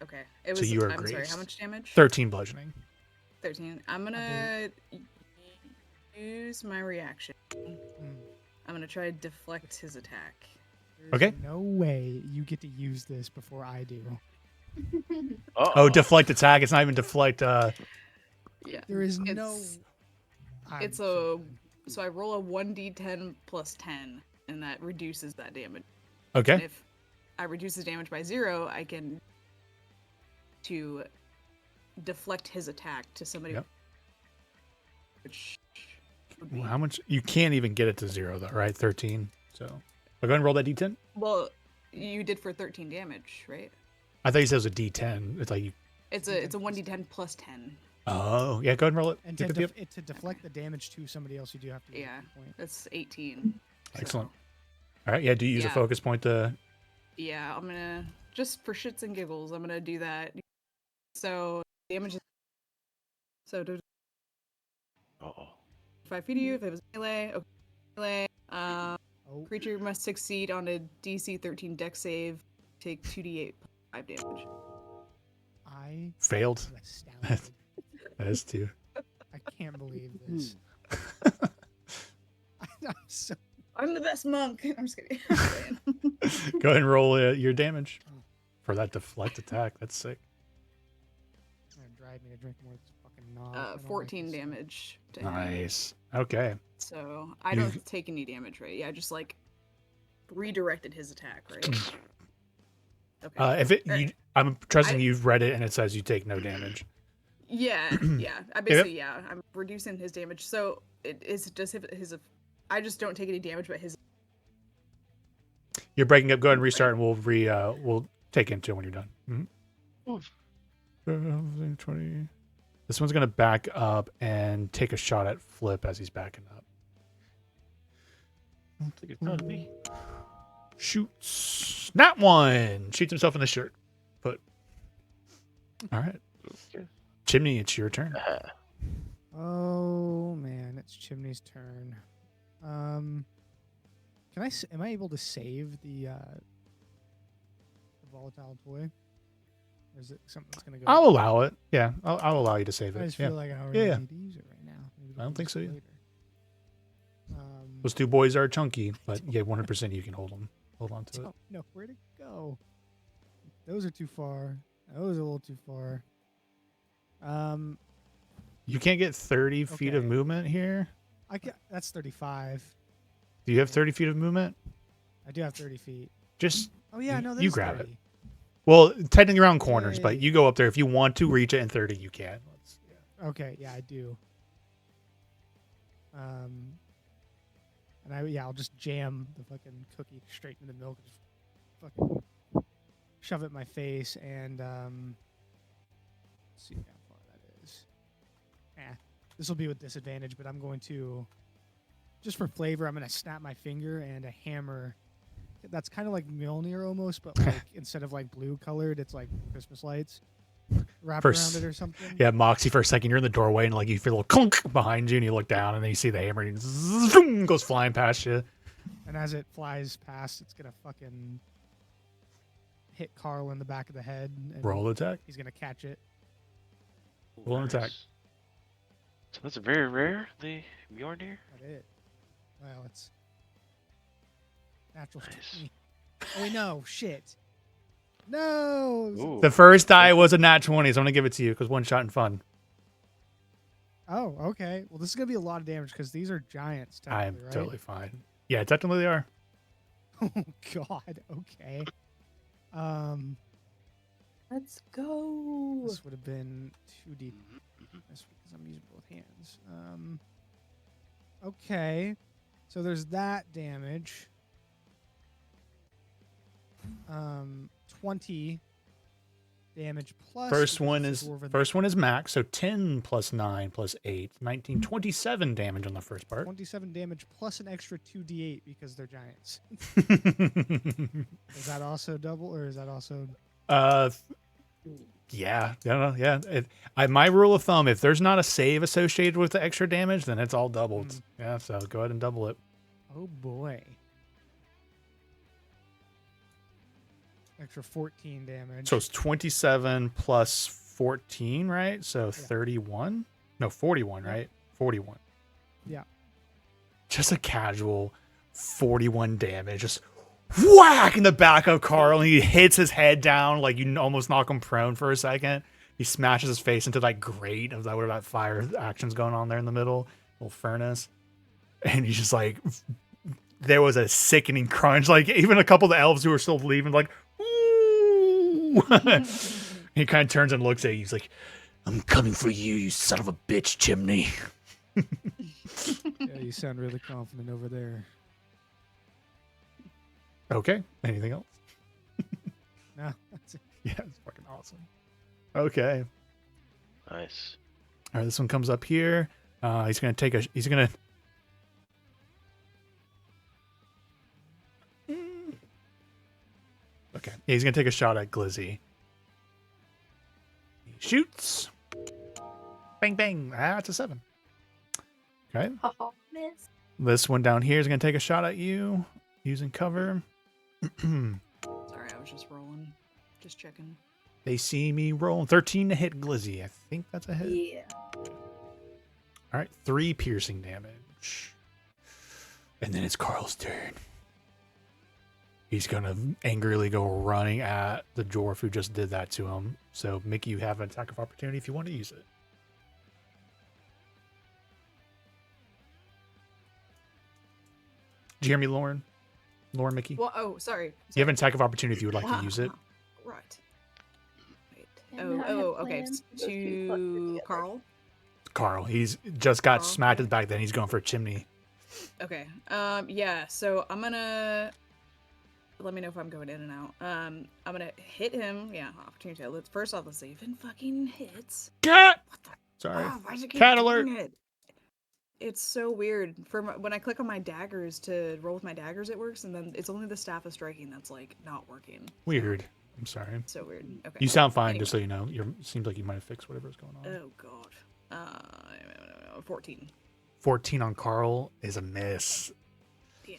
Okay. It So was. you are I'm sorry. grazed. How much damage? 13 bludgeoning. 13. I'm gonna use my reaction. Mm. I'm gonna try to deflect his attack. There's Okay. no way you get to use this before I do. Oh, deflect attack. It's not even deflect. Yeah. There is It's- no. I'm It's so a. done. So I roll a 1d10 plus 10, and that reduces that damage. Okay. And if I reduce his damage by 0, I can to deflect his attack to somebody. Yep. Which would be, How much? You can't even get it to 0 though, right? 13. So, go ahead and roll that d10. well, you did for 13 damage, right? I thought you said it was a d10. It's like you. It's a 1d10 plus 10. Oh, yeah. Go ahead and roll it. And Get to, the feel. to deflect the damage to somebody else, you do have to. use Yeah. a point. That's 18. Excellent. So, All right. Yeah. Do you use a Yeah. focus point to? yeah, I'm gonna just for shits and giggles, I'm gonna do that. So damage is Uh-oh. 5 feet of you. If it was melee, okay, melee. Oh, Creature must succeed on a DC 13 Dex save. Take 2d8 5 damage. I Failed. am astounded. That is 2. I can't believe this. I'm so. I'm the best monk. I'm just kidding. Go ahead and roll your damage for that deflect attack. That's sick. It's gonna drive me to drink more of this fucking nog. I don't like 14 this. damage to him. Nice. Okay. So I You- don't take any damage, right? Yeah, just like redirected his attack, right? Okay. If it, Alright. you, I'm trusting I- you've read it and it says you take no damage. Yeah, yeah. I basically, yeah, I'm reducing his damage. So it is just his. I just don't take any damage, but his. You're breaking up. Go ahead and restart, and we'll take into it when you're done. Oof. 20. This one's gonna back up and take a shot at Flip as he's backing up. Take it on me. Shoots. Not one. Shoots himself in the shirt. Put. All right. Okay. Chimney, it's your turn. Oh man, it's Chimney's turn. Can I? Am I able to save the volatile toy? Or is it something that's gonna go? I'll allow it. Yeah, I'll allow you to save I it. just Yeah. feel like I don't really Yeah. need to use it right now. Maybe we I don't can think use so it either. later. Those 2 boys are chunky, but yeah, 100% you can hold them. Hold on to it. Don't know where to go. Those are too far. Those are a little too far. You can't get 30 feet of Okay. movement here. That's 35. Do you have 30 feet of movement? I do have 30 feet. Just Oh yeah, no, you there's grab it. 30. well, technically around corners, but Yay. you go up there if you want to reach it in 30. You can. Okay, yeah, I do. And I'll just jam the fucking cookie straight in the milk, just fucking shove it in my face, and let's see how far that is. This will be with disadvantage, but I'm going to, just for flavor, I'm gonna snap my finger and a hammer. That's kind of like Mjolnir almost, but like instead of like blue colored, it's like Christmas lights wrapped First- around it or something. Yeah, Moxie, for a second, you're in the doorway and like you feel a little clunk behind you, and you look down and then you see the hammer and zoom, goes flying past you. And as it flies past, it's gonna fucking hit Carl in the back of the head. And Roll attack. He's gonna catch it. Roll an attack. So that's very rare, the Mjolnir. That it. Well, it's natural. Nice. 20. Oh wait, no, shit. No. Ooh. The first die was a nat 20, so I'm gonna give it to you because one shot and fun. Oh, okay. Well, this is gonna be a lot of damage because these are giants. I am Technically, right? totally fine. Yeah, technically they are. Oh God. Okay. Let's go. This would have been 2d. Mhm, mhm. That's because I'm using both hands. Okay. So there's that damage. 20 damage plus. First because one it's a is dwarven- max, so 10 plus 9 plus 8, 19, 27 damage on the first part. 27 damage plus an extra 2d8 because they're giants. Is that also double, or is that also? Yeah, my rule of thumb: if there's not a save associated with the extra damage, then it's all doubled. Mm. Yeah, so go ahead and double it. Oh boy. Extra 14 damage. So it's 27 plus 14, right? So 31? No, 41, Yeah. right? 41. Yeah. Just a casual 41 damage. Just whack in the back of Carl, and he hits his head down, like you almost knock him prone for a second. He smashes his face into that grate of that, whatever that fire action's going on there in the middle, little furnace. And he's just like, there was a sickening crunch. Like even a couple of the elves who were still leaving, like, ooh. He kind of turns and looks at you. He's like, I'm coming for you, you son of a bitch, Chimney. Yeah, you sound really confident over there. Okay. Anything else? No, that's it. Yeah, it's fucking awesome. Okay. Nice. All right, this one comes up here. He's gonna take a. He's gonna. Okay, he's gonna take a shot at Glizzy. He shoots. Bang bang. That's a 7. Okay. Miss. This one down here is gonna take a shot at you using cover. Sorry, I was just rolling. Just checking. They see me rolling 13 to hit Glizzy. I think that's a hit. Yeah. All right, 3 piercing damage. And then it's Carl's turn. He's going to angrily go running at the dwarf who just did that to him. So, Mickey, you have an attack of opportunity if you want to use it. Did you hear me, Lauren? Lauren, Mickey? Well, oh, sorry. You have an attack of opportunity if you would like to Ah, use it. Right. Wait. And I have Okay. plans to keep us To together. Carl. Carl, he's just got Carl, smacked in okay. the back, then he's going for a chimney. Okay. Yeah. So I'm gonna. Let me know if I'm going in and out. I'm gonna hit him. Yeah, opportunity. First off, let's see if it fucking hits. Cat! What the? Sorry. Ah, why does it keep Cat doing alert. it? It's so weird. When I click on my daggers to roll with my daggers, it works, and then it's only the staff of striking that's like not working. Weird. I'm sorry. So weird. Okay. You sound fine, just so Anyway. you know. Seems like you might have fixed whatever's going on. Oh god. 14. 14 on Carl is a miss. Yeah.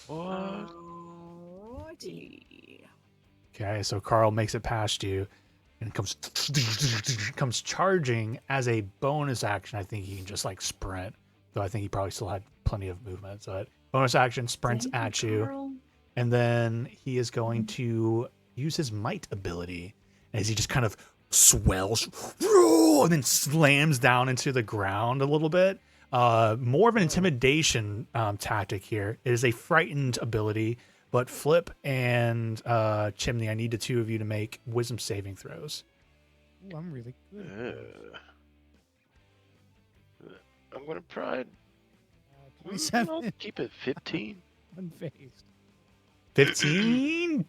What? Alrighty. Okay, so Carl makes it past you and comes charging as a bonus action. I think he can just like sprint, though I think he probably still had plenty of movement. So bonus action sprints Thank at you, Carl. and then he is going to use his might ability as he just kind of swells, and then slams down into the ground a little bit. More of an intimidation tactic here. It is a frightened ability, but Flip and Chimney, I need the two of you to make wisdom saving throws. Ooh, I'm really good. I'm gonna try. 27. I'll keep it 15. Unfazed. 15?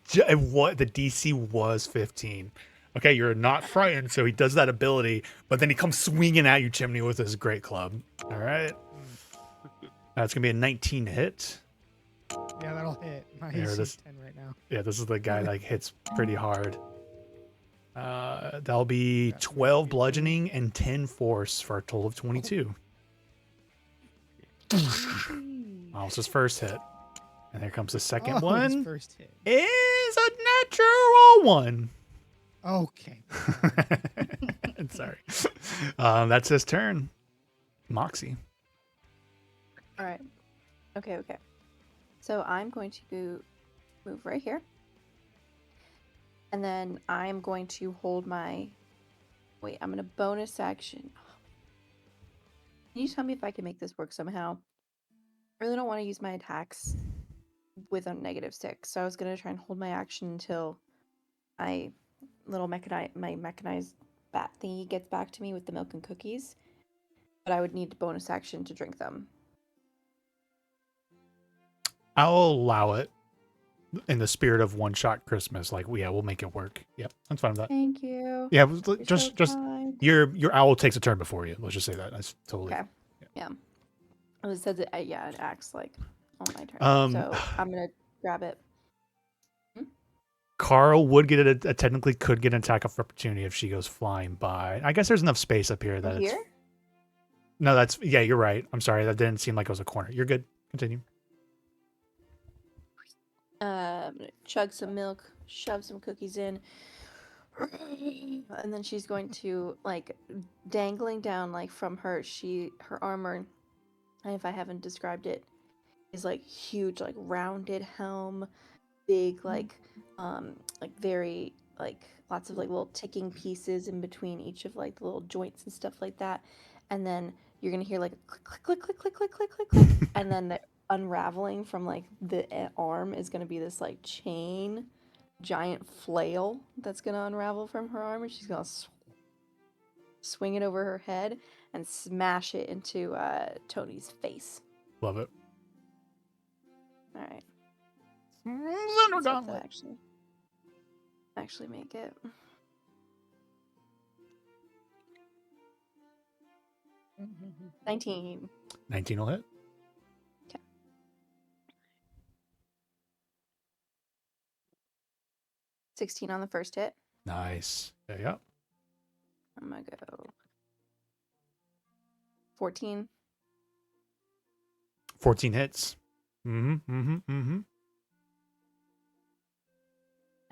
What? The DC was 15. Okay, you're not frightened, so he does that ability, but then he comes swinging at you, Chimney, with his great club. All right. That's going to be a 19 hit. Yeah, that'll hit. My There it AC is. is 10 right now. Yeah, this is the guy that hits pretty hard. That'll be 12 bludgeoning and 10 force for a total of 22. That was his first hit. And here comes the second His one. first hit. Is a natural one. Okay. Sorry. That's his turn. Moxie. All right. Okay. So I'm going to move right here. And then I'm going to hold my... Wait, I'm going to bonus action. Can you tell me if I can make this work somehow? I really don't want to use my attacks with a -6. So I was going to try and hold my action until my mechanized bat thingy gets back to me with the milk and cookies. But I would need bonus action to drink them. I'll allow it in the spirit of one shot Christmas. Like, yeah, we'll make it work. Yep, that's fine with that. Thank you. Yeah, You're just so kind. your owl takes a turn before you. Let's just say that. That's totally Okay. Yeah. It says it acts like on my turn. Um, So I'm gonna grab it. Carl would get technically could get an attack of opportunity if she goes flying by. I guess there's enough space up here that it's Here? no. That's yeah. You're right. I'm sorry. That didn't seem like it was a corner. You're good. Continue. Chug some milk, shove some cookies in, and then she's going to like dangling down like from her armor. And if I haven't described it, is like huge, like rounded helm, big like very like lots of like little ticking pieces in between each of like the little joints and stuff like that. And then you're gonna hear like a click click click click click click click click, and then the unraveling from like the arm is gonna be this like chain giant flail that's gonna unravel from her arm, and she's gonna swing it over her head and smash it into Tony's face. Love it. All right. Thunder Let's hope Gauntlet. that actually make it. Mm-hmm. 19. 19 will hit. 16 on the first hit. Nice. There you go. I'm gonna go 14 14 hits. Mm-hmm.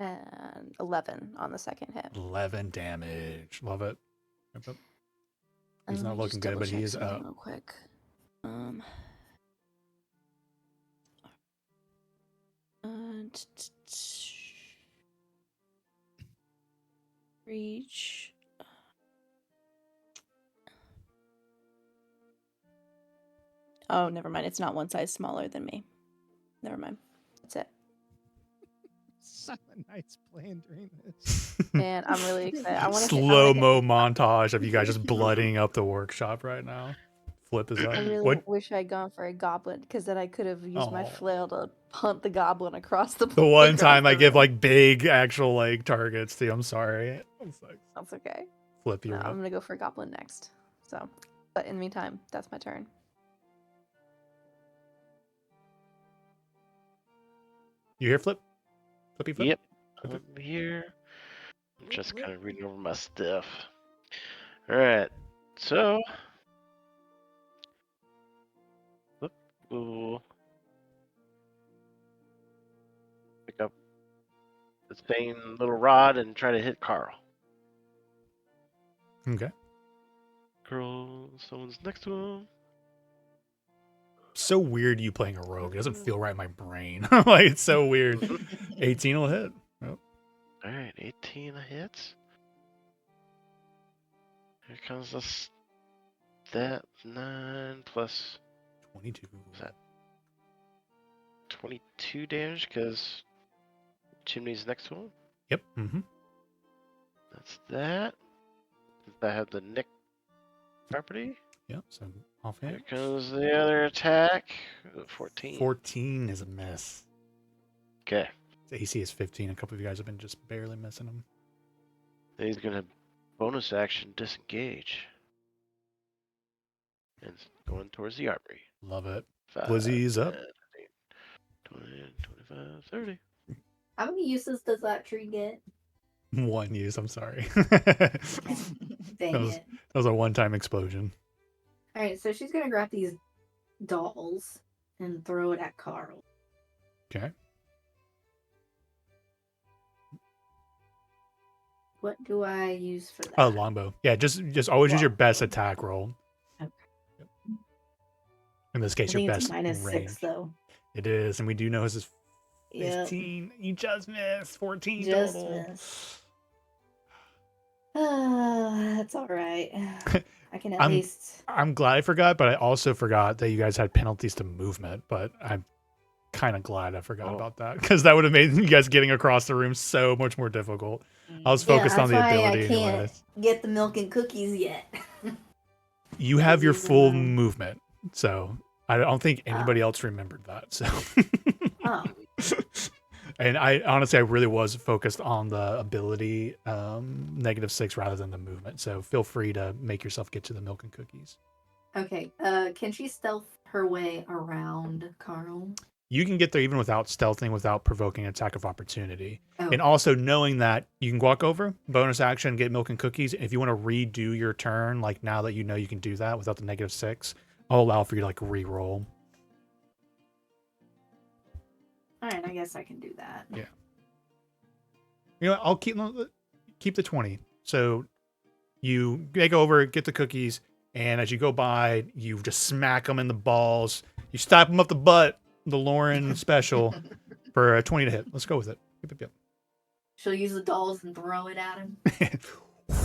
and 11 on the second hit. 11 damage. Love it. Yep. And He's let not me looking just good, but he double-check is something up. real quick. Reach. Oh, never mind. It's not one size smaller than me. Never mind. That's it. Silent Night's playing during this. And I'm really excited. I want to Slow-mo montage of you guys just blooding up the workshop right now. Flip is up. I really What? wish I'd gone for a goblin because then I could have used my Aw. flail to punt the goblin across the. The one across time I the give room. like big actual like targets to you. I'm sorry. It sucks. That's okay. Flip, No, you're I'm up. gonna go for goblin next. So, but in the meantime, that's my turn. You hear Flip? Flippy Flip? Yep. Flip. I'm here. I'm just kind of reading over my stuff. All right. So, we'll pick up the same little rod and try to hit Carl. Okay. Girl, someone's next to him. So weird you playing a rogue. It doesn't feel right in my brain. Like it's so weird. 18 will hit. Oh. All right, 18 hits. Here comes this. That 9 plus 22. what's that? 22 damage because chimney's next to him. Yep. Mm-hmm. That's that. Does that have the nick property? Yep. So off Here hit. comes the other attack. 14. 14 is a miss. Okay. The AC is 15. A couple of you guys have been just barely missing him. He's gonna bonus action disengage. And going towards the armory. Love it. 5, Blizzy's up. 10, 20, 25, 30. How many uses does that tree get? 1 use. I'm sorry. Dang That was- it. That was a one-time explosion. All right, so she's gonna grab these dolls and throw it at Carl. Okay. What do I use for that? Oh, longbow. Yeah, just always use your best Longbow. attack roll. Okay. Yep. In this I case, your think best it's minus range. 6 though. It is, and we do know his is Yep. 15. You just missed 14 Just total. missed. That's all right. I can at I'm- least. I'm glad I forgot, but I also forgot that you guys had penalties to movement. But I'm kind of glad I forgot Oh. about that because that would have made you guys getting across the room so much more difficult. I was Yeah, focused on the that's why ability I can't anyways. get the milk and cookies yet. You have your Using full them. movement, so I don't think anybody else remembered that. So. Oh, And I honestly, I really was focused on the ability -6 rather than the movement. So feel free to make yourself get to the milk and cookies. okay. Can she stealth her way around Carl? You can get there even without stealthing, without provoking an attack of opportunity. Oh, And also knowing that you can walk over, bonus action, get milk and cookies. If you want to redo your turn, like now that you know you can do that without the -6, I'll allow for you to like re-roll. all right. I guess I can do that. Yeah. You know, what, I'll keep the 20. So you make over, get the cookies, and as you go by, you just smack them in the balls. You stop them up the butt, the Lauren special, for a 20 to hit. Let's go with it. Yep. She'll use the dolls and throw it at him.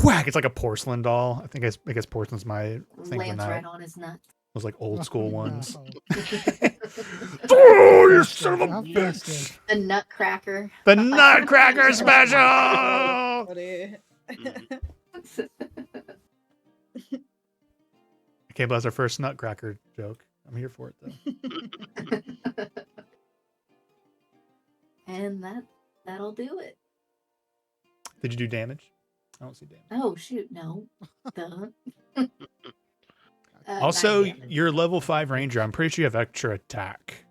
Whack! It's like a porcelain doll. I guess porcelain's my thing for Lands that. right on his nuts. Those like old school Oh, ones. no. Oh, you son of How a festive. The Nutcracker. The Nutcracker special! Buddy. I can't believe that's our first Nutcracker joke. I'm here for it though. And that'll do it. Did you do damage? I don't see damage. Oh shoot, no. Duh. Also, 9 damage. you're level 5 ranger. I'm pretty sure you have extra attack.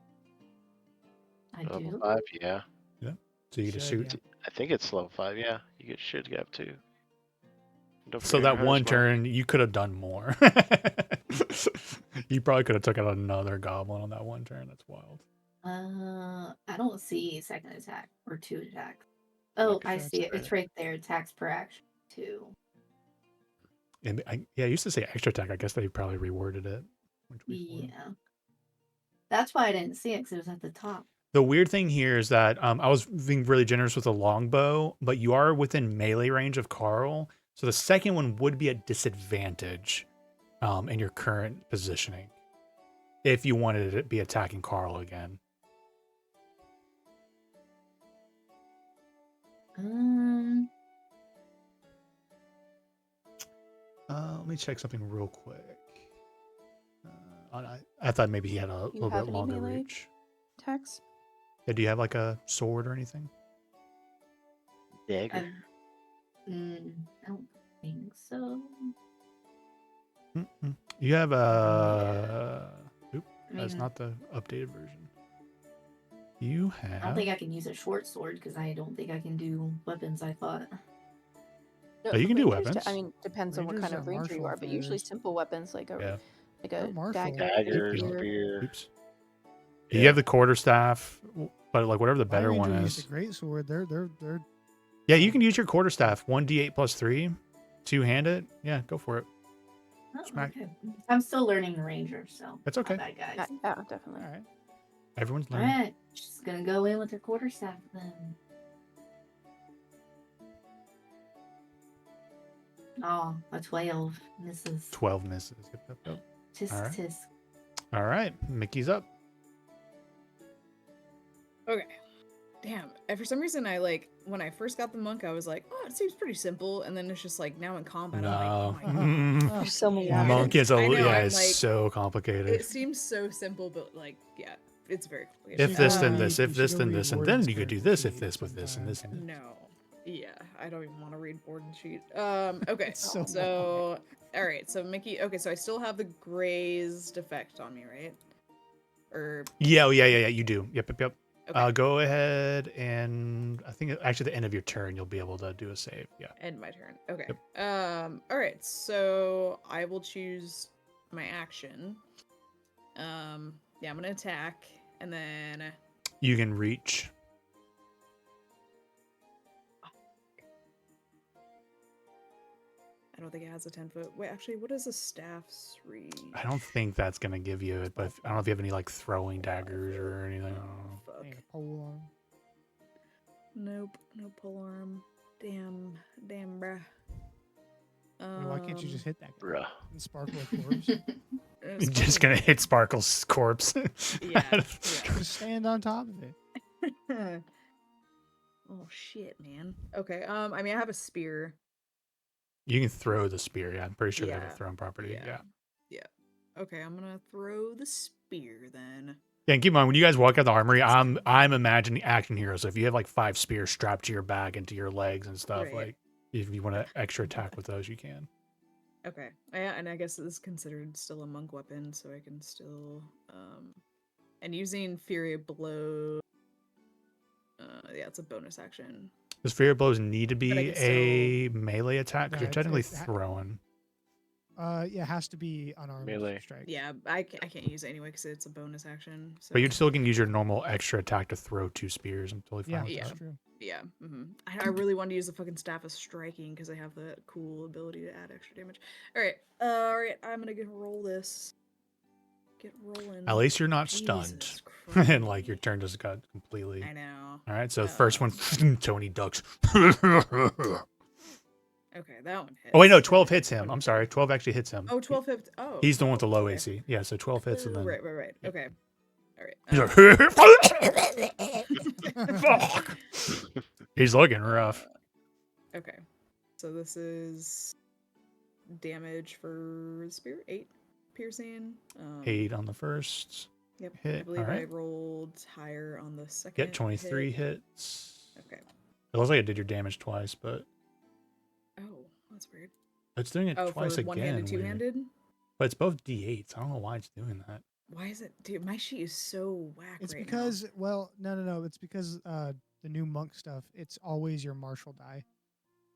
I Level do. 5, yeah. So you just Should, shoot. I think it's level 5, yeah. You should get up to. Don't So forget that her one as well. turn, you could have done more. You probably could have took out another goblin on that one turn. That's wild. I don't see second attack or 2 attacks. Oh, Okay, I that's see it. right. It's right there. Attacks per action 2. And I used to say extra attack. I guess they probably reworded it. Yeah. That's why I didn't see it because it was at the top. The weird thing here is that I was being really generous with the longbow, but you are within melee range of Carl. So the second one would be at disadvantage in your current positioning if you wanted to be attacking Carl again. Let me check something real quick. I thought maybe he had a You little have bit any longer melee? reach. Attacks? Yeah, do you have like a sword or anything? Dagger. I don't think so. Mm-mm. You have a. Oop, I that's mean, not the updated version. You I don't have. think I can use a short sword because I don't think I can do weapons. I thought. Oh, you can do Rangers weapons. I mean, depends on what Rangers kind of are ranger you martial are, but usually affairs. simple weapons like Yeah. They're a martial. dagger, Daggers, rapier. spear. Oops. You have the quarterstaff, but like whatever the My better one ranger used is. a great sword. They're Yeah, you can use your quarterstaff. 1d8 plus 3. Two-handed. Yeah, go for it. Oh, Smack. okay. I'm still learning the ranger, so That's okay. Bad guys. Yeah, definitely. all right. Everyone's All learning. right, just gonna go in with her quarterstaff then. Oh, a 12 misses. 12 misses. Yep. Tisk All right. tisk. All right, Mickey's up. Okay. Damn. And for some reason, I like when I first got the monk, I was like, oh, it seems pretty simple. And then it's just like now in combat, I'm like, oh my god. There's so many Yeah. Monk is I know, I'm it's like- so complicated. It seems so simple, but like, yeah, it's very complicated. If this, then Um, this. If You this, should then go this, read and then Warden's you could do character this. If sheet this with this, and this, and this. No. Yeah, I don't even want to read board and sheet. Okay, It's so so all right, so Mickey. Okay, so I still have the grazed effect on me, right? Or Yeah. You do. Yep. okay, Go ahead, and I think actually at the end of your turn you'll be able to do a save. Yeah. end my turn. Okay. All right, so I will choose my action. Yeah, I'm gonna attack, and then You can reach. I don't think it has a 10-foot. Wait, actually, what is a staff's reach? I don't think that's gonna give you it, but I don't know if you have any like throwing daggers or anything. I don't know. Fuck. Hang a pole on. Nope, no polearm. Damn, bruh. Why can't you just hit that guy Bruh. and sparkle a corpse? You're just gonna hit Sparkle's corpse. Yeah. Just stand on top of it. Oh shit, man. Okay. I mean, I have a spear. You can throw the spear. Yeah, I'm pretty sure they have a Yeah. thrown property. Yeah. Okay, I'm gonna throw the spear then. Yeah, and keep in mind when you guys walk out the armory, I'm imagining action heroes. So if you have like 5 spears strapped to your back and to your legs and stuff, Right. like if you want to extra attack with those, you can. Okay. Yeah, and I guess this is considered still a monk weapon, so I can still and using Fury Blow. Yeah, it's a bonus action. Does fear blows need to But I be can still- a melee attack? Because No, you're technically it's- throwing. Yeah, it has to be unarmed Melee. strike. Yeah, I can't use it anyway because it's a bonus action. So. But you still can use your normal extra attack to throw 2 spears. I'm totally fine Yeah, with Yeah. that's that. true. Yeah. I really wanted to use the fucking staff of striking because I have the cool ability to add extra damage. All right. I'm gonna roll this. Get rolling. At least you're not stunned. Jesus And like your Christ. turn just got completely. I know. All right, so the first one, Tony ducks. Okay, that one hits. Oh wait, no, 12 hits him. I'm sorry, 12 actually hits him. Oh, 12 hit. Oh. He's the one with the low okay. AC. Yeah, so 12 hits and then. Right. Yep. Okay. All right. He's like, fuck. He's looking rough. Okay. So this is damage for the spear. 8 piercing. 8 on the first. Yep. I hit, believe I alright. rolled higher on the second. Get 23 hit. hits. Okay. It looks like it did your damage twice, but Oh, that's weird. it's doing it Oh, twice for again. one-handed, weird. two-handed. But it's both D8s. I don't know why it's doing that. Why is it, dude? My sheet is so whack It's right because, well, no. It's because the new monk stuff. It's always your martial die.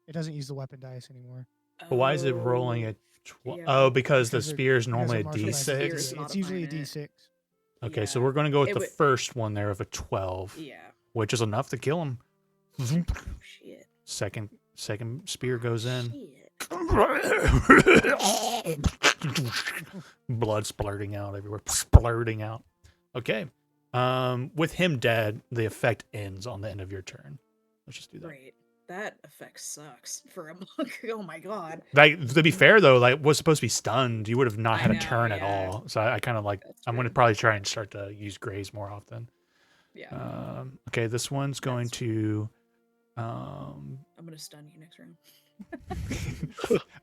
It doesn't use the weapon dice anymore. now. But why is it rolling Oh, at yeah. Oh, because the Because it- spear is because normally a martial dice is Spear D6. is usually- It's usually a modifying it. D6. Okay, so Yeah. we're going to go with It the would- first one there of a 12, Yeah. which is enough to kill him. Oh, shit. Second spear goes in. Shit. Blood splurting out everywhere. Splurting out. Okay. With him dead, the effect ends on the end of your turn. Let's just do that. Great. That effect sucks for a monk. Oh my god. Like to be fair though, like was supposed to be stunned. You would have not I had a know, turn at yeah. all. So I kind of like. That's I'm going to true. probably try and start to use graze more often. Yeah. Okay, this one's going That's- to. I'm gonna stun you next round.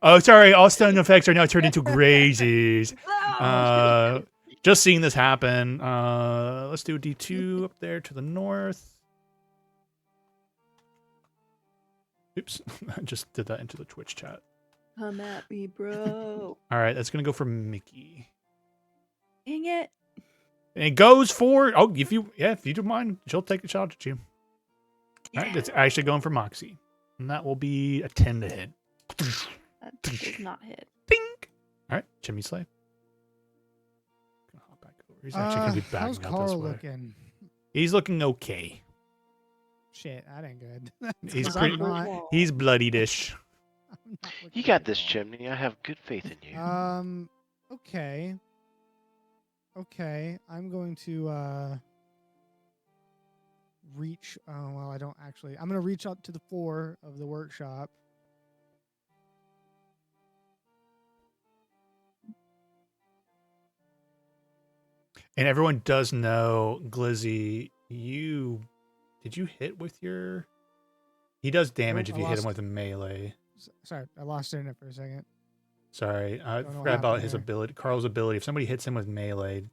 Oh, sorry. All stun effects are now turned into grazes. Just seeing this happen. Let's do a D2 up there to the north. Oops, I just did that into the Twitch chat. Come at me, bro. All right, that's gonna go for Mickey. Dang it. And it goes for if you don't mind, she'll take a shot at you. All right, it's actually going for Moxie, and that will be a 10 to hit. That does not hit. Ding. All right, Chimney Slay. Gonna hop back over. He's actually gonna be How's backing out this Carl way. looking? He's looking okay. Shit, that ain't good. He's I'm pretty- not- He's bloody-dish. I'm not You looking got good this, at all. Chimney. I have good faith in you. Okay. Okay. I'm going to reach well, I don't actually. I'm going to reach up to the floor of the workshop. And everyone does know, Glizzy, did you hit with your? He does damage Nope, if I you hit him lost- with a melee. Sorry, I lost internet for a second. Sorry, I Don't know what forgot about happened his there. ability. Carl's ability. If somebody hits him with melee,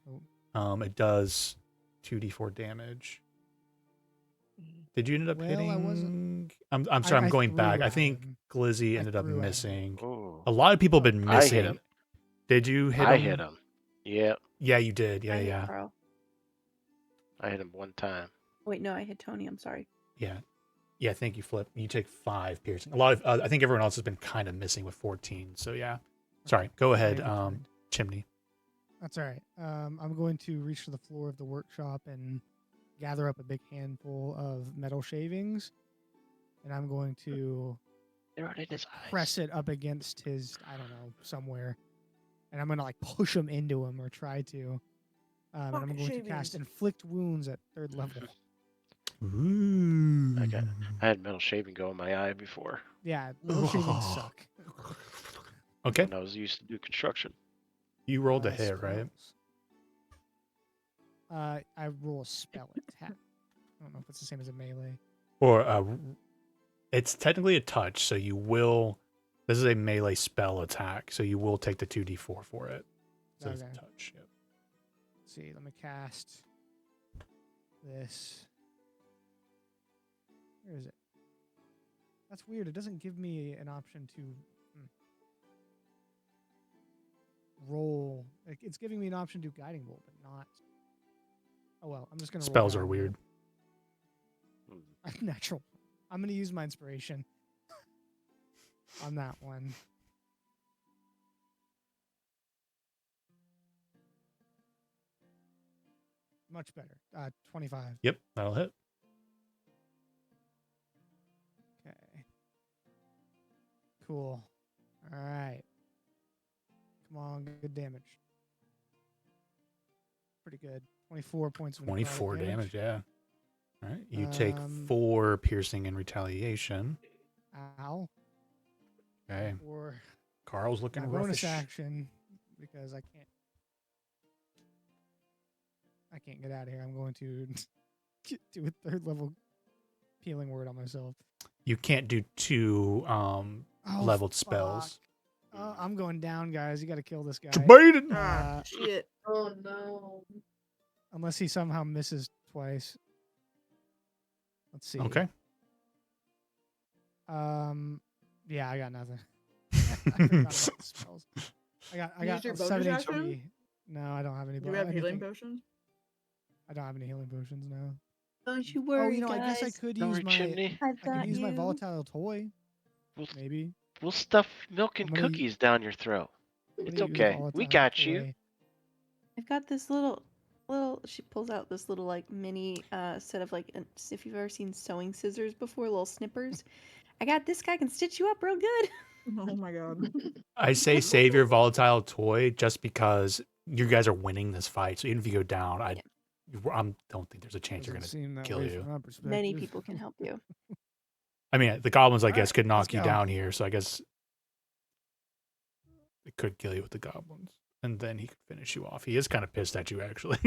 Oh. it does 2d4 damage. Did you end up Well, hitting? I wasn't- I'm sorry. I'm I going back. threw I at think him. Glizzy I ended up threw at him. missing. Ooh. A lot of people have been I missing. hit him. Did you hit him? I hit him. Yeah, Yeah, you did. I Yeah, hit yeah, Carl. I hit him one time. Wait, no, I hit Tony. I'm sorry. yeah, yeah. Thank you, Flip. You take 5 piercing. A lot of I think everyone else has been kind of missing with 14. So yeah. Sorry. Go ahead, Maybe fine. Chimney. That's all right. I'm going to reach to the floor of the workshop and gather up a big handful of metal shavings, and I'm going to They're right in his eyes. press it up against his, I don't know, somewhere, and I'm gonna like push him into him or try to. And I'm Pocket going to cast shavings. inflict wounds at 3rd level. Ooh. I had metal shaving go in my eye before Yeah, metal shavings suck. Okay. when I was used to do construction. You rolled a hit, right? Spells. I roll a spell attack. I don't know if it's the same as a melee. Or it's technically a touch, so you will. This is a melee spell attack, so you will take the 2d4 for it. So it's a Okay. touch. Yep. Let's see, let me cast this. Where is it? That's weird. It doesn't give me an option to roll. Like, it's giving me an option to do guiding bolt, but not. Oh well, I'm just gonna. Spells roll are guiding weird. bolt. Natural. I'm gonna use my inspiration on that one. Much better. 25. Yep, that'll hit. Okay. Cool. All right. Come on, good damage. Pretty good. 24 points of necrotic 24 damage. Yeah. All right. You take Um, 4 piercing in retaliation. Ow. Okay. Or Carl's looking my bonus roughish. action because I can't get out of here. I'm going to do a 3rd level healing word on myself. You can't do 2 leveled fuck. spells. I'm going down, guys. You got to kill this guy. Debated. Ah, Uh, shit. Oh no. Unless he somehow misses twice. Let's see. Okay. Yeah, I got nothing. I forgot about the spells. I You got used your 7 bonus HP. action? No, I don't have any. Do you have healing anything- potions? I don't have any healing potions now. Don't you Oh, worry, you know, guys. I guess I could Don't use worry, my. Chimney. I've I got could use my you. volatile toy. We'll, Maybe. we'll stuff milk and I'm gonna cookies down your throat. I'm It's gonna use a okay. We volatile got you. toy. I've got this little. She pulls out this little like mini set of like if you've ever seen sewing scissors before, little snippers. I got this guy can stitch you up real good. Oh my god. I say save your volatile toy just because you guys are winning this fight. So even if you go down, I don't think there's a chance you're Doesn't gonna seem that kill way you. from my Many perspective. people can help you. I mean, the goblins, I guess, Alright, could let's knock you go. down here. So I guess it could kill you with the goblins. And then he could finish you off. He is kind of pissed at you, actually.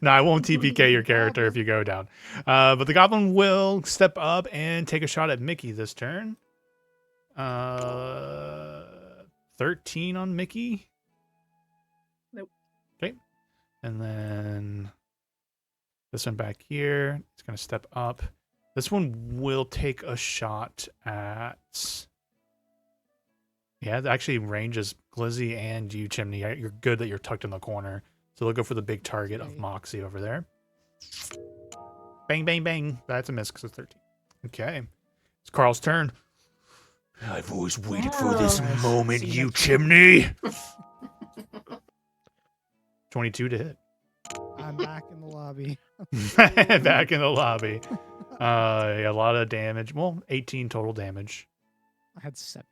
No, I won't TPK your character if you go down. But the goblin will step up and take a shot at Mickey this turn. 13 on Mickey. Nope. Okay. And then this one back here. It's going to step up. This one will take a shot at... Yeah, it actually ranges Glizzy and you, Chimney. You're good that you're tucked in the corner. So they'll go for the big target of Sweet. Moxie over there. Bang, bang, bang. That's a miss because it's 13. Okay. It's Carl's turn. I've always waited for this Nice. moment, See you you next Chimney. 22 to hit. I'm back in the lobby. Back in the lobby. A lot of damage. Well, 18 total damage. I had 7.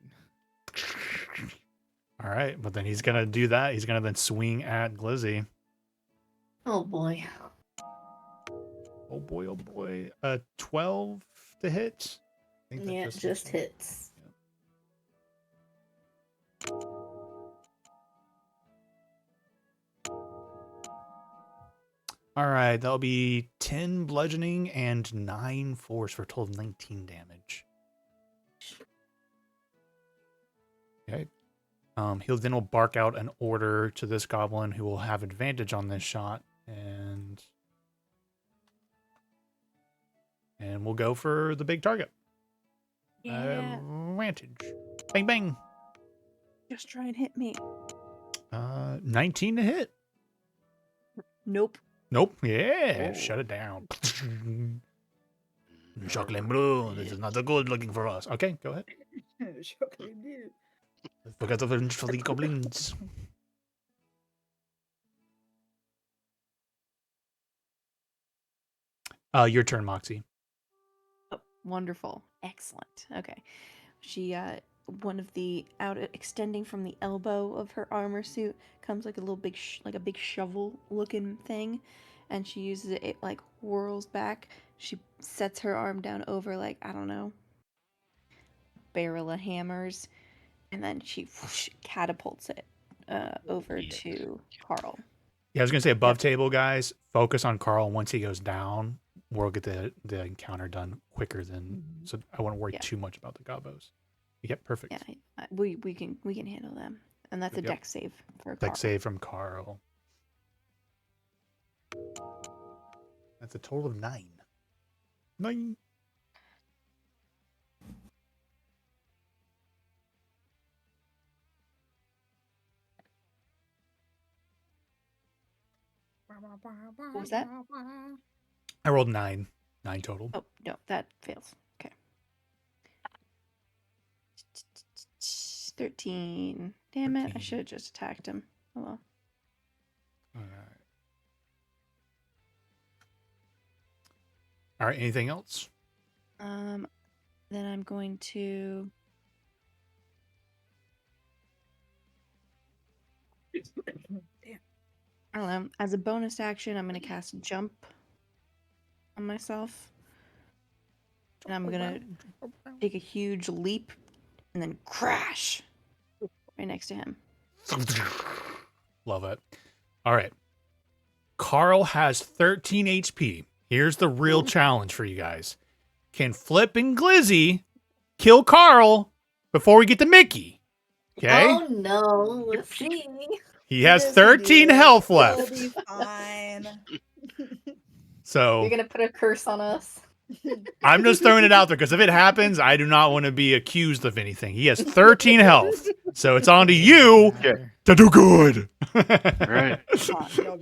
All right, but then he's gonna do that. He's gonna then swing at Glizzy. Oh boy. Oh boy, oh boy. 12 to hit. I think that Yeah, just hits. All right, that'll be 10 bludgeoning and 9 force for a total of 19 damage. Okay. He'll then will bark out an order to this goblin who will have advantage on this shot, and we'll go for the big target. Yeah. Advantage. Bang bang. Just try and hit me. 19 to hit. Nope. Nope. Yeah. Oh. Shut it down. Chocolate blue. This is not the good looking for us. Okay, go ahead. Forget the French for the goblins. Your turn, Moxie. Oh, wonderful. Excellent. Okay. She one of the out extending from the elbow of her armor suit comes like a little big like a big shovel looking thing, and she uses it. It like whirls back. She sets her arm down over like, I don't know, barrel of hammers, and then she whoosh, catapults it over Yes. to Carl. Yeah, I was gonna say above table, guys. Focus on Carl. Once he goes down, we'll get the encounter done quicker than. So I wouldn't worry Yeah. too much about the gobos. Yep, perfect. Yeah, we can handle them, and that's a Yep. dex save for Carl. Dex save from Carl. That's a total of 9. 9. What was that? I rolled 9. 9 total. Oh no, that fails. Okay. 13. Damn it! I 13. should have just attacked him. Oh well. All right. All right. Anything else? Then I'm going to. I don't know. As a bonus action, I'm going to cast Jump on myself. And I'm going to take a huge leap and then crash right next to him. Love it. All right. Carl has 13 HP. Here's the real challenge for you guys. Can Flip and Glizzy kill Carl before we get to Mickey? Okay? Oh no, let's see. He has Yes, 13 dude. health We'll left. be fine. So You're gonna put a curse on us. I'm just throwing it out there because if it happens, I do not want to be accused of anything. He has 13 health. So it's on to you Matter. to do good. Right.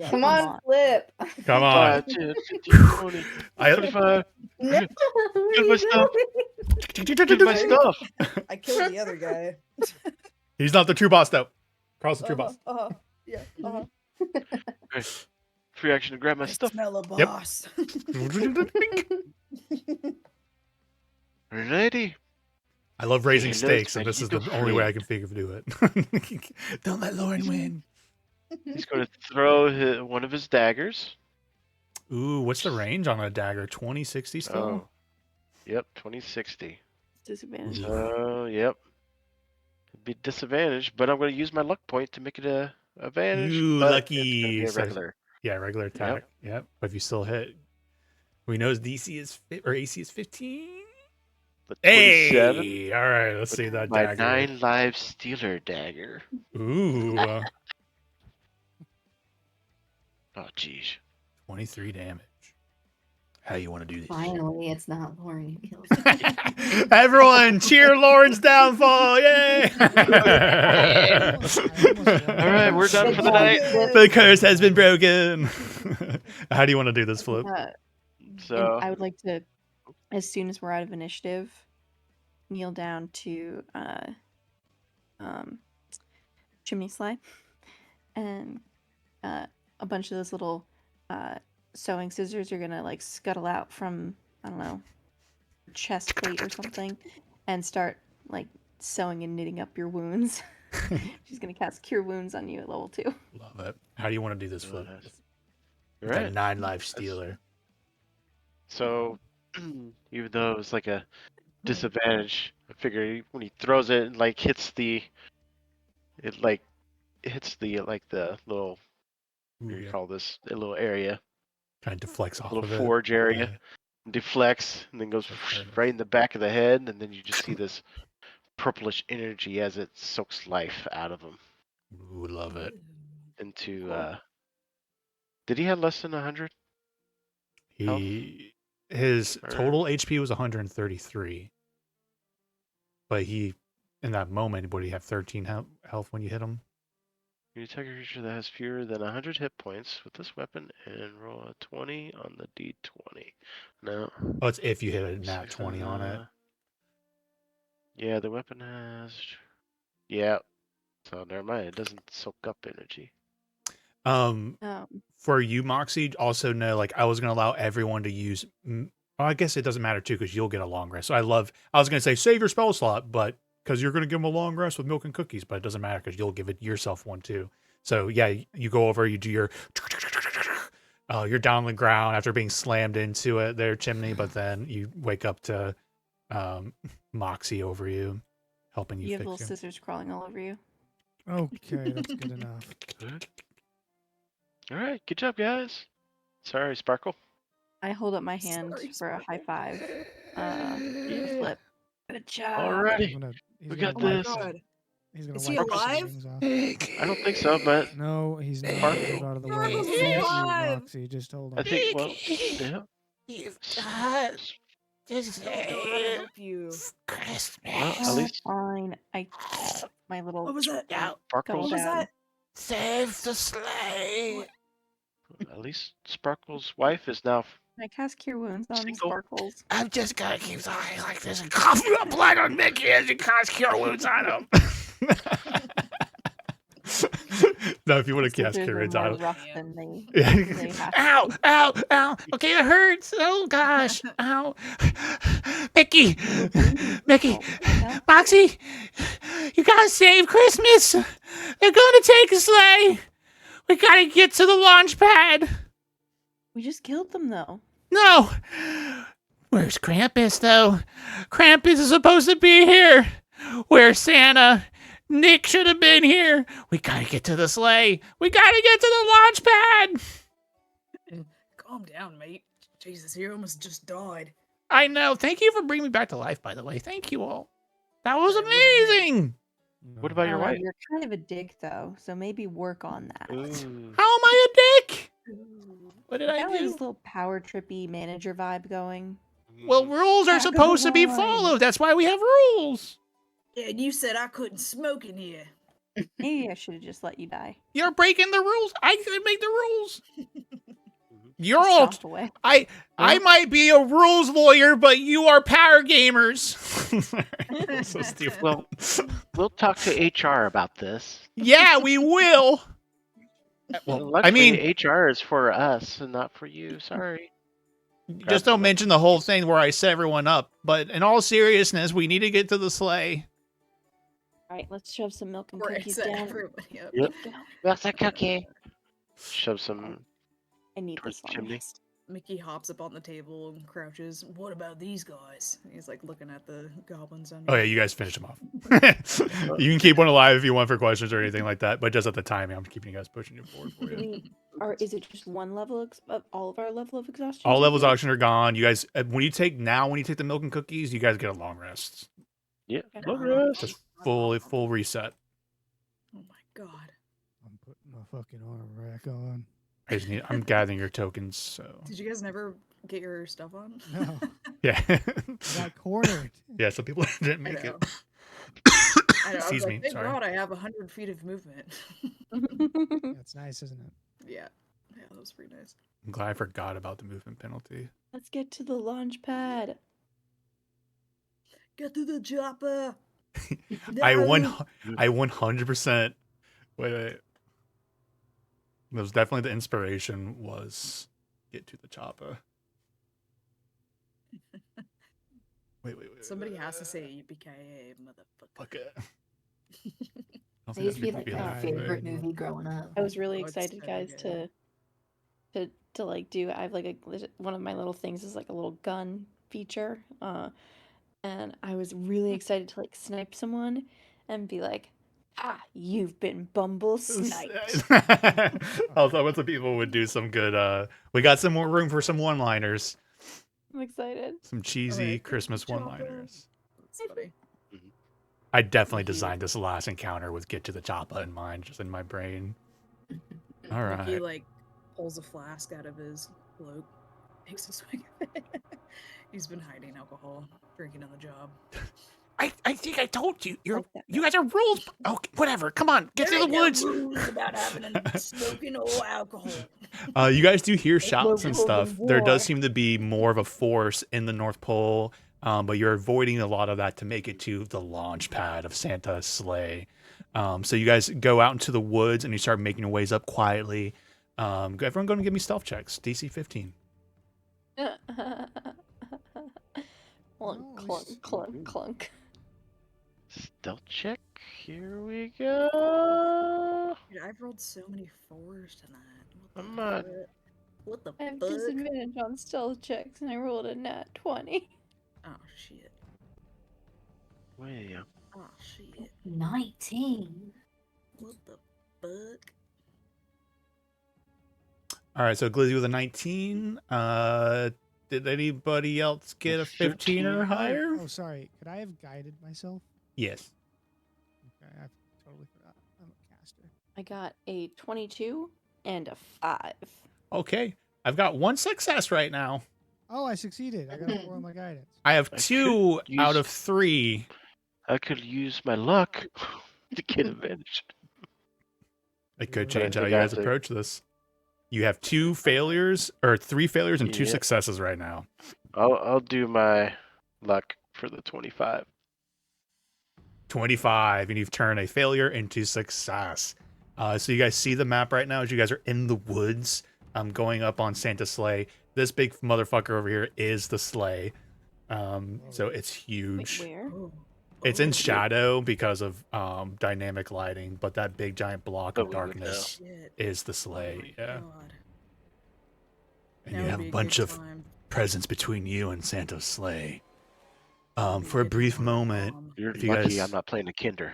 Come on, Flip. Come on. 5, 10, 15, 20, I- 25. No. Get my stuff. Get my stuff. I killed the other guy. He's not the true boss, though. Carl's the true boss. Yeah. Free action to grab my I stuff. smell a Yep. boss. Alrighty. I love raising Hey, stakes, let's and this is make the you only way free. I can figure to do it. Don't let Lauren win. He's going to throw one of his daggers. Ooh, what's the range on a dagger? 2060 still? Oh. Yep, 2060. Disadvantage. Ooh. So, yep. It'd be disadvantaged, but I'm going to use my luck point to make it a advantage. Ooh, but lucky. It's going to be a So- regular. Yeah, regular attack. Yep. But if you still hit, we know his DC is or AC is 15. But 27. Hey, all right. Let's see that My dagger. 9 live stealer dagger. Ooh, Oh, jeez. 23 damage. How you want to do this? Finally, it's not Lauren who kills. Everyone, cheer Lauren's downfall! Yay! All right, we're done for the night. The curse has been broken. How do you want to do this, Flip? And So, I would like to, as soon as we're out of initiative, kneel down to Chimney Sly, and a bunch of those little sewing scissors are gonna like scuttle out from, I don't know, chest plate or something, and start like sewing and knitting up your wounds. She's gonna cast Cure Wounds on you at level 2. Love it. How do you want to do this, Flip? all That right. 9 life stealer. So, even though it was like a disadvantage, I figure when he throws it, it like hits the, like the little, what do you Yeah. call this, a little area. Kind of deflects off little of it. forge area, Yeah. deflects, and then goes right in the back of the head, and then you just see this purplish energy as it soaks life out of him Ooh, love it. into. Cool. Did he have less than 100? Health? His Or- total HP was 133, but he, in that moment, would he have 13 health when you hit him? You attack a creature that has fewer than 100 hit points with this weapon and roll a 20 on the d20. No. Oh, it's if you hit a nat 20 on it. Yeah, the weapon has. Yeah. So never mind. It doesn't soak up energy. For you, Moxie, also know, like, I was going to allow everyone to use. Well, I guess it doesn't matter too, because you'll get a long rest. So I was going to say save your spell slot, but because you're going to give them a long rest with milk and cookies, but it doesn't matter because you'll give it yourself one too. So yeah, you go over, you do your. You're down on the ground after being slammed into it, their chimney, but then you wake up to Moxie over you, helping you You have fix little you. scissors crawling all over you. Okay, that's good enough. Good. All right. Good job, guys. Sorry, Sparkle. I hold up my hand Sorry, for a high Sparkle. five. Yeah. Flip. Good job. Alrighty. He's We gonna got Oh my wipe this. the- god. He's gonna Is he wipe the alive? shavings off. I don't think so, but No, he's not. Sparkle. Move out of the way. Sparkle's Thank you, alive! Moxie. Just hold I on. think, well, yeah. You've got to I don't know how to help you. Christmas. Well, at Oh, least fine. My little What was that? Now, Sparkle's. What was that? save the sleigh. At least Sparkle's wife is now. Can I cast Cure Wounds on Single. Sparkles? I'm just gonna keep talking like this and cough you up blood on Mickey as you cause cure wounds on him. No, if you want to Scissors cast are Kieran's more on rough than they Yeah. have. Ow, ow, ow. Okay, it hurts. Oh, gosh. Ow. Mickey. Mickey. Moxie. You gotta save Christmas. They're gonna take a sleigh. We gotta get to the launch pad. We just killed them though. No. Where's Krampus, though? Krampus is supposed to be here. Where's Santa? Nick should have been here. We gotta get to the sleigh. We gotta get to the launch pad. Calm down, mate. Jesus, you almost just died. I know. Thank you for bringing me back to life, by the way. Thank you all. That was That wasn't me. amazing. What about your wife? You're kind of a dick though, so maybe work on that. Ooh. How am I a dick? What did Got I like do? this little power trippy manager vibe going. Well, rules are Back of the supposed to be line. followed. That's why we have rules. Yeah, and you said I couldn't smoke in here. Maybe I should have just let you die. You're breaking the rules. I can make the rules. You're Just all. stomp away. I might be a rules lawyer, but you are power gamers. So stupid. Well, we'll talk to HR about this. Yeah, we will. Well, Luckily, I mean, HR is for us and not for you. Sorry. just don't mention the whole thing where I set everyone up. But in all seriousness, we need to get to the sleigh. All right, let's shove some milk and Or I cookies set down. everybody up. Yep. Go. That's a cookie. Shove some I need towards this the long chimney. rest. Mickey hops up on the table and crouches. What about these guys? He's like looking at the goblins on Oh yeah, you guys finish them off. You can keep one alive if you want for questions or anything like that, but just at the timing, I'm keeping you guys pushing it forward for you. Or is it just one level of all of our level of exhaustion? All levels of taken? auction are gone. You guys, when you take the milk and cookies, you guys get a long rest. Yeah. Okay. Long rest. Just full reset. Oh my god. I'm putting my fucking arm rack on. I'm gathering your tokens, so Did you guys never get your stuff on? No, yeah, I got cornered. yeah. Some people didn't I make it. know. I know. Excuse I was me, like, thank sorry. God I have 100 feet of movement. That's nice, isn't it? Yeah. Yeah, that was pretty nice. I'm glad I forgot about the movement penalty. Let's get to the launch pad. Get to the chopper. I No! 100%. Wait. It was definitely the inspiration was get to the chopper. Wait. Somebody has to say yippee motherfucker. Fuck it. I don't That think used to be that's like me my that favorite way. movie growing up. I was really Oh, it's excited, so guys, good. to like do. I have like one of my little things is like a little gun feature, and I was really excited to like snipe someone and be like, You've been bumble sniped. I thought some people would do some good. We got some more room for some one-liners, I'm excited. some cheesy Alright, Christmas Chopper. one-liners. That's funny. I definitely Mhm. designed this last encounter with "Get to the Choppa" in mind, just in my brain. All Like, he right. like pulls a flask out of his cloak, takes a swig of it. He's been hiding alcohol, drinking on the job. I think I told you. Like that You guys are rules. Okay, whatever. Come on, get to the woods. rules about having and smoking or alcohol. You guys do hear more shouts and rules than stuff. There does war. seem to be more of a force in the North Pole, but you're avoiding a lot of that to make it to the launch pad of Santa's sleigh. So you guys go out into the woods and you start making your ways up quietly. Everyone go and give me stealth checks. DC 15. Clunk, clunk, clunk, clunk. Stealth check. Here we go. Dude, I've rolled so many 4s tonight. What I'm the not- fuck? What the I have fuck? disadvantage on stealth checks, and I rolled a nat 20. Oh shit. Way up. Oh shit. 19. What the fuck? All right, so Glizzy with a 19. Did anybody else get a 15 or 13. higher? Oh, sorry. Could I have guided myself? Yes. Okay, I totally forgot. I'm a caster. I got a 22 and a 5. Okay. I've got one success right now. Oh, I succeeded. I got a 4 on my guidance. I have I 2 could out use- of 3. I could use my luck to get advantage. It could But I change how think you I guys have to- approach this. You have 2 failures, or 3 failures and 2 Yeah. successes right now. I'll do my luck for the 25. 25, and you've turned a failure into success. So you guys see the map right now as you guys are in the woods, going up on Santa's sleigh. This big motherfucker over here is the sleigh. So it's Wait, huge. where? Oh. It's in Oh, shadow because of dynamic lighting, but that big giant block But of we would know. darkness shit. is the Oh sleigh. my Yeah. God. And That you would have be a good bunch of time. presents between you and Santa's sleigh. That'd be For a good brief time, moment, Mom. You're If you lucky guys- I'm not playing a Kinder.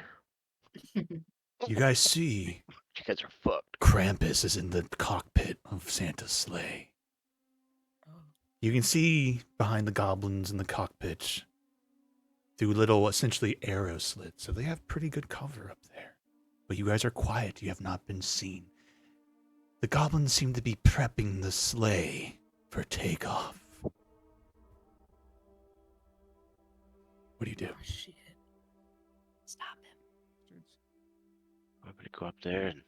you guys see You guys are fucked. Krampus is in the cockpit of Santa's sleigh. Oh. You can see behind the goblins in the cockpit through little, essentially, arrow slits. So they have pretty good cover up there. But you guys are quiet. You have not been seen. The goblins seem to be prepping the sleigh for takeoff. What do you do? Oh, shit. Stop him. I'm gonna go up there and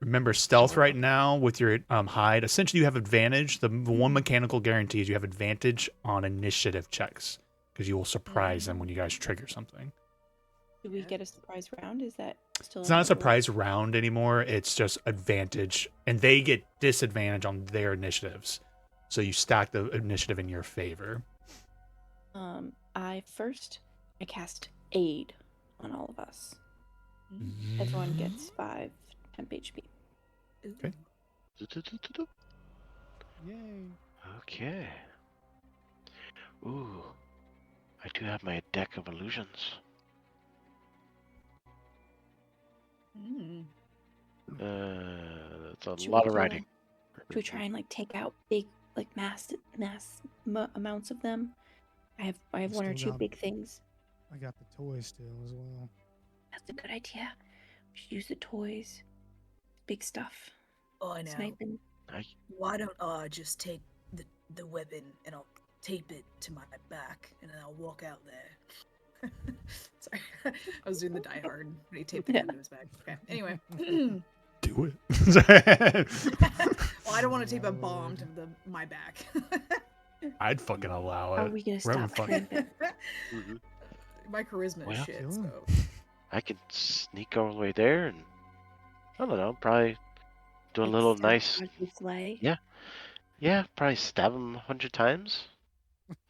Remember, stealth right now with your hide. Essentially, you have advantage. The one mechanical guarantee is you have advantage on initiative checks because you will surprise them when you guys trigger something. Do we get a surprise round? Is that still? It's not a surprise round anymore. It's just advantage, and they get disadvantage on their initiatives. So you stack the initiative in your favor. I cast aid on all of us. Everyone gets 5 temp HP. Okay. Yay. Okay. Ooh. I do have my deck of illusions. Mm. That's a Should lot we of do, writing. Should we try and like take out big, like mass amounts of them? I have one or Still two got- big things. I got the toy still as well. That's a good idea. We should use the toys, big stuff. Oh, I know. Sniping. Why don't I just take the weapon and I'll tape it to my back and then I'll walk out there. Sorry, I was doing the Die Hard when he taped the gun to his back. Okay. Anyway, Do it. well, I don't want to tape a bomb to my back. I'd fucking allow How are it. we gonna Whatever stop fucking- Krampus? Mhm. My charisma Well, is shit. kill So. him. I can sneak all the way there and I don't know, probably do a Like little nice. sabotage the sleigh? Yeah, probably stab him 100 times.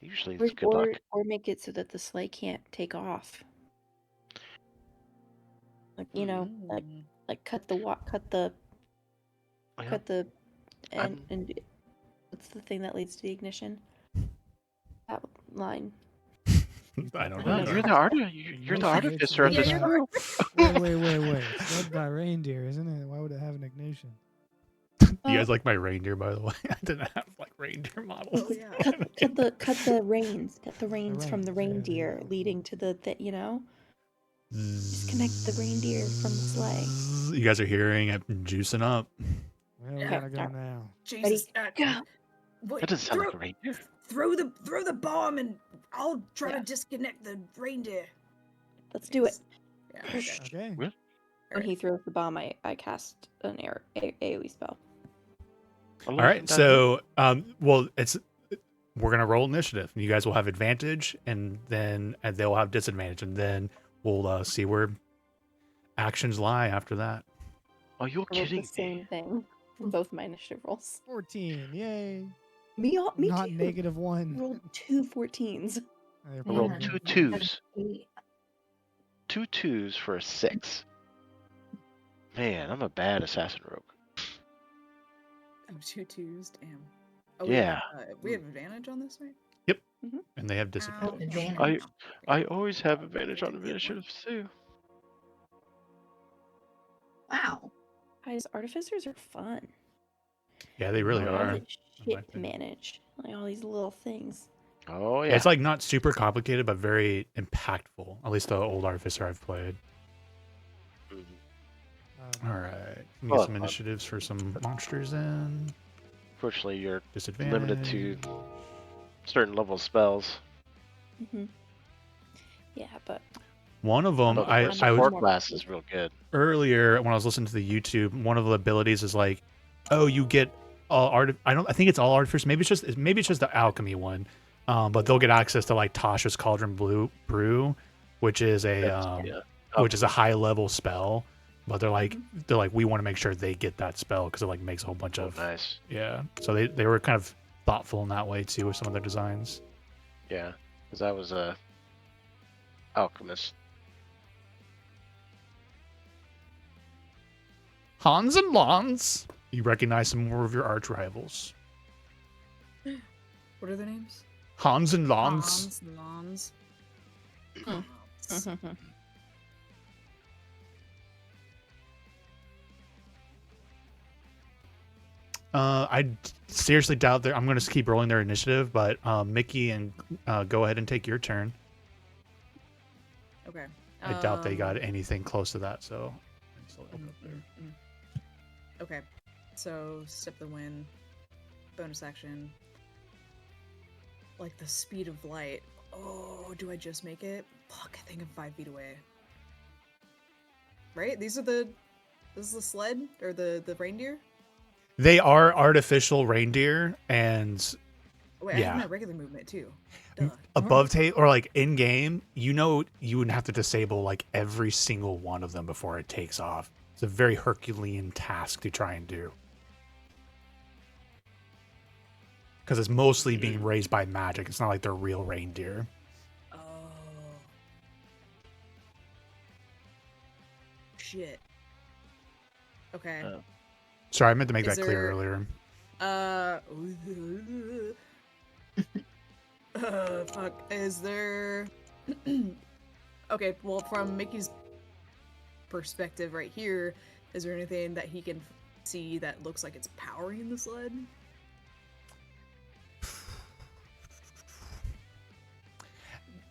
Usually it's good or, luck. or make it so that the sleigh can't take off. Like Mm. like cut the Yeah. cut the I'm- and what's the thing that leads to the ignition? That line. I don't No, know. you're the you're the artificer of Yeah, this you're the group. Wait. It's led by reindeer, isn't it? Why would it have an ignition? You guys like my reindeer, by the way? I didn't have like reindeer models. Oh yeah. Cut the reins. Cut the reins from the reins, yeah, there you reindeer, go. leading to the you know. Disconnect the reindeer from the sleigh. You guys are hearing it juicing up. Well, we Yeah. gotta go now. Jesus. Go. Wait, That doesn't sound like a reindeer. throw the bomb and I'll try Yeah. to disconnect the reindeer. Let's do it. Yeah. Okay. Okay. Well, When he throws the bomb, I cast an AoE spell. All right, so well, we're gonna roll initiative. You guys will have advantage, and then they'll have disadvantage, and then we'll see where actions lie after that. Are you I rolled kidding the same me? thing for both my initiative rolls. 14. Yay. Me Not too. -1. I rolled 2 14s. They're I rolled probably two good. twos. 8. 2 twos for a 6. Man, I'm a bad assassin rogue. Oh, 2 2s. Damn. Oh, Yeah. we have advantage on this, right? And they have Oh, disadvantage. advantage. I always have advantage on initiatives too. Wow. Guys, artificers are fun. Yeah, they really Oh, All are. this shit to manage, like all these little things. Oh Yeah, yeah. it's like not super complicated, but very impactful. At least the old artificer I've played. Mhm. All right, let me Well, get some initiatives for some monsters in. Fortunately, you're Disadvantage. limited to certain level spells. Hmm Yeah, but One of them, Although the I I'm was support more class picky. is real good. earlier when I was listening to the YouTube. One of the abilities is like, oh, you get all art. I think it's all artificers. Maybe it's just the alchemy one. But they'll get access to like Tasha's Cauldron Brew, which is a Yeah. which is a high level spell. But they're like we want to make sure they get that spell because it like makes a whole bunch Oh, of nice. yeah. So they were kind of thoughtful in that way too with some of their designs. Yeah, because I was a alchemist. Hans and Lons. You recognize some more of your arch rivals. What are their names? Hans and Lons. Hans and Lons. Hmm. Hans. I seriously doubt that I'm going to keep rolling their initiative, but Mickey and go ahead and take your turn. Okay. I doubt they got anything close to that, so. Okay. So step the wind, bonus action. Like the speed of light. Oh, do I just make it? Fuck, I think I'm 5 feet away. Right? This is the sled or the reindeer? They are artificial reindeer, and Wait, I Yeah. have my regular movement too. Duh. above or like in game, you would have to disable like every single one of them before it takes off. It's a very Herculean task to try and do. Because it's mostly being raised by magic. It's not like they're real reindeer. Oh. Shit. Okay. Oh. Sorry, I meant to make Is that clear there- earlier. Fuck. Is there... Okay, well, from Mickey's perspective right here, is there anything that he can see that looks like it's powering the sled?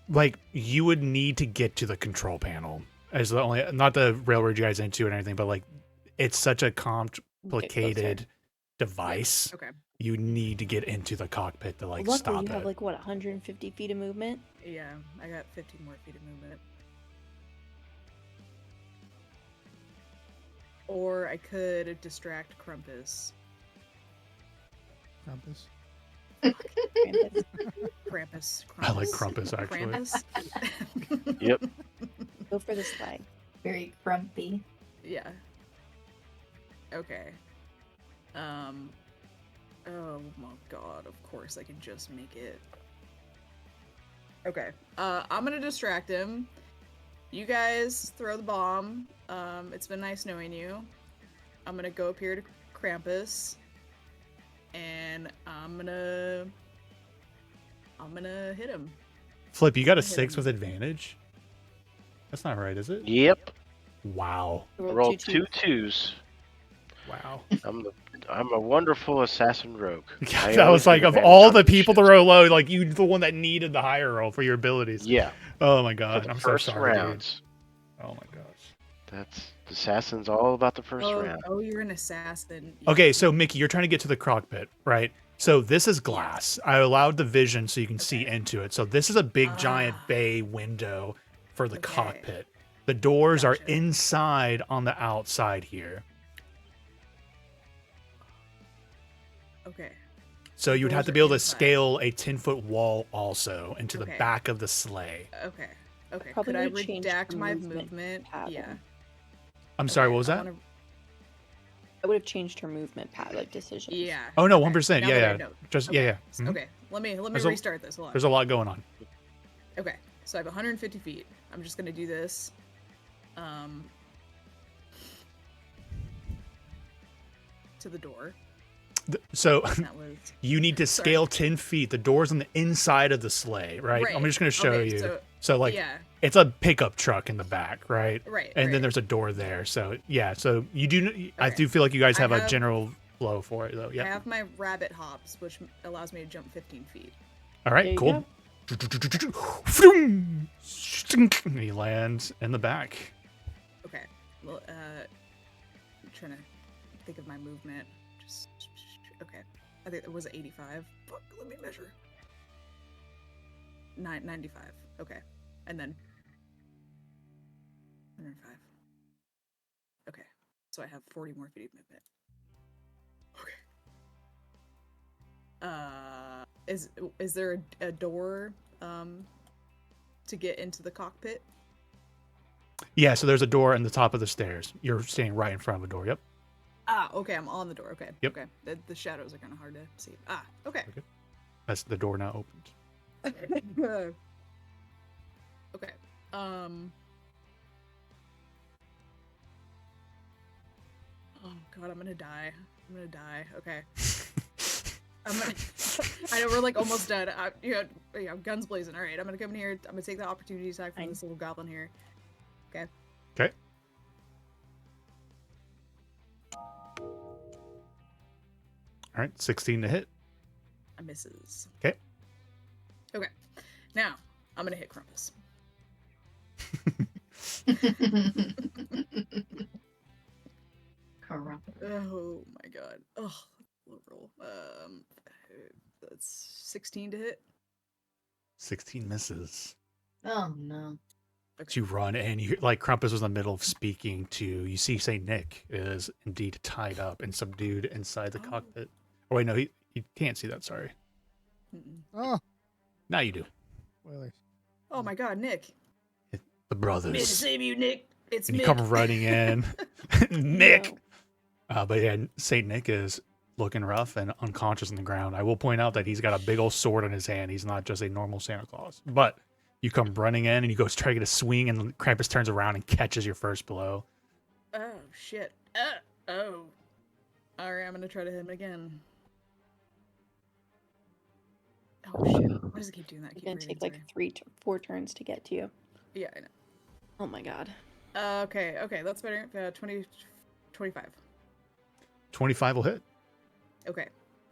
Like, you would need to get to the control panel as the only, not the railroad you guys into and anything, but like, it's such a complicated device. Okay. You need to get into the cockpit to like Luckily, stop you have it. like what 150 feet of movement. Yeah, I got 15 more feet of movement. Or I could distract Krampus. Krampus. Krampus. I like Krampus, actually. Krampus? Yep. Go for the slide. Very grumpy. Yeah. Okay. Oh my god, of course I can just make it. Okay. I'm gonna distract him. You guys throw the bomb. It's been nice knowing you. I'm gonna go up here to Krampus. And I'm gonna hit him. Flip, you got a Hit 6 him. with advantage? That's not right, is it? Yep. Wow. I Roll rolled two 2 2s. Wow. I'm a wonderful assassin rogue. I That always was like, get of advantage all on the these people to shits. roll low, like, you the one that needed the higher roll for your abilities. Yeah, Oh my for god. the I'm so first sorry, dude. rounds. Oh my gosh. That's assassin's all about the first Oh, round. oh, you're an assassin. Yeah. Okay, so Mickey, you're trying to get to the crock pit, right? So this is Yes. glass. I allowed the vision so you can see Okay. into it. So this is a big giant Ah. bay window for the Okay. cockpit. The doors are Gotcha. inside on the outside here. Okay. So you would have Doors to are be able to inside. scale a 10-foot wall also into the Okay. back of the sleigh. Okay. Okay. Probably Could I would've changed redact the my movement movement? Yeah. pattern. I'm sorry, Okay, what was I that? wanna- I would have changed her movement like decisions. Yeah. Oh no, okay. 100%. Now Yeah, that I yeah. know. Just Okay. yeah. Mhm. Okay. Let me There's a- restart this. Hold on. There's a lot going on. Okay. So I have 150 feet. I'm just gonna do this. To the door. So And that was you need to Sorry. scale 10 feet. The door's on the inside of the sleigh, right? I'm Right. just going to show Okay, you. so- like, yeah. it's a pickup truck in the back, right? Right. And then right. there's a door there. So yeah, so you do. I Okay. do feel like you guys I have a have- general flow for it, though. I Yeah. have my rabbit hops, which allows me to jump 15 feet. All There right. you Cool. And he lands in the back. Okay. Well, I'm trying to think of my movement. Just okay. I think it was 85. Fuck, let me measure. 95. Okay. And then 105. Okay. So I have 40 more feet of movement. Okay. Is there a door to get into the cockpit? Yeah. So there's a door in the top of the stairs. You're standing right in front of a door. Yep. Ah, okay, I'm on the door. Okay. Yep. Okay. The shadows are kind of hard to see. Ah, okay. That's the door now opened. Okay. Oh god, I'm gonna die. I'm gonna die. Okay. I'm gonna. I know we're like almost done. Guns blazing. All right, I'm gonna come in here. I'm gonna take the opportunity attack from Fine. this little goblin here. Okay. Okay. All right. 16 to hit. I misses. Okay. Okay. Now I'm gonna hit Crumpus. Corrupt. Oh my god. Oh, low roll. That's 16 to hit. 16 misses. Oh no. As you run and you like Crumpus was in the middle of speaking to you see Saint Nick is indeed tied up and subdued inside the Oh. cockpit. Oh wait, no, he can't see that. Sorry. Mm-mm. Oh, Now you do. spoilers. Oh my god, Nick. The Made to brothers. save you, Nick. It's And you Mick. come running in. Nick. No. But yeah, Saint Nick is looking rough and unconscious on the ground. I will point out that he's got a big old sword in his hand. He's not just a normal Santa Claus. But you come running in and you go try to get a swing, and Krampus turns around and catches your first blow. Oh shit. Oh. Alright, I'm gonna try to hit him again. Oh shit. Why does it keep doing that? It's Keep gonna reading, take like 4 turns to get to you. Yeah, I know. Oh my god. Okay, that's better. 25. 25 will hit. Okay.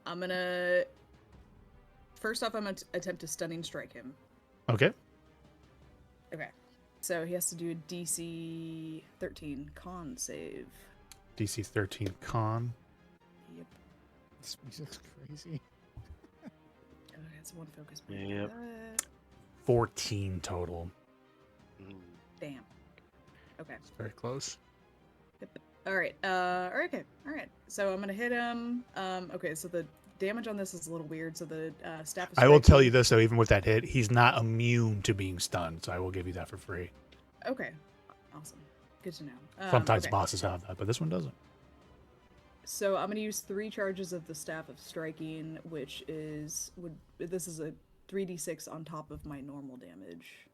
I'm gonna. First off, I'm gonna attempt to stunning strike him. Okay. Okay. So he has to do a DC 13 con save. DC 13 con. Yep. This music's crazy. Okay, it's one focus point. Yep. 14 total. Mm. Damn. Okay. It's very close. All right. Okay. All right. So I'm gonna hit him. Okay. So the damage on this is a little weird. So the staff. Of I will tell striking- you this, though, even with that hit, he's not immune to being stunned, so I will give you that for free. Okay. Awesome. Good to know. Sometimes okay. bosses have that, but this one doesn't. So I'm gonna use 3 charges of the staff of striking, which is this is a 3d6 on top of my normal damage.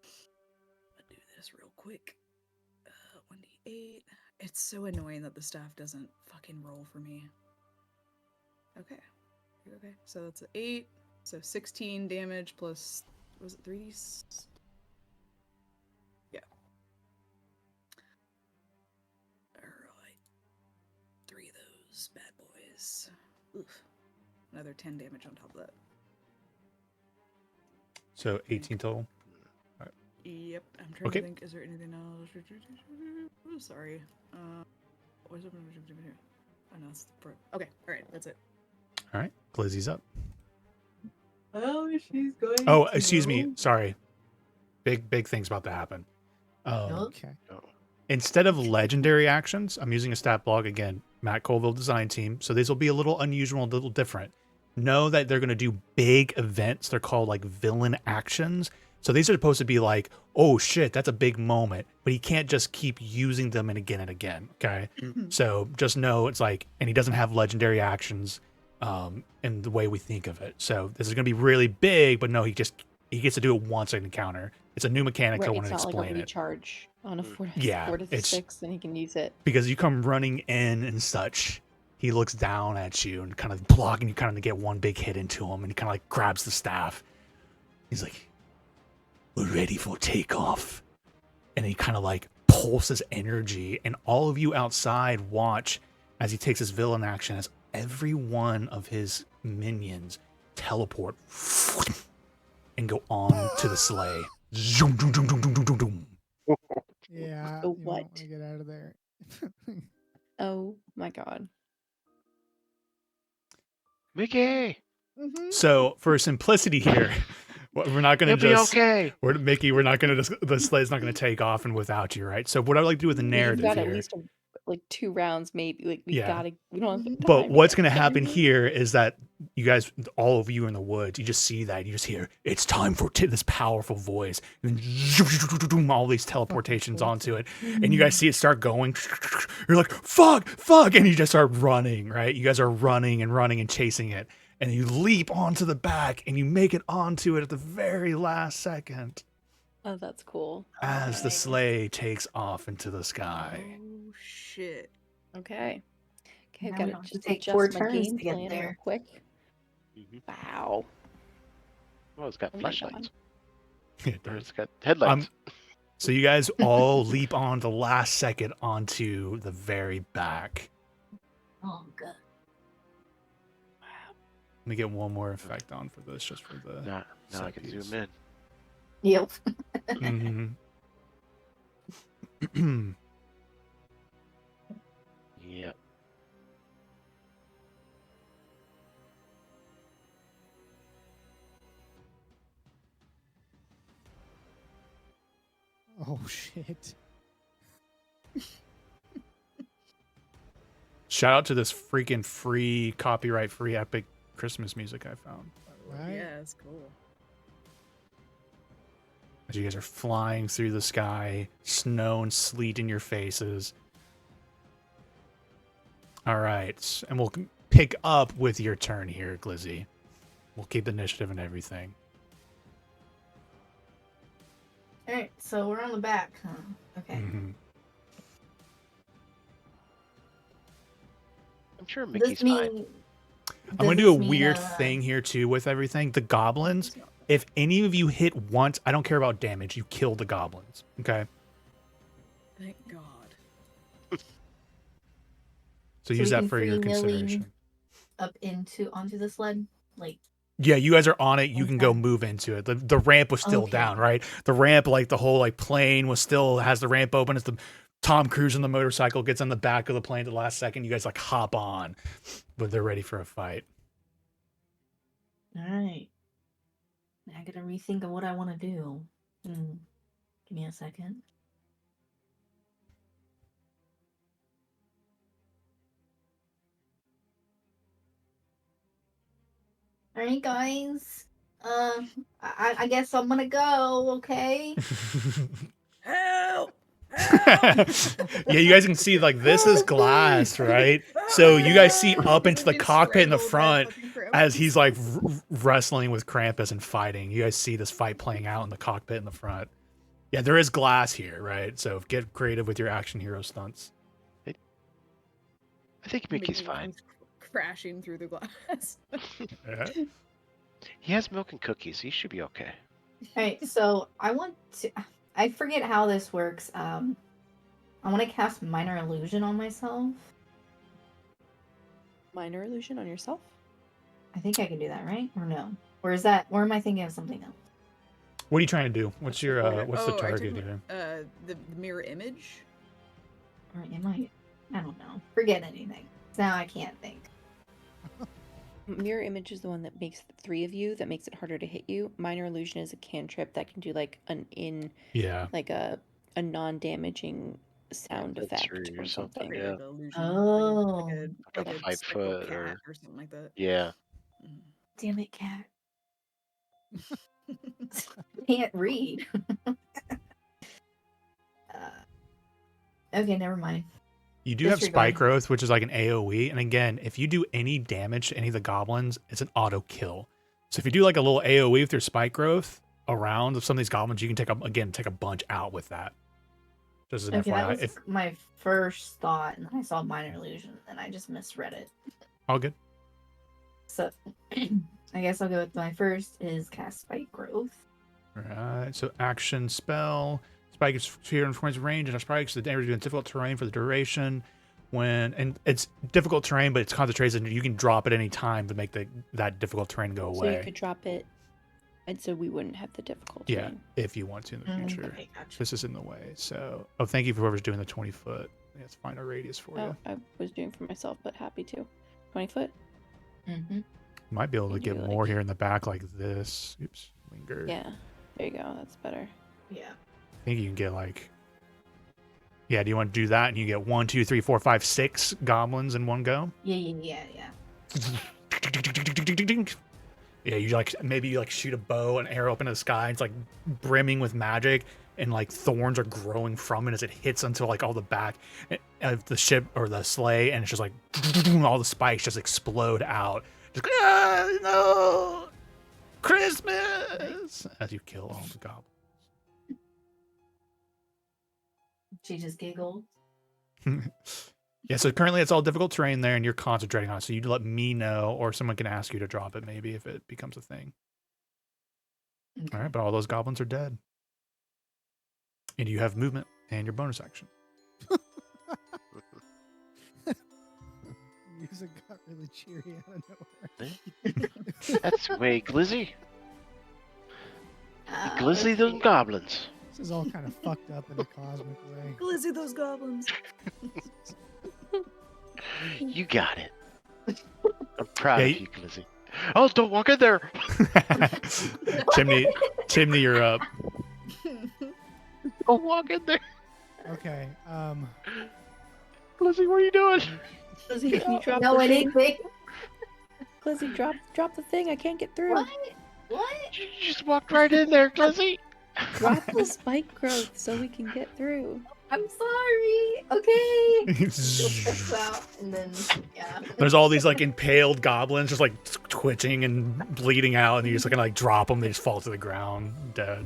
I'll do this real quick. 1d8. It's so annoying that the staff doesn't fucking roll for me. Okay. Okay. So that's an 8. So 16 damage plus Was it 3D? Yeah. Alright. 3 of those bad boys. Oof. Another 10 damage on top of that. So 18 total. Yep. I'm trying Okay. to think. Is there anything else? Oh, sorry. What's up? Oh, no, it's okay. All right. That's it. All right. Glizzy's up. Oh, she's going. Oh, excuse me. Sorry. Big things about to happen. Okay. Instead of legendary actions, I'm using a stat block again. Matt Colville design team. So these will be a little unusual, a little different. Know that they're going to do big events. They're called like villain actions. So these are supposed to be like, oh shit, that's a big moment. But he can't just keep using them and again. Okay. So just know it's like, and he doesn't have legendary actions in the way we think of it. So this is going to be really big, but no, he gets to do it once an encounter. It's a new mechanic. So I want to It's not like explain a it. recharge on a 4 to, Yeah, 4 to it's- 6, and he can use it. Because you come running in and such, he looks down at you and kind of blocking you, kind of get one big hit into him, and he kind of like grabs the staff. He's like, "We're ready for takeoff," and he kind of like pulses energy, and all of you outside watch as he takes his villain action as every one of his minions teleport and go on to the sleigh. Zoom, zoom, zoom, zoom, zoom, zoom, zoom. Yeah. The you might what? wanna get out of there. Oh my god. Mickey, So for simplicity here, we're not going you'll to be just okay. Mickey. We're not going to the sleigh's not going to take off and without you, right? So what I like to do with the We've narrative got at here, least like 2 rounds, maybe. Like we Yeah. gotta. We don't have the time. but what's going to Okay. happen here is that you guys, all of you in the woods, you just see that, you just hear it's time for this powerful voice, and all these teleportations onto it, and you guys see it start going. You're like, fuck, and you just start running, right? You guys are running and chasing it, and you leap onto the back, and you make it onto it at the very last second Oh, that's cool. as the sleigh takes off into the sky. Oh shit. Okay. Okay, I've Now got we to don't have to just take adjust 4 my turns game to get plan real there. quick. Mhm. Wow. Well, it's got Oh my flashlights. It Or does. it's got headlights. So you guys all leap on the last second onto the very back. Oh, good. Let me get one more effect on for this, just for the. now I can Seppies. zoom in. Yep. Mhm. Yep. Oh shit. Shout out to this freaking free, copyright free epic Christmas music I found. By the way. Right? Yeah, it's cool. As you guys are flying through the sky, snow and sleet in your faces. All right, and we'll pick up with your turn here, Glizzy. We'll keep the initiative and everything. Alright, so we're on the back, huh? Okay. Mhm. I'm sure Does Mickey's this mean, fine. I'm does gonna do a this mean, weird thing here too with everything. The goblins, if any of you hit once, I don't care about damage. You kill the goblins. Okay. Thank God. So So use we that can for your free Millie consideration. up onto the sled? Like, Yeah, you guys are on it. You can go Okay. move into it. The ramp was still Okay. down, right? The ramp, like the whole like plane, was still has the ramp open. It's the Tom Cruise on the motorcycle gets on the back of the plane at the last second. You guys like hop on, but they're ready for a fight. alright. I gotta rethink of what I want to do. Give me a second. Alright, guys. I guess I'm gonna go, okay? Help! Yeah, you guys can see like this is glass, right? So you guys see up into the Get cockpit in the strangled by front fucking as Krampus. he's like wrestling with Krampus and fighting. You guys see this fight playing out in the cockpit in the front. Yeah, there is glass here, right? So get creative with your action hero stunts. I think Mickey's Mickey fine. comes crashing through the glass. Yeah. He has milk and cookies. He should be okay. Alright, so I forget how this works. I want to cast Minor Illusion on myself. Minor illusion on yourself? I think I can do that, right? Or no? Or am I thinking of something else? What are you trying to do? What's your what's the Oh, are you target talking here? about, the mirror image? Or am I? I don't know. Forget anything. Now I can't think. Mirror image is the one that makes 3 of you, that makes it harder to hit you. Minor illusion is a cantrip that can do like Yeah. like a non-damaging sound That's effect true, or or something, something. yeah. Like illusion, Oh. Like a like a 5 spectral foot cat or or something like that. yeah. Mhm. Damn it, cat. Can't read. Okay, never mind. You do have spike Disregard. growth, which is like an AoE, and again, if you do any damage to any of the goblins, it's an auto kill. So if you do like a little AoE with your spike growth around of some of these goblins, you can take a bunch out with that. Just as an Okay, that FYI. was my first thought, and then I saw Minor Illusion, and I just misread it. All good. So, I guess I'll go with my first is cast Spike Growth. Alright, so action spell. Spike is 220 range, and a spike is the damage in difficult terrain for the duration. And it's difficult terrain, but it's concentrated, and you can drop at any time to make that difficult terrain go So you away. could drop it, and so we wouldn't have the difficulty. Yeah, if you want to in the future. Okay, gotcha. This is in the way. So, thank you for whoever's doing the 20 foot. Let's find a radius for Oh, you. I was doing for myself, but happy to. 20 foot? Mm-hmm. Might be able to You get do, more like- here in the back like this. Oops, linger. Yeah. There you go. That's better. Yeah. I think you can get like. Yeah, do you want to do that? And you get 1, 2, 3, 4, 5, 6 goblins in one go. Yeah. Yeah, you like maybe you like shoot a bow and arrow up into the sky. It's like brimming with magic, and like thorns are growing from it as it hits onto like all the back of the ship or the sleigh, and it's just like all the spikes just explode out. Just no, Christmas as you kill all the goblins. She just giggled. Yeah, so currently it's all difficult terrain there, and you're concentrating on it. So you let me know, or someone can ask you to drop it maybe if it becomes a thing. Okay. All right, but all those goblins are dead. And you have movement and your bonus action. Music got really cheery out of nowhere. That's way Glizzy. Glizzy let's those see. goblins. This is all kind of fucked up in a cosmic way. Glizzy those goblins. You got it. I'm proud Yeah, of you, Glizzy. Oh, don't walk in there. Chimney, you're up. Don't walk in there. Okay. Glizzy, what are you doing? Lizzie, can you drop No the thing? anything. Lizzie, drop the thing. I can't get through. What? What? You just walked right in there, Glizzy. Drop the spike growth so we can get through. I'm sorry. Okay. Checks out, and then yeah. There's all these like impaled goblins just like twitching and bleeding out, and you're just gonna like drop them. They just fall to the ground, dead.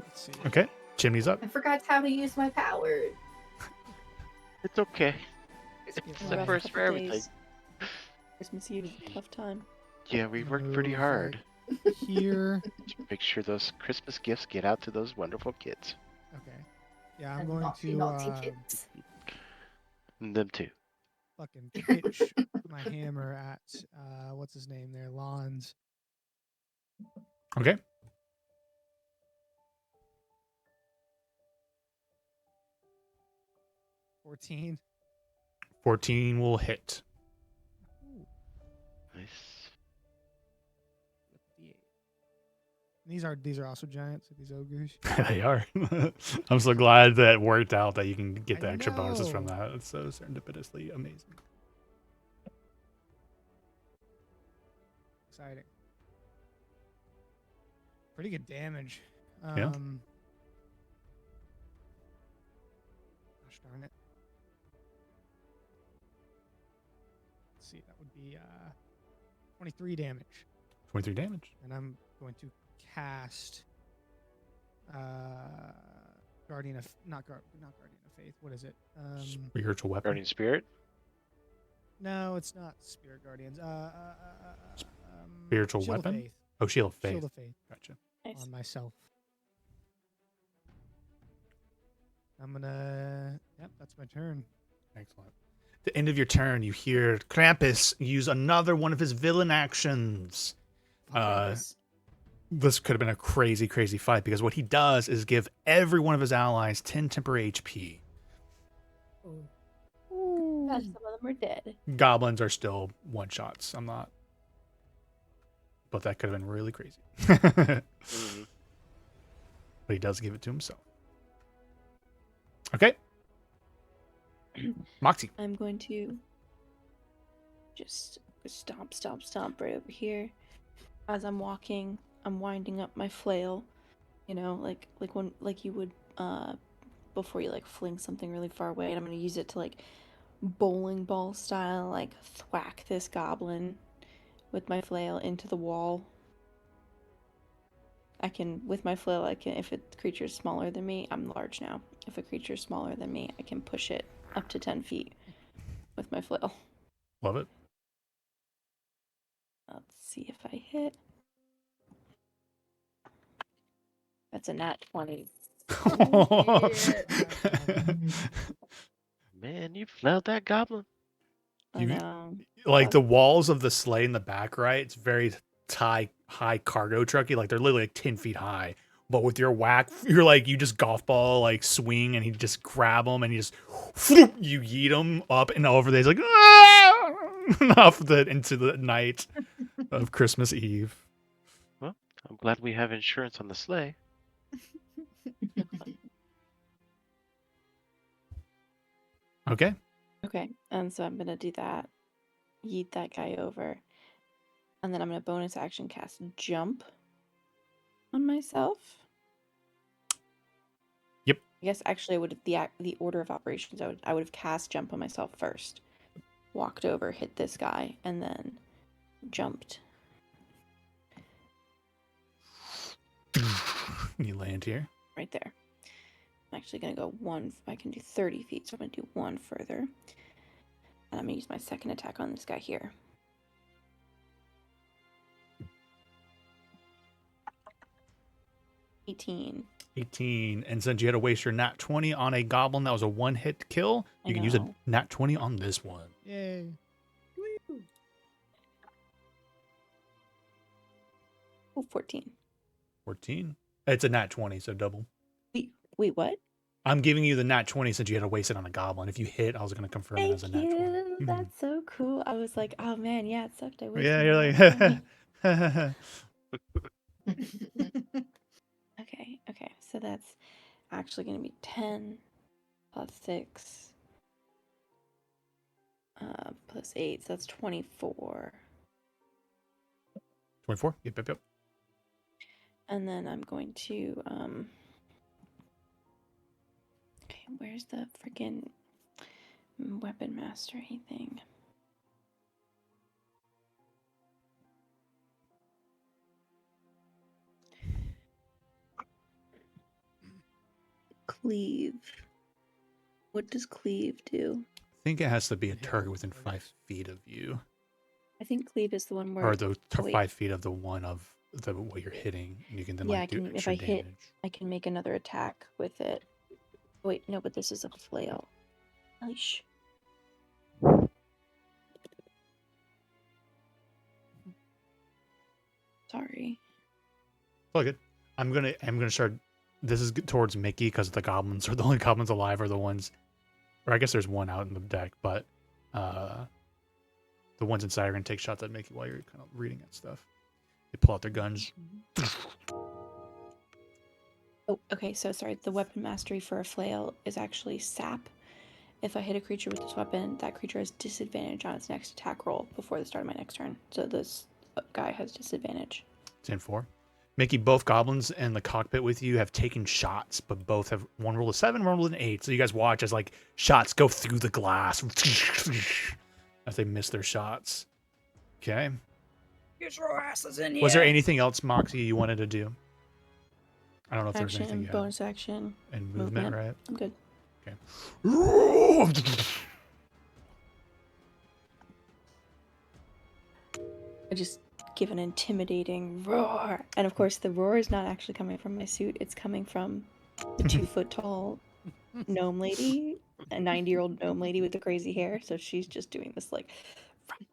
Let's see. Okay, Chimney's up. I forgot how to use my power. It's okay. Let's get It's rid the of first it. for everything. Christmas Eve is a tough time. Yeah, we worked pretty Move hard right here. to make sure those Christmas gifts get out to those wonderful kids. Okay. Yeah, I'm And going naughty, to naughty kids. And them too. fucking pitch my hammer at what's his name there, Lons. Okay, 14. 14 will hit. Ooh, Nice. with the 8. And these are also giants, these ogres. They are. I'm so glad that it worked out that you can get I the extra bonuses from know. that. It's so serendipitously amazing. Exciting. Pretty good damage. Yeah. Gosh darn it. Let's see, that would be 23 damage. 23 damage. And I'm going to cast Guardian of not Guardian of Faith. What is it? Spiritual weapon. Guardian Spirit? No, it's not Spirit Guardians. Spiritual Shield of weapon? Faith. Oh, Shield of Faith. Shield of Faith. Gotcha. Nice. on myself. I'm gonna. Yep, that's my turn. Excellent. At the end of your turn, you hear Krampus use another one of his villain actions. Krampus. This could have been a crazy, crazy fight because what he does is give every one of his allies 10 temporary HP. Gosh, some of them are dead. Goblins are still one shots. I'm not. But that could have been really crazy. Mhm. But he does give it to himself. Okay. Moxie. I'm going to just stomp, stomp, stomp right over here. As I'm walking, I'm winding up my flail. You know, like you would before you like fling something really far away. And I'm gonna use it to like bowling ball style, like thwack this goblin with my flail into the wall. I can, with my flail, I can, if a creature is smaller than me, I'm large now. If a creature is smaller than me, I can push it up to 10 feet with my flail. Love it. Let's see if I hit. That's a nat 20. Man, you flailed that goblin. I You- know. Like the walls of the sleigh in the back, right? It's very high cargo trucky. Like they're literally like 10 feet high. But with your whack, you're like, you just golf ball, like swing, and he just grab him and you just, you yeet him up and over there. He's like, off into the night of Christmas Eve. I'm glad we have insurance on the sleigh. Okay. Okay, and so I'm gonna do that. Yeet that guy over. And then I'm gonna bonus action cast jump on myself. Yep. I guess actually I would have the order of operations I would have cast jump on myself first. Walked over, hit this guy, and then jumped. You land here. Right there. I'm actually gonna go one. I can do 30 feet, so I'm gonna do one further. And I'm gonna use my second attack on this guy here. $18. 18. And since you had to waste your nat 20 on a goblin that was a one-hit kill, I you can use a know. nat 20 on this one. Yay. Oh, 14. 14. It's a nat 20, so double. Wait, what? I'm giving you the nat 20 since you had to waste it on a goblin. If you hit, I was going to confirm it as a Thank nat 20. you. Mhm. That's so cool. I was like, oh man, yeah, it sucked. I wasted Yeah, my you're nat 20. like, Okay. So that's actually going to be 10 plus 6 plus 8. So that's 24. 24. Yep. And then I'm going to okay, where's the freaking weapon mastery thing? Cleave. What does cleave do? I think it has to be a target within 5 feet of you. I think cleave is the one where Or the wait. 5 feet of the one of the what you're hitting. And you can then Yeah, like I do can- if extra I hit- damage. I can make another attack with it. Wait, no, but this is a flail. Yeesh. Sorry. All good. I'm gonna start. This is towards Mickey because the goblins are the only goblins alive are the ones, or I guess there's one out in the deck, but the ones inside are gonna take shots at Mickey while you're kind of reading that stuff. They pull out their guns. Oh, okay, so sorry. The weapon mastery for a flail is actually sap. If I hit a creature with this weapon, that creature has disadvantage on its next attack roll before the start of my next turn. So this guy has disadvantage. 10-4. Mickey, both goblins in the cockpit with you have taken shots, but both have one rolled a 7, one rolled an 8. So you guys watch as like shots go through the glass as they miss their shots. Okay. Get your asses in here. Was there anything else, Moxie, you wanted to do? I don't know if there's anything Action, you had. bonus action. And movement, movement. right? I'm good. I just give an intimidating roar. And of course, the roar is not actually coming from my suit, it's coming from the 2-foot tall gnome lady, a 90-year-old gnome lady with the crazy hair. So she's just doing this like like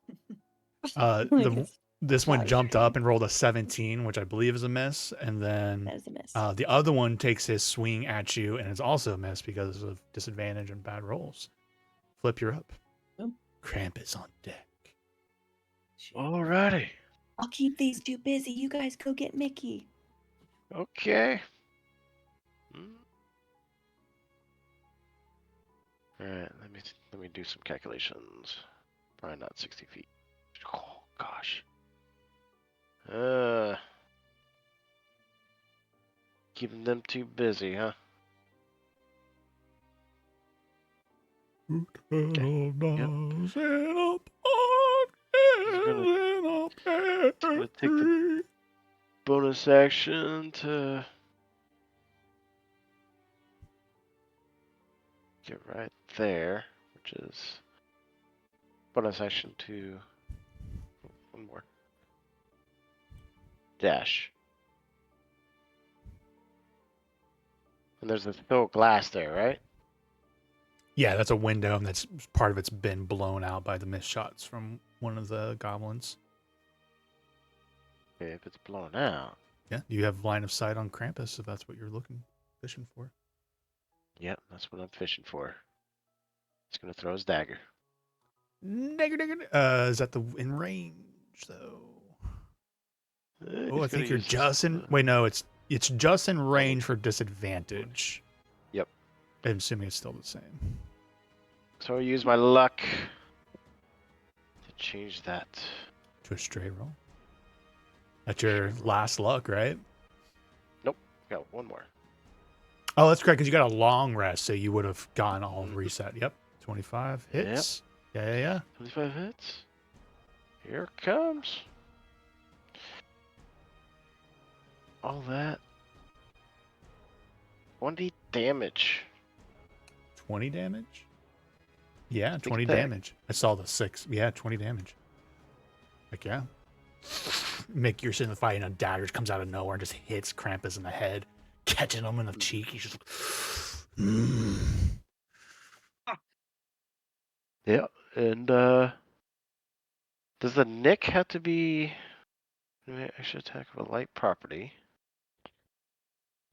it's This one loud jumped scream. up and rolled a 17, which I believe is a miss, and then That is a miss. the other one takes his swing at you and is also a miss because of disadvantage and bad rolls. Flip, you're up. Oh. Krampus on deck. Alrighty. I'll keep these two busy. You guys go get Mickey. Okay. Alright, let me do some calculations. Probably not 60 feet. Oh gosh. Keeping them too busy, huh? Gonna take the bonus action to get right there, which is bonus action to one more dash. And there's a still glass there, right? Yeah, that's a window, and that's part of it's been blown out by the missed shots from one of the goblins. Okay, if it's blown out. Yeah, you have line of sight on Krampus if that's what you're fishing for. Yep, that's what I'm fishing for. He's gonna throw his dagger. Is that in range though? Oh, I think you're just in. Wait, no, it's just in range for disadvantage. Yep. I'm assuming it's still the same. So I use my luck to change that. To a straight roll. That's your last luck, right? Nope, got one more. Oh, that's correct, because you got a long rest, so you would have gone all reset. Yep. 25 hits. Yep. Yeah. 25 hits. Here it comes. All that. 20 damage. 20 damage? Yeah, 20 attack. damage. I saw the 6. Yeah, 20 damage. Like, yeah. Mick, you're sitting fighting, a dagger comes out of nowhere and just hits Krampus in the head, catching him in the cheek. He's just like, Yeah, and does the nick have to be extra attack of a light property?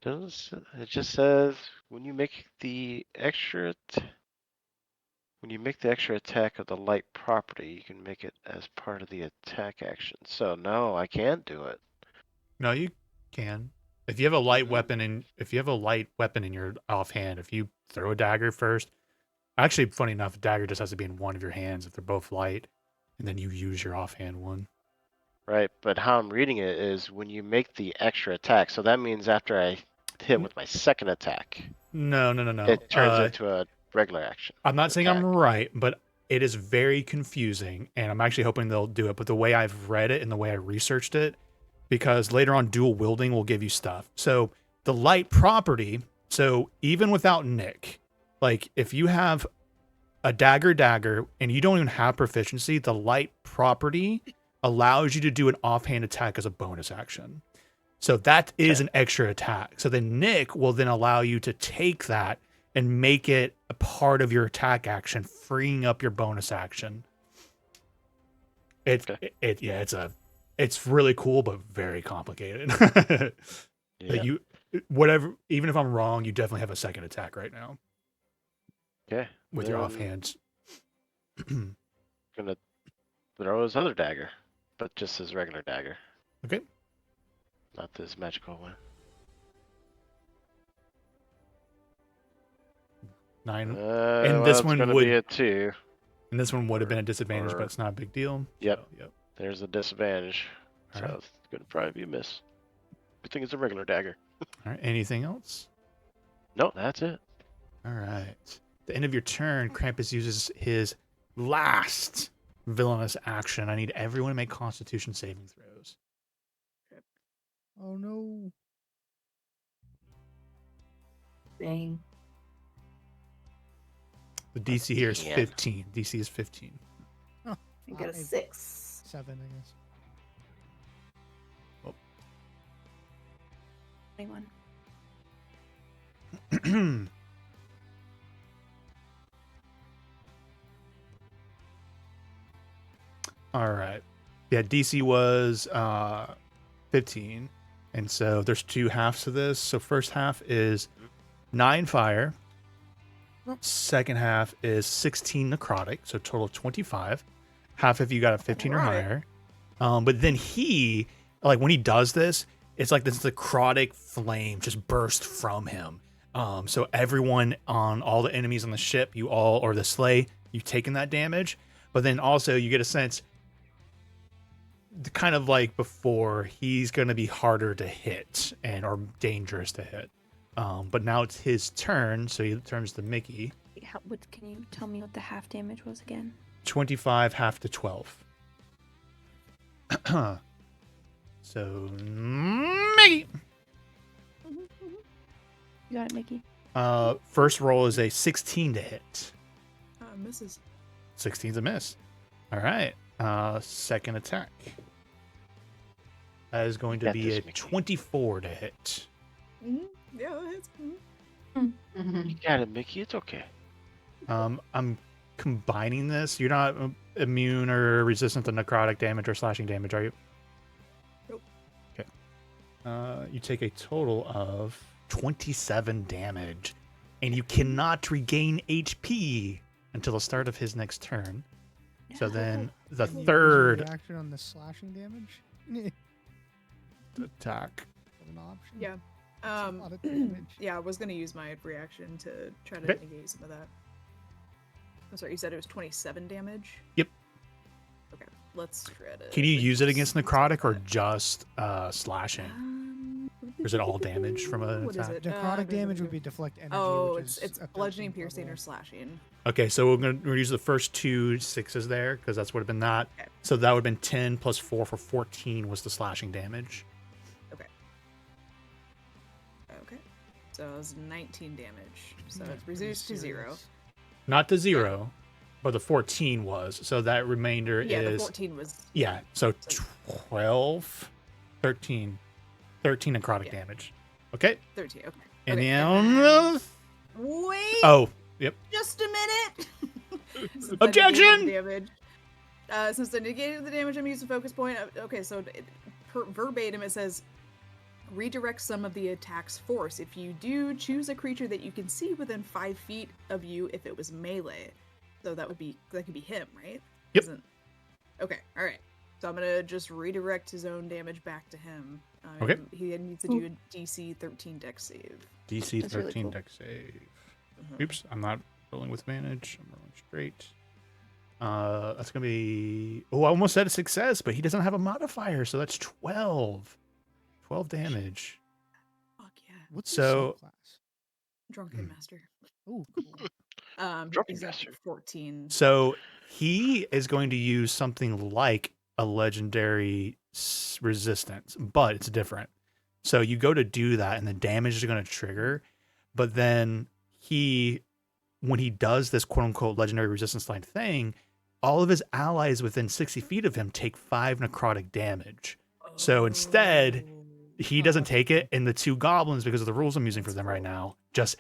It just says when you make the extra attack of the light property, you can make it as part of the attack action. So no, I can't do it. No, you can. If you have a light weapon in your offhand, if you throw a dagger first, actually, funny enough, a dagger just has to be in one of your hands if they're both light, and then you use your offhand one. Right, but how I'm reading it is when you make the extra attack. So that means after I hit with my second attack, No. it turns into a regular action. I'm not saying attack. I'm right, but it is very confusing, and I'm actually hoping they'll do it. But the way I've read it and the way I researched it, because later on dual wielding will give you stuff. So the light property, so even without Nick, like if you have a dagger and you don't even have proficiency, the light property allows you to do an offhand attack as a bonus action. So that is an extra attack. So then Nick will then allow you to take that and make it a part of your attack action, freeing up your bonus action. It's really cool, but very complicated. Yeah. Even if I'm wrong, you definitely have a second attack right now. Okay. With your offhands. Gonna throw his other dagger, but just his regular dagger. Okay. Not this magical one. 9. And this one gonna would be a 2. And this one would have been a disadvantage, but it's not a big deal. Yep. So, yep. There's a disadvantage. All So right. it's gonna probably be a miss. Good thing it's a regular dagger. All right. Anything else? No, that's it. All right. At the end of your turn, Krampus uses his last villainous action. I need everyone to make Constitution saving throws. Oh no. Dang. The DC here is Yeah. 15. DC is 15. I got a 6. 7, I guess. 21. All right. Yeah, DC was 15. And so there's two halves to this. So first half is 9 fire. Second half is 16 necrotic, so total of 25. Half if you got a 15 or Alright. higher. But then he, like when he does this, it's like this necrotic flame just burst from him. So everyone on all the enemies on the ship, you all, or the sleigh, you've taken that damage. But then also you get a sense, kind of like before, he's going to be harder to hit and or dangerous to hit. But now it's his turn, so he turns to Mickey. Wait, can you tell me what the half damage was again? 25, half to 12. So, Mickey. You got it, Mickey. First roll is a 16 to hit. Misses. 16's a miss. All right. Second attack. That is going to Got be this, a Mickey. 24 to hit. Mm-hmm. Yeah, that hits. You got it, Mickey. It's okay. I'm combining this. You're not immune or resistant to necrotic damage or slashing damage, are you? Nope. Okay. You take a total of 27 damage, and you cannot regain HP until the start of his next turn. So then the Can you use a third reaction on the slashing damage. Is attack. that an option? Yeah. That's a lot of damage. Yeah, I was gonna use my reaction to try to Okay. negate some of that. I'm sorry, you said it was 27 damage? Yep. Okay, let's try to. Can you use it against let's necrotic or that. just slashing? Or is it all damage from an What is attack? it? Necrotic damage would be deflect energy. Oh, which it's is it's a 13th bludgeoning, piercing, level. or slashing. Okay, so we're gonna use the first two sixes there because that's would have been that. Okay. So that would have been 10 plus 4 for 14 was the slashing damage. Okay. So it was 19 damage. So That's it's pretty reduced to 0. serious. Not to 0, but the 14 was. So that remainder Yeah, the is 14 was. yeah. So 12, 13 necrotic Yeah. damage. Okay. 13. Okay. And Okay, then Wait. oh, yep. Just a minute. Since I Objection! negated the damage. Since I negated the damage, I'm using focus point. Okay, so verbatim it says redirect some of the attack's force. If you do, choose a creature that you can see within 5 feet of you if it was melee. So that could be him, right? Yep. Okay, all right. So I'm gonna just redirect his own damage back to him. Okay. He needs to do a DC 13 Dex save. DC That's really 13 cool. dex save. Mhm. Oops, I'm not rolling with advantage. I'm rolling straight. That's gonna be. Oh, I almost said a success, but he doesn't have a modifier, so that's 12. 12 damage. Fuck yeah. What's So- his subclass? Drunken Master. Oh, cool. Drunken He's at Master. 14. So he is going to use something like a legendary resistance, but it's different. So you go to do that, and the damage is going to trigger, but then when he does this quote unquote legendary resistance line thing, all of his allies within 60 feet of him take 5 necrotic damage. So instead, he doesn't take it, and the two goblins, because of the rules I'm using for them right now, just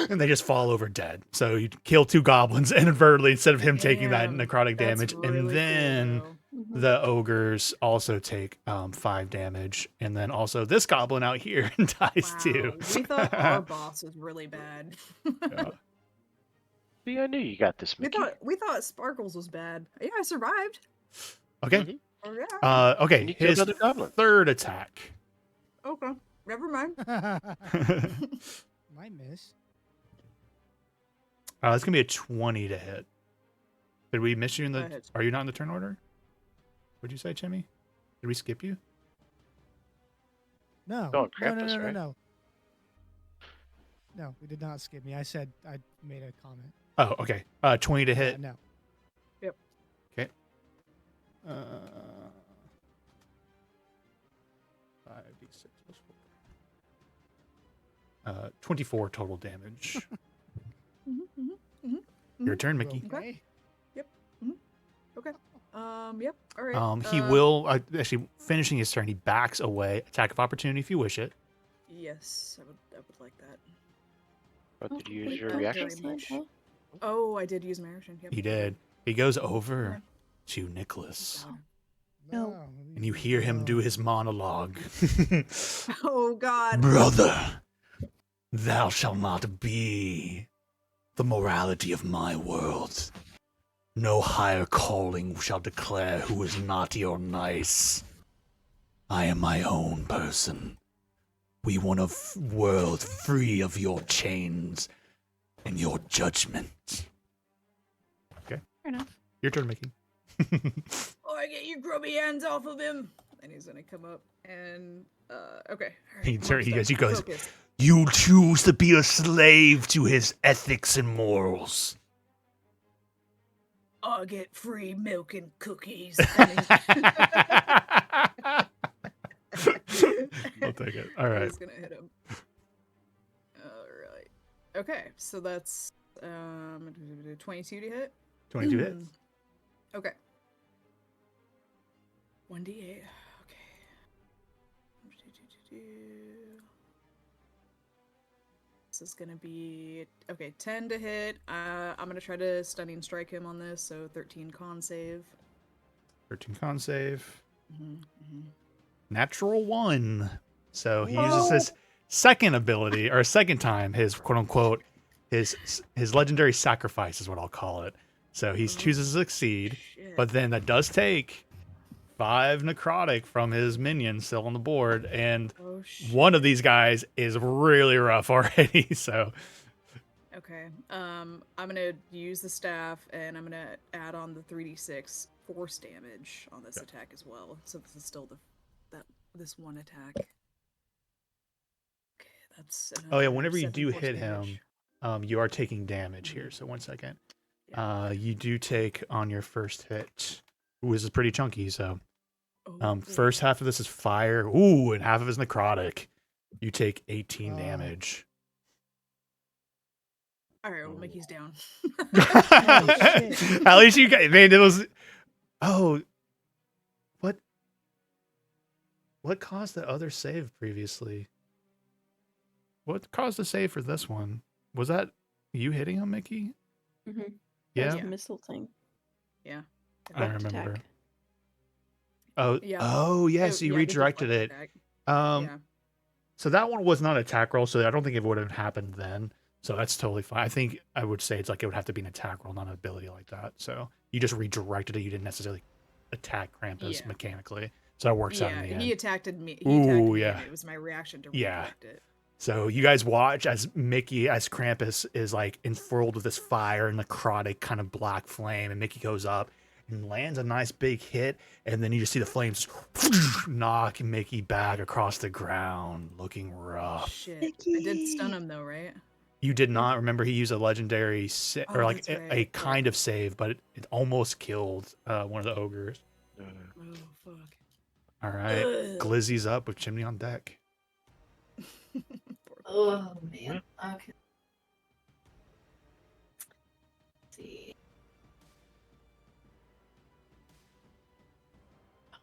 and they just fall over dead. So you kill 2 goblins inadvertently instead of him taking that Damn, necrotic that's damage, really and cool, then though. the ogres also take 5 damage, and then also this goblin out here dies too. Wow, we thought our boss was really bad. Yeah. See, I knew you got this, we Mickey. thought Sparkles was bad. Yeah, I survived. Okay. Mhm. Oh yeah. Okay. And you killed His another goblin. third attack. Okay. Never mind. Might miss. It's gonna be a 20 to hit. Did we miss you in the? That hits. Are you not in the turn order? What'd you say, Chimmy? Did we skip you? No. Oh, no, Krampus, right? no. No, we did not skip me. I said I made a comment. Oh, okay. 20 to hit. No. Okay. 5d6 plus 4. 24 total damage. Your turn, Mickey. Okay. Yep. All right. He will actually finishing his turn. He backs away. Attack of opportunity if you wish it. Yes, I would like that. What Oh, did you use wait, your don't reaction? say Very much. no. Oh, I did use my action. Yep. He did. He goes over Okay. to Nicholas, No. and you hear him do his monologue. Oh God. Brother, thou shalt not be the morality of my world. No higher calling shall declare who is naughty or nice. I am my own person. We want a world free of your chains and your judgment. Fair enough. Your turn, Mickey. Oh, I get you grubby hands off of him. And he's gonna come up and okay. All right, He come turn- on, he goes- stop. he goes- Focus. You choose to be a slave to his ethics and morals. I'll get free milk and cookies. I'll take it. All right. He's gonna hit him. All right. Okay, so that's 22 to hit. 22 hits. Okay. 1d8. Okay. This is gonna be okay. 10 to hit. I'm gonna try to stunning strike him on this. So 13 con save. 13 con save. Mm-hmm. Natural 1. So he uses his second ability, or second time, his quote unquote, his legendary sacrifice is what I'll call it. So he chooses to succeed, Shit. but then that does take 5 necrotic from his minions still on the board, and Oh shit. one of these guys is really rough already. So Okay. I'm gonna use the staff and I'm gonna add on the 3d6 force damage on this attack as well. So this is still this one attack. Okay, that's. oh yeah, another whenever you 7 do force hit damage. him, you are taking damage here. So 1 second. You do take on your first hit. Ooh, this is pretty chunky. So Oh, first half of this is fire. Ooh, and half of it is necrotic. You take 18 damage. All right, well, Mickey's down. shit. At least you got, man, it was, oh, what caused the other save previously? What caused the save for this one? Was that you hitting him, Mickey? Mm-hmm. Yeah, The missile thing. Yeah. I Direct remember. attack. Oh, Yeah. oh, yes, Oh, you yeah, I did the redirected flash it. attack. Um, Yeah. So that one was not an attack roll, so I don't think it would have happened then. So that's totally fine. I think I would say it's like it would have to be an attack roll, not an ability like that. So you just redirected it. You didn't necessarily attack Krampus Yeah. mechanically. So that works out in Yeah, the end. he attacked me. Ooh, And yeah. it was my reaction to Yeah. redirect it. So you guys watch as Mickey, as Krampus is like enthralled with this fire and necrotic kind of black flame, and Mickey goes up and lands a nice big hit, and then you just see the flames knock Mickey back across the ground, looking rough. Shit. I did stun him though, right? You did not remember he used a legendary or Oh, like that's a right. kind of save, but it almost killed one of the ogres. Oh fuck. All right, Ugh. Glizzy's up with Chimney on deck. Oh man. Okay. Let's see. Oh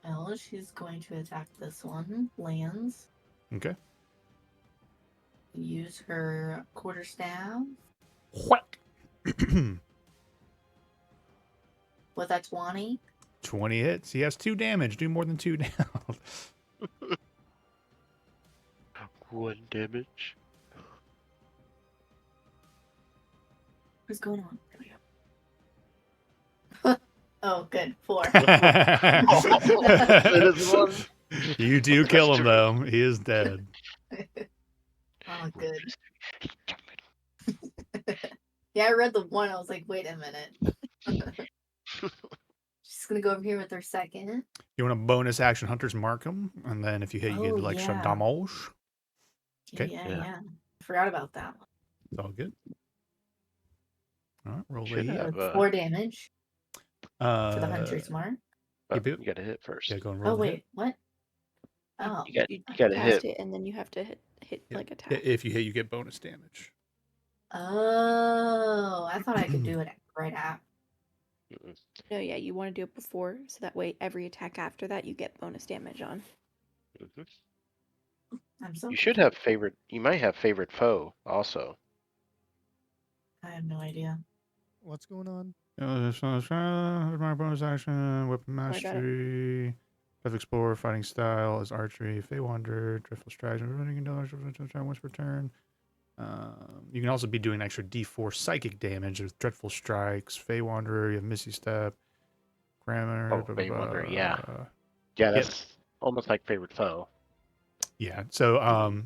man. Well, she's going to attack this one. Lands. Okay. Use her quarterstaff. What? With that 20. 20 hits. He has 2 damage. Do more than 2 now. 1 damage. What's going on? There we go. Oh, good. 4. It is 1. You do kill him though. He is dead. Oh, good. Yeah, I read the 1. I was like, wait a minute. She's gonna go over here with her second. You want a bonus action Hunter's Markham, and then if you hit, you get Oh, like yeah. damage. Okay. Yeah, Yeah. yeah. Forgot about that one. It's all good. All right, roll Should a have. So 4 damage for the uh, Hunter's Mark. Oh, boot. you gotta hit first. Yeah, go and roll. Oh the hit. wait, what? Oh, You got You you gotta cast hit. it, and then you have to hit Yeah. like attack. If you hit, you get bonus damage. Oh, I thought I could do it right after. Mm-mm. No, yeah, you want to do it before, so that way every attack after that you get bonus damage on. Mhm. I'm so You should confused. have favorite. You might have favorite foe also. I have no idea. What's going on? My bonus action, weapon I got it. mastery, Path Explorer, fighting style is archery, Fey Wander, Dreadful Strikes, running once per turn. You can also be doing extra D4 psychic damage with Dreadful Strikes, Fey Wanderer, you have Misty Step, Grammar. Oh, Fey Wander, yeah. Yeah, Yep. that's almost like favorite foe. Yeah. So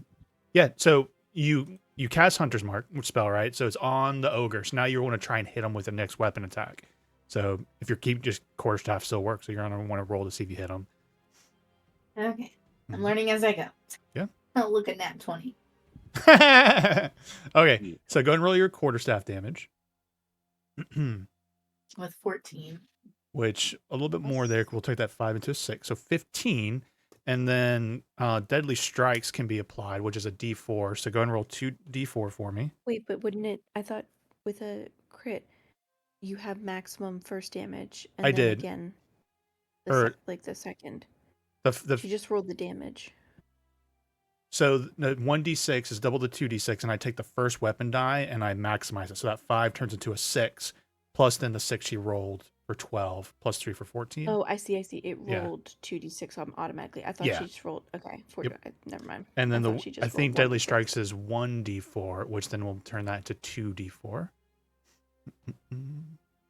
so you cast Hunter's Mark spell, right? So it's on the ogre. So now you want to try and hit him with the next weapon attack. So if you're just quarterstaff still works, so you're gonna want to roll to see if you hit him. Okay. I'm Mhm. learning as I go. Yeah. I'll look at nat 20. Okay, so go and roll your quarterstaff damage. With 14. Which a little bit more there. We'll take that 5 into a 6, so 15. And then Deadly Strikes can be applied, which is a D4. So go and roll 2d4 for me. Wait, but wouldn't it? I thought with a crit, you have maximum first damage, and I then did. again, Or like the second. the You just rolled the damage. So the 1d6 is double the 2d6, and I take the first weapon die and I maximize it. So that 5 turns into a 6, plus then the 6 she rolled for 12, plus 3 for 14. Oh, I see. It Yeah. rolled 2d6 automatically. I thought Yeah. she just rolled. Okay, Yep. never mind. And then thought she I just think rolled Deadly 1d6. Strikes is 1d4, which then will turn that into 2d4.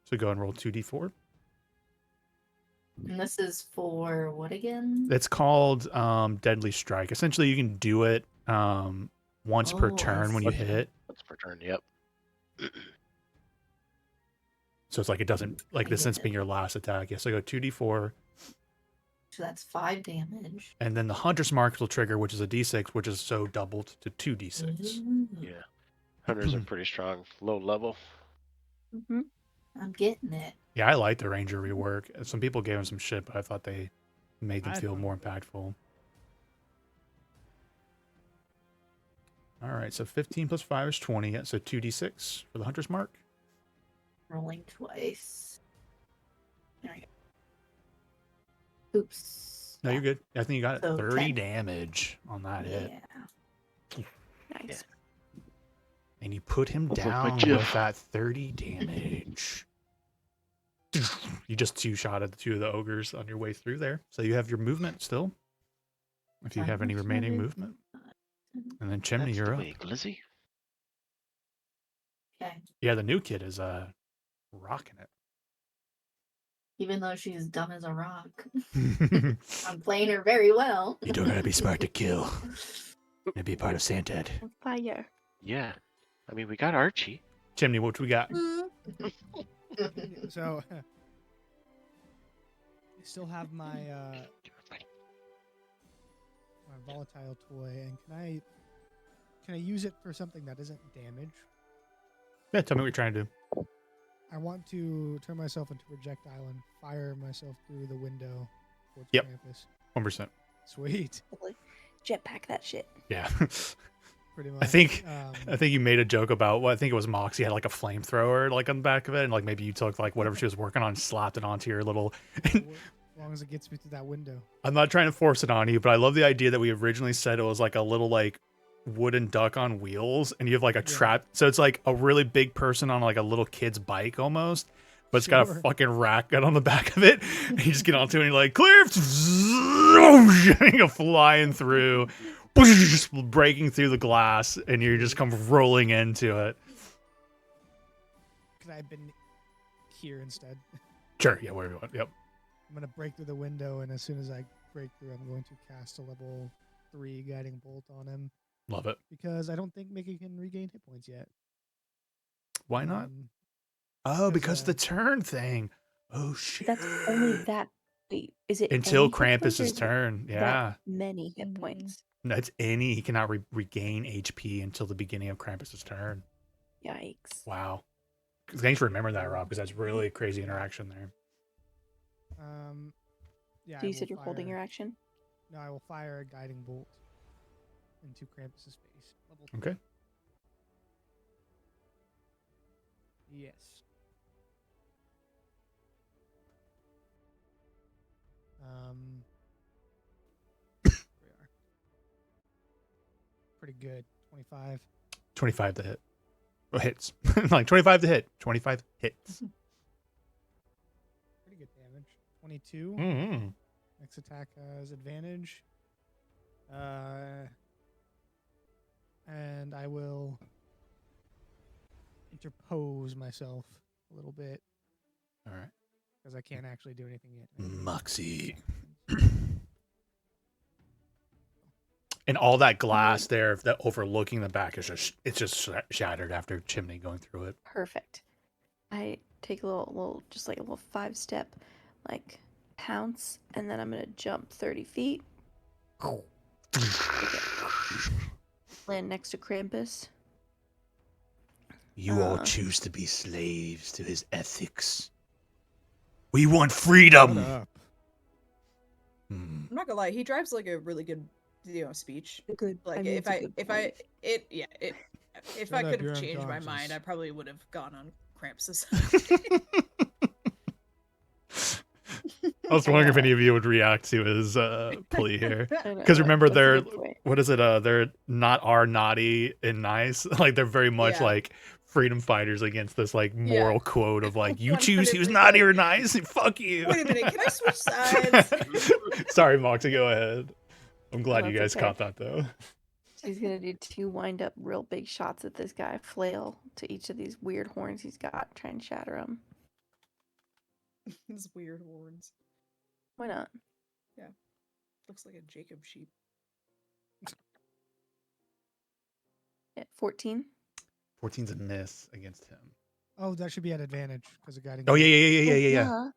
So go and roll 2d4. And this is for what again? It's called Deadly Strike. Essentially, you can do it once per Oh, I turn when you see. hit it. Once per turn, yep. So it's like it doesn't, like I this get since it. being your last attack. Yeah, so go 2d4. So that's 5 damage. And then the Hunter's Mark will trigger, which is a d6, which is so doubled to 2d6. Ooh, Yeah. Hunters are pretty strong, low level. Mm-hmm. I'm getting it. Yeah, I like the Ranger rework. Some people gave him some shit, but I thought they made them I feel thought- more impactful. All right, so 15 plus 5 is 20. So 2d6 for the Hunter's Mark. Rolling twice. There we go. Oops. No, you're good. I think you got So 30 10. damage on that hit. Yeah. Nice. And you put him Oh, my down Jeff. with that 30 damage. You just two-shotted the 2 of the ogres on your way through there. So you have your movement still. If you have any remaining movement. And then Chimney, That's you're the up. way, Glizzy. Okay. Yeah, the new kid is rocking Even though she's dumb as a rock, it. I'm playing her very well. You don't gotta be smart to kill. And be part of Santad. Fire. Yeah. I mean, we got Archie. Chimney, what we got? So, I still have my my volatile toy, and can I use it for something that isn't damage? Yeah, tell me what you're trying to do. I want to turn myself into a projectile and fire myself through the window towards Yep. campus. 1%. Sweet, Jetpack that shit. Yeah. pretty much. I think Um, you made a joke about, well, I think it was Moxie had like a flamethrower like on the back of it, and like maybe you took like whatever she was working on, slapped it onto your little. as long as it gets me through that window. I'm not trying to force it on you, but I love the idea that we originally said it was like a little like wooden duck on wheels, and you have like a Yeah. trap. So it's like a really big person on like a little kid's bike almost, but it's got a Sure. fucking racket on the back of it. And you just get onto it and you're like, clear, and you go flying through, just breaking through the glass, and you just come rolling into it. Could I have been here instead? Sure, yeah, wherever you want. Yep. I'm gonna break through the window, and as soon as I break through, I'm going to cast a level 3 guiding bolt on him Love it. because I don't think Mickey can regain hit points yet. Why not? because, Oh, because of the turn thing. Oh shit. That's only that. Wait, is it Until any hit points or Krampus's is it turn. that Yeah. many hit Mhm. points? No, it's any. He cannot regain HP until the beginning of Krampus's turn. Yikes. Wow. Thanks for remembering that, Rob, because that's really a crazy interaction there. Yeah. So I you said will you're holding fire- your action? No, I will fire a guiding bolt into Krampus's face. Level Okay. Yes. Here we are. Pretty good. 25. 25 to hit. Oh, hits. Like 25 to hit. 25 hits. Pretty good damage. 22. Mm-hmm. Next attack has advantage. And I will interpose myself a little bit All right. because I can't actually do anything yet. Moxie. And all that glass there that overlooking the back is just shattered after Chimney going through it. Perfect. I take a little, just like a little 5-step, like pounce, and then I'm gonna jump 30 feet. Land next to Krampus. You all Uh. choose to be slaves to his ethics. We want freedom. Shut up. Hmm. I'm not gonna lie, he drives like a really good, speech. Good. Like if I could Shut up, have you're changed my unconscious. mind, I probably would have gone on Krampus. I was wondering if any of you would react to his plea here. Because remember, That's a they're good point. what is it? They're not naughty and nice. Like they're very much Yeah. like freedom fighters against this like Yeah. moral quote of like you choose who's naughty or nice. Fuck you. Wait a minute, can I switch sides? Sorry, Moxie, go ahead. I'm glad you That's guys okay. caught that though. He's gonna do 2 wind up real big shots at this guy, flail to each of these weird horns he's got, try and shatter him. These weird horns. Why not? Looks like a Jacob sheep. At 14. 14's a miss against him. Oh, that should be at advantage because of guiding. Oh bolt. yeah.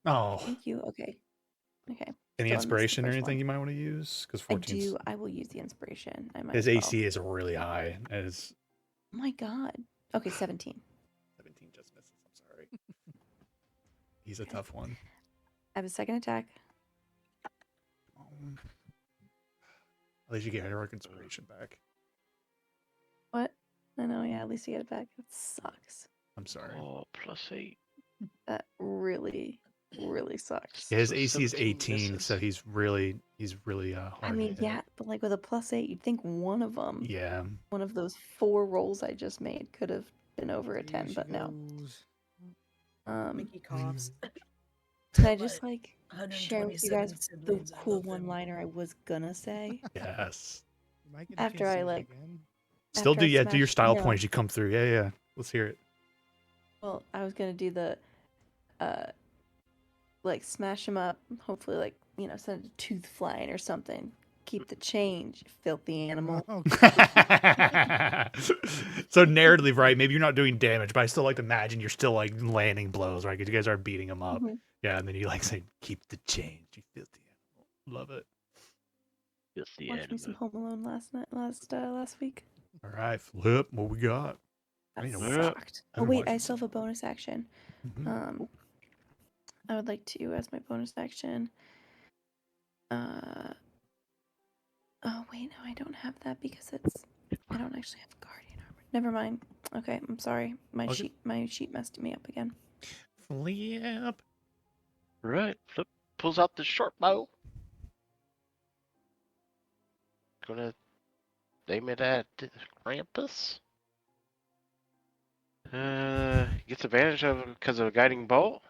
Oh, Thank you. Okay. Okay. any Still I missed the inspiration or first anything one. you might want to use? Because I 14's do. I will use the inspiration. I might. his as well. AC is really high. As Oh my god. Okay, 17. 17 just misses. I'm sorry. He's a Okay. tough one. I have a second attack. At least you get heroic inspiration back. What? I know. Yeah. At least you get it back. That sucks. I'm sorry. Oh, +8. That really, really sucks. Yeah, his So AC is 17 18, so misses. he's really hard. I to mean, hit. yeah, but like with a +8, you'd think one of them, Yeah. one of those 4 rolls I just made, could have been over a Here 10, she but no. goes. Mickey coughs. Can I just like share with you 127 guys the siblings, I cool love them. one-liner I was gonna say? Yes. You might get a After chance to I, use it like- again. Still After do I do your smash- style no. points. You come through. Yeah. Let's hear it. Well, I was gonna do the, like smash him up. Hopefully, like send a tooth flying or something. Keep the change, you filthy animal. Oh, So narratively, right? Maybe you're not doing damage, but I still like to imagine you're still like landing blows, right? Because you guys are beating him up. Mhm. Yeah, and then you like say, "Keep the change, you filthy animal." Love it. Filthy Watched me some animal. Home Alone last week. All right, Flip. What we got? That I mean, sucked. Oh haven't wait, watched I it still have a bonus action. Mhm. I would like to, as my bonus action. Oh wait, no, I don't have that because I don't actually have guardian armor. Never mind. Okay, I'm sorry. My Okay. sheet messed me up again. Flip. Right. Flip pulls out the short bow. Gonna aim it at Krampus. Gets advantage of because of a guiding bolt.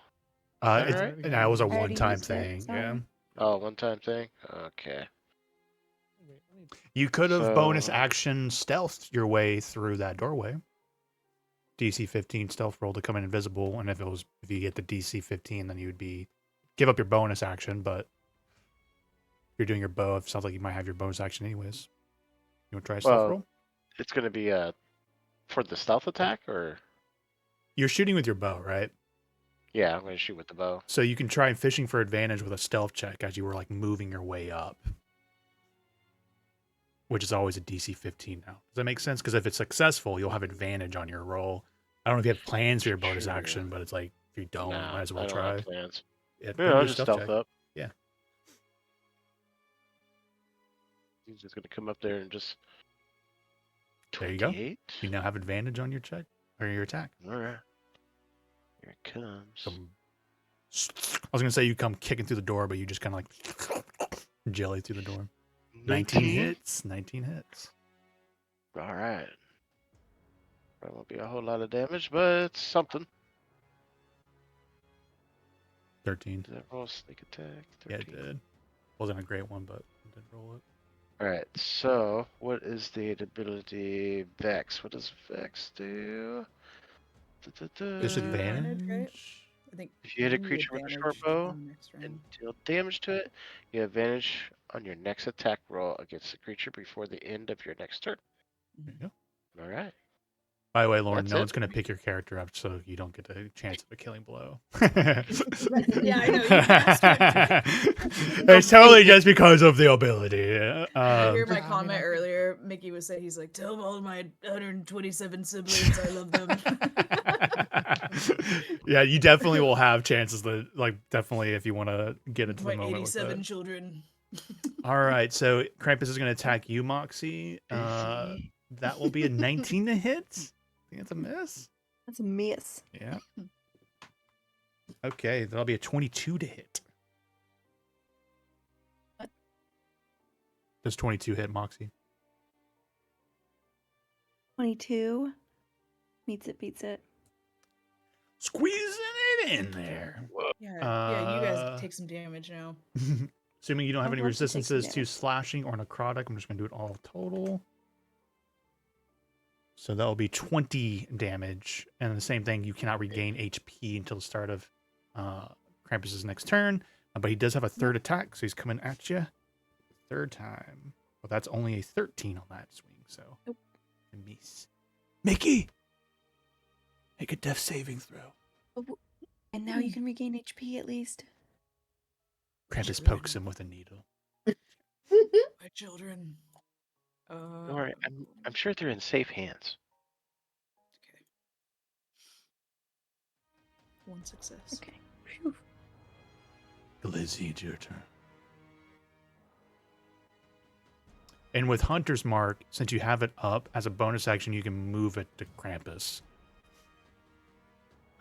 That Alright. was a I already one-time used it, thing. Yeah. sorry. Oh, one-time thing. Okay. wait, let me- You could have bonus So- action stealthed your way through that doorway. DC 15 stealth roll to come in invisible, and if you get the DC 15, then you would give up your bonus action. But if you're doing your bow, it sounds like you might have your bonus action anyways. You want to try a stealth Well- roll? It's gonna be for the stealth attack, or You're shooting with your bow, right? yeah, I'm gonna shoot with the bow. So you can try fishing for advantage with a stealth check as you were like moving your way up, which is always a DC 15 now. Does that make sense? Because if it's successful, you'll have advantage on your roll. I don't know if you have plans for your bonus Sure. action, but it's like if you don't, Nah, might as I well don't try. have plans. Yeah, Yeah, I'll just stealth up. Yeah. He's just gonna come up there and just. There you go. 28? You now have advantage on your check. or your attack. All right. Here it comes. Come- I was gonna say you come kicking through the door, but you just kind of like jelly through the door. 19 hits. 19 hits. All right. That won't be a whole lot of damage, but it's something. 13. Did that roll a sneak attack? Yeah, it did. Wasn't a great one, but I did roll it. All right. So, what is the ability Vex? What does Vex do? Disadvantage. I think If you hit a you creature with a short advantage bow on next round. and deal damage to it, you have advantage on your next attack roll against the creature before the end of your next turn. There you go. All right. By the way, Lauren, That's no it. one's going to pick your character up, so you don't get a chance of a killing blow. Yeah, I know. You bastard. It's totally just because of the ability. I hear my I mean, comment I- earlier. Mickey was saying, he's like, tell all my 127 siblings I love them. Yeah, you definitely will have chances that, like, definitely if you want to get into my the moment with 87 it. children. All right, so Krampus is going to attack you, Moxie. That will be a 19 to hit. I think that's a miss. That's a miss. Yeah. Okay, that'll be a 22 to hit. What? Does 22 hit, Moxie? 22. Meets it, beats it. Squeezing it in there. Yeah, you guys take some damage now. Assuming you don't have I'd any love to take some resistances to damage. slashing or necrotic, I'm just going to do it all total. So that will be 20 damage. And the same thing, you cannot regain HP until the start of Krampus's next turn. But he does have a third attack, so he's coming at you. Third time. Well, that's only a 13 on that swing, so. Nope. A miss. Mickey! Make a death saving throw. And now you can regain HP at least. Krampus pokes him with a needle. My children. Don't worry. I'm sure they're in safe hands. Okay. One success. Okay. Phew. Glizzy, it's your turn. And with Hunter's Mark, since you have it up, as a bonus action, you can move it to Krampus.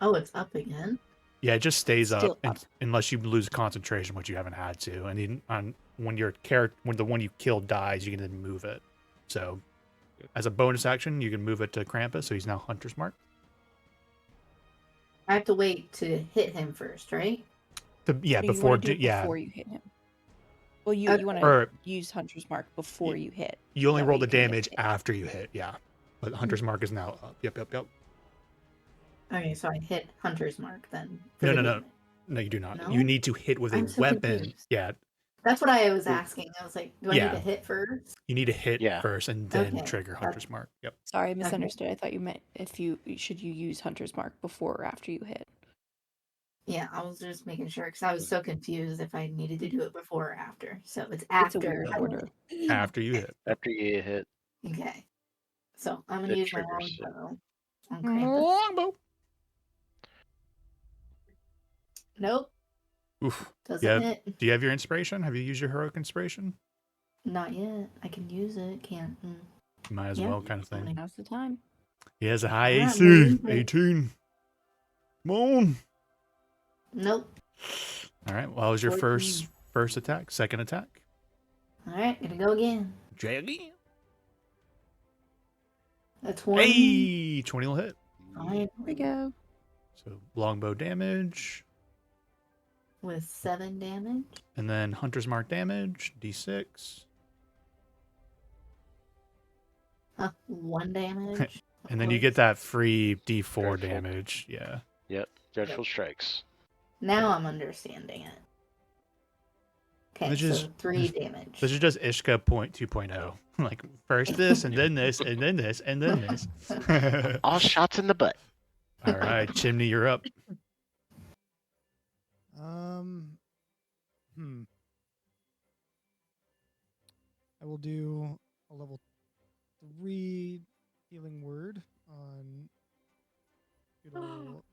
Oh, it's up again. Yeah, it just stays Still up, up. unless you lose concentration, which you haven't had to. And then when your when the one you killed dies, you can then move it. So, as a bonus action, you can move it to Krampus, so he's now Hunter's Mark. I have to wait to hit him first, right? Yeah, So you before wanna do it yeah, before you hit him. Well, you want Or- to use Hunter's Mark before you hit. you only That roll way the you can get damage hit. after you hit. Yeah, but Hunter's Mark is now up. Yep. Okay, so I hit Hunter's Mark then. for No, the no. damage. No, you do not. No? You need to hit with a I'm so weapon. confused. Yeah, That's what I was asking. I was like, do I Yeah. need to hit first? you need to hit Yeah. first and then Okay, trigger that's- Hunter's Mark. Yep. Sorry, I misunderstood. I thought you meant if you use Hunter's Mark before or after you hit. Yeah, I was just making sure because I was so confused if I needed to do it before or after. So it's It's after. a weird I order. After you hit. After you hit. Okay. So I'm gonna It use my triggers it. longbow on Krampus. Longbow. Nope, Oof. doesn't Yeah. hit. Do you have your inspiration? Have you used your heroic inspiration? Not yet. I can use it. Can't. Might as Yeah. well, kind of thing. Now's the time. He has a high Yeah, AC. maybe. 18. Come on. Nope. All right. Well, that was your 14. first attack. Second attack. All right, gonna go again. Jaggy. A 20. Hey, 20 will hit. Finally, Here we go. So longbow damage, with 7 damage. and then Hunter's Mark damage, D6, 1 damage. and then you get that free D4 Dreadful. damage. Yeah. Dreadful strikes. Now I'm understanding it. Okay, Which so is- 3 damage. This is just Ishka 2.0. Like first this, and then this, and then this, and then this. All shots in the butt. All right, Chimney, you're up. I will do a level 3 healing word on good old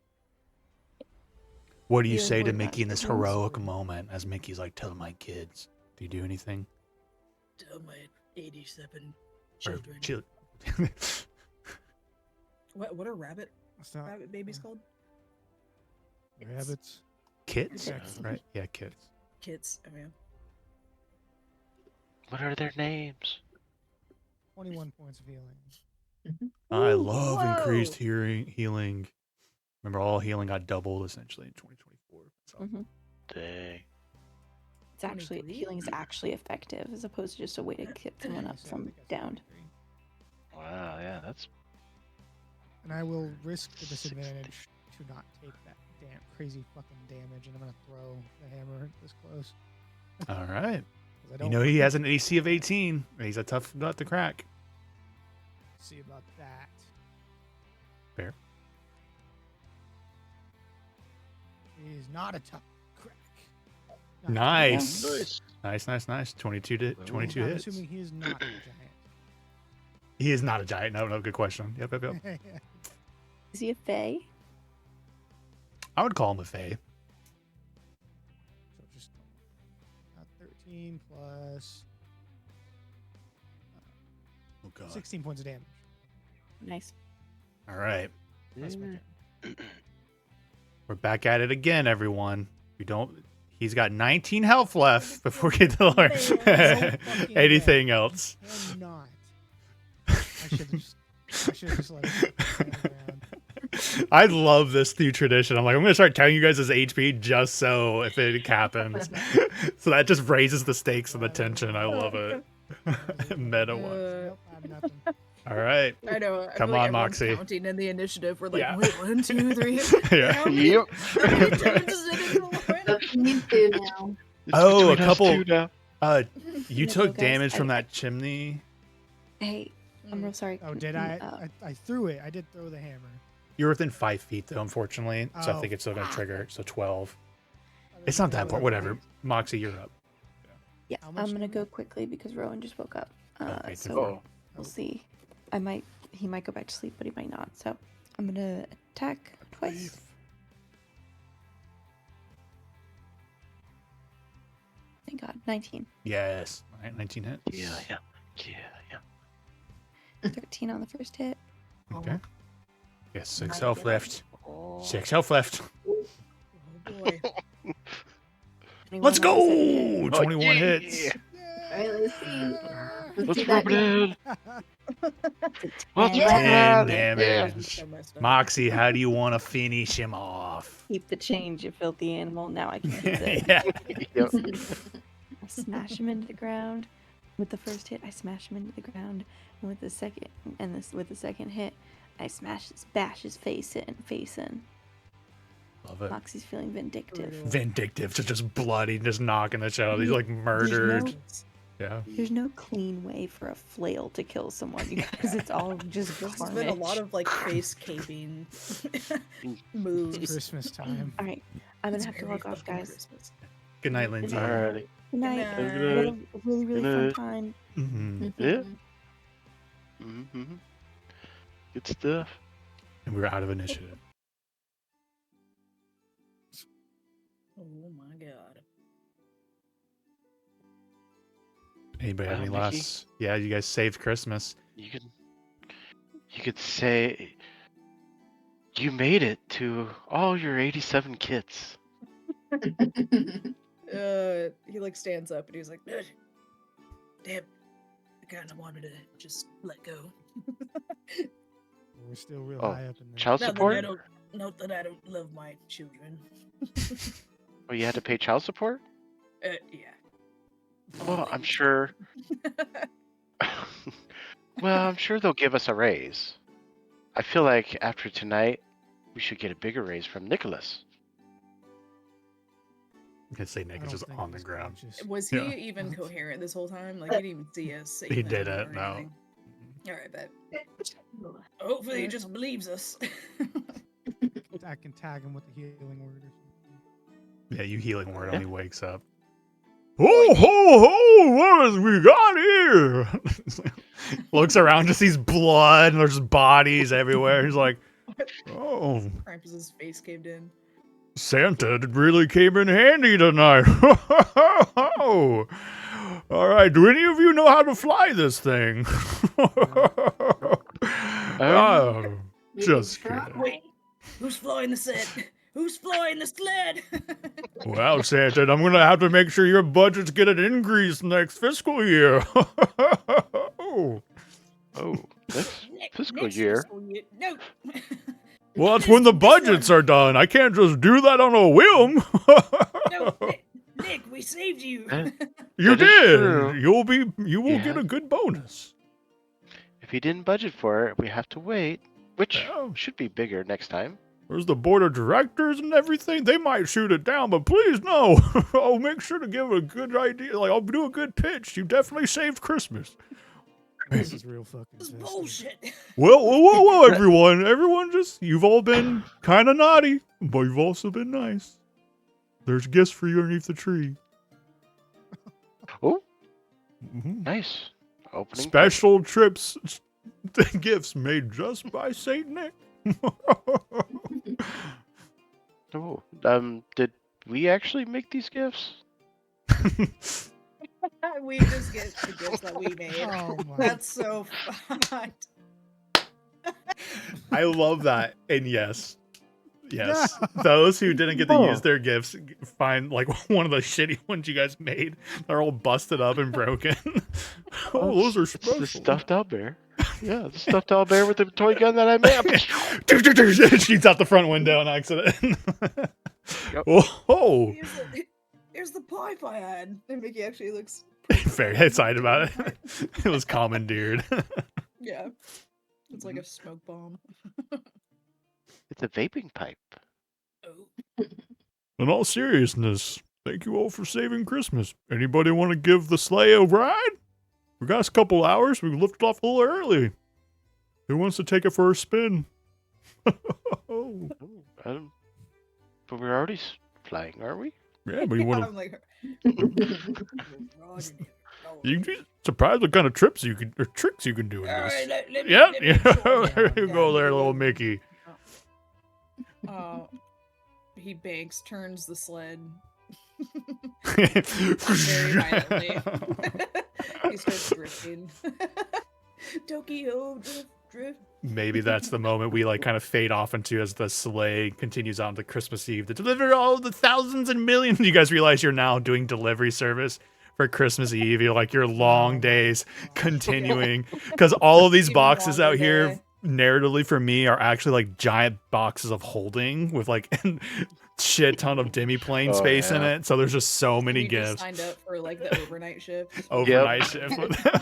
What do you Healing say to word, Mickey in not this healing heroic sword. moment as Mickey's like, tell my kids? Do you do anything? Tell my 87 Or children. chill- What are rabbit It's not babies called? rabbits. Kits, Kits. right? Yeah, kits. Kits. Oh yeah. What are their names? 21 points of healing. I Ooh, love increased whoa. healing. Remember, all healing got doubled essentially in 2024. So Mhm. Dang. It's actually 23? healing is actually effective as opposed to just a way to get someone up 27, I from think I said downed. 23. Wow, yeah, that's And I will risk the 60. disadvantage to not take that damn crazy fucking damage, and I'm gonna throw the hammer this close. all right. 'Cause I You don't know he has an AC of 18. He's a tough nut to crack. see about that. Fair. He's not a tough crack. Nice. Nice. 22 to 22 I'm hits. assuming he is not a He is not a giant. No, good question. Yep. giant. Is he a fae? I would call him a fae. So just 13 plus Oh god. 16 points of damage. Nice. All right. Plus my turn. We're back at it again, everyone. We don't. He's got 19 health left before we get to learn fucking anything else. I'm not. I should have just let it hang around. I love this new tradition. I'm gonna start telling you guys his HP just so if it happens. So that just raises the stakes and the tension. I love it. Meta one. Nope, I have nothing. All right. I know. I Come feel like on, everyone's Moxie. Counting in the initiative, we're like, Yeah. wait, 1, 2, 3. Yeah. How many- Yep. how many turns is it in one? That's me too now. It's Oh, a between us couple- two now. You No, took guys, damage from I- that chimney. Hey, I'm real sorry. Oh, did I? I threw it. I did throw the hammer. You're within 5 feet though, unfortunately. So I Oh, think it's still gonna fuck. trigger. So 12. I It's didn't not that know important. Whatever. was- Moxie, you're up. Yeah, How much I'm gonna damage? go quickly because Rowan just woke up. Okay, So Oh, we'll see. He might go back to sleep, but he might not. So I'm gonna attack twice. Thank God, 19, Yes. All right, 19 hits. yeah. 13 on the first hit. Okay. Yes, 6 My health God. left. Oh. 6 health left. Oh boy. 21 Let's on the second go! hit. 21 yeah. hits. All right, let's see. Let's do that rub it in. Let's Yeah. rub 10 it in. damage. So messed up. Moxie, how do you want to finish him off? Keep the change, you filthy animal. Now I can keep it. Yeah. Yep. I smash him into the ground. With the first hit, I smash him into the ground, and with the second hit, I bash his face in. Love it. Moxie's feeling vindictive. Brutal. Vindictive, just bloody, just knocking the shit out. He's like There's murdered. no- Yeah. There's no clean way for a flail to kill someone, you guys. It's all just There's carnage. been a lot of like face caping moves. Christmas time. All right, I'm gonna It's have to very log off, fucking guys. Christmas. Good night, Lindsay. Alrighty. Good night. night. What a really, really Good fun night. time. Mm-hmm. Yeah. Mm-hmm. Good stuff. And we're out of initiative. Oh my god. Anybody have any Mickey? last? Yeah, you guys saved Christmas. You could say you made it to all your 87 kits. He like stands up and he's like, damn, I kind of wanted to just let go. We're still real Oh, high up in there. Child Not that I support? don't, not that I don't love my children. Oh, you had to pay child support? Yeah. Well, I'm sure. Well, I'm sure they'll give us a raise. I feel like after tonight, we should get a bigger raise from Nicholas. You can say I Nick is don't just think on it the was ground. conscious. Was he Yeah. even coherent this whole time? Like he didn't even see us. say He that didn't, or no. anything. All right, bet. Hopefully he just believes us. I can tag him with the healing word or something. Yeah, you healing word when he wakes up. Ho ho ho! What has we got here? Looks around, just sees blood, and there's bodies everywhere. He's like, "Oh, Krampus's face caved in. Santa really came in handy tonight." All right, do any of you know how to fly this thing? Oh, Maybe Just try. kidding. Wait, who's flying the set? Who's flying the sled? Well, Santa, I'm gonna have to make sure your budgets get an increase next fiscal year. Oh, next fiscal Next year. fiscal year. No. Well, that's when the This budgets one. are done. I can't just do that on a whim. No, Nick, we saved you. You That is did. true. You will get Yeah. a good bonus. If he didn't budget for it, we have to wait, which Oh. should be bigger next time. There's the board of directors and everything. They might shoot it down, but please no. I'll make sure to give a good idea. Like I'll do a good pitch. You definitely saved Christmas. This is real fucking This is festive. bullshit. Well, whoa, everyone. Everyone you've all been kind of naughty, but you've also been nice. There's gifts for you underneath the tree. Oh, Mhm. nice. Opening. Special trips, gifts made just by Saint Nick. Oh, did we actually make these gifts? We just get the gifts that we made. Oh my. That's so fun. I love that. And yes, No. those who didn't get to Oh. use their gifts find like one of the shitty ones you guys made. They're all busted up and broken. Oh, those are It's special. the stuffed owlbear. Yeah, the stuffed owlbear with the toy gun that I made. Shoots out the front window on accident. Yep. Oh, Here's the pipe I had. And Mickey actually looks. very excited about it. It was commandeered. Yeah. It's like a smoke bomb. It's a vaping pipe. Oh. In all seriousness, thank you all for saving Christmas. Anybody want to give the sleigh a ride? We got us a couple hours. We lifted off a little early. Who wants to take it for a spin? Oh, but we're already flying, aren't we? Yeah, but you want I'm to? like. You can be surprised what kind of trips you can or tricks you can do in All this. right, let me- Yep, let me yeah. show There you go, Yeah, there, you little go. Mickey. He banks, turns the sled very violently. He starts drifting. Tokyo drift. Maybe that's the moment we like kind of fade off into as the sleigh continues on to Christmas Eve to deliver all the thousands and millions. You guys realize you're now doing delivery service for Christmas Eve. You're like your long days continuing because all of these Even boxes longer out here, day. narratively for me, are actually like giant boxes of holding with like shit ton of demi-plane Oh, space in yeah. it. So there's just so many We just gifts. signed up for like the overnight shift. Overnight shift.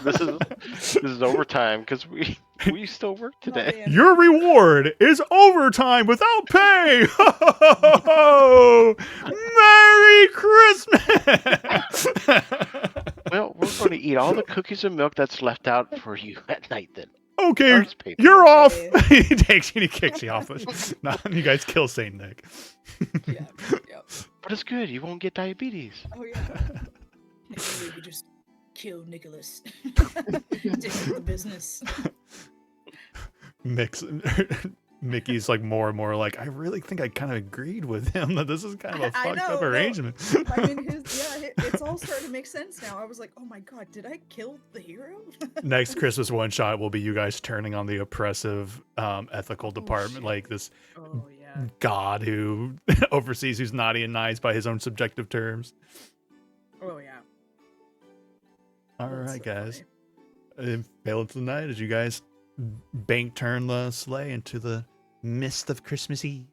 This is overtime because we still work Not today. being- Your reward is overtime without pay. Merry Christmas! Well, we're going to eat all the cookies and milk that's left out for you at night. Then Okay, First paper. you're off. Okay. He takes you and he kicks you off. Nah, you guys kill Saint Nick. Yeah. Yep. But it's good. You won't get diabetes. Oh yeah. Maybe we could just kill Nicholas. Take over the business. Mickey's like more and more like, I really think I kind of agreed with him that this is kind of a I fucked know, up no. arrangement. I mean, it's all starting to make sense now. I was like, oh my god, did I kill the hero? Next Christmas one shot will be you guys turning on the oppressive ethical department, shit. like this Oh yeah. god who oversees who's naughty and nice by his own subjective terms. Oh yeah. All That's right, so guys. funny. Fail to the night as you guys bank turn the sleigh into the mist of Christmas Eve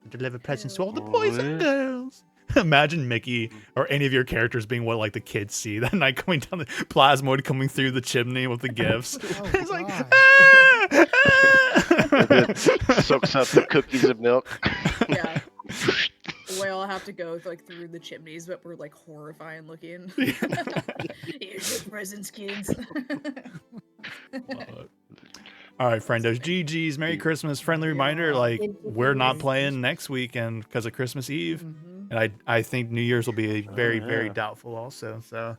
and deliver presents to all the boys and Oh, yeah. girls. Imagine Mickey or any of your characters being what like the kids see that night, coming down the plasmoid coming through the chimney with the gifts. Oh, It's like God. And then soaks up the cookies and milk. Yeah. We all have to go like through the chimneys, but we're like horrifying looking. Here's your presents, kids. All right, friendos, GG's, Merry Christmas. Friendly reminder, like we're not playing next weekend because of Christmas Eve, Mhm. and I think New Year's will be very very yeah. doubtful also. So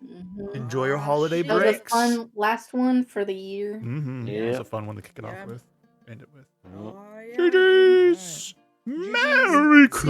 Mhm. enjoy your Aw, holiday shit. That was a breaks. fun last one for the year. Mm-hmm. Yeah, it's Yeah. a fun one to kick it Yeah. off with. End it with. Oh, yeah. GG's. Merry Christmas.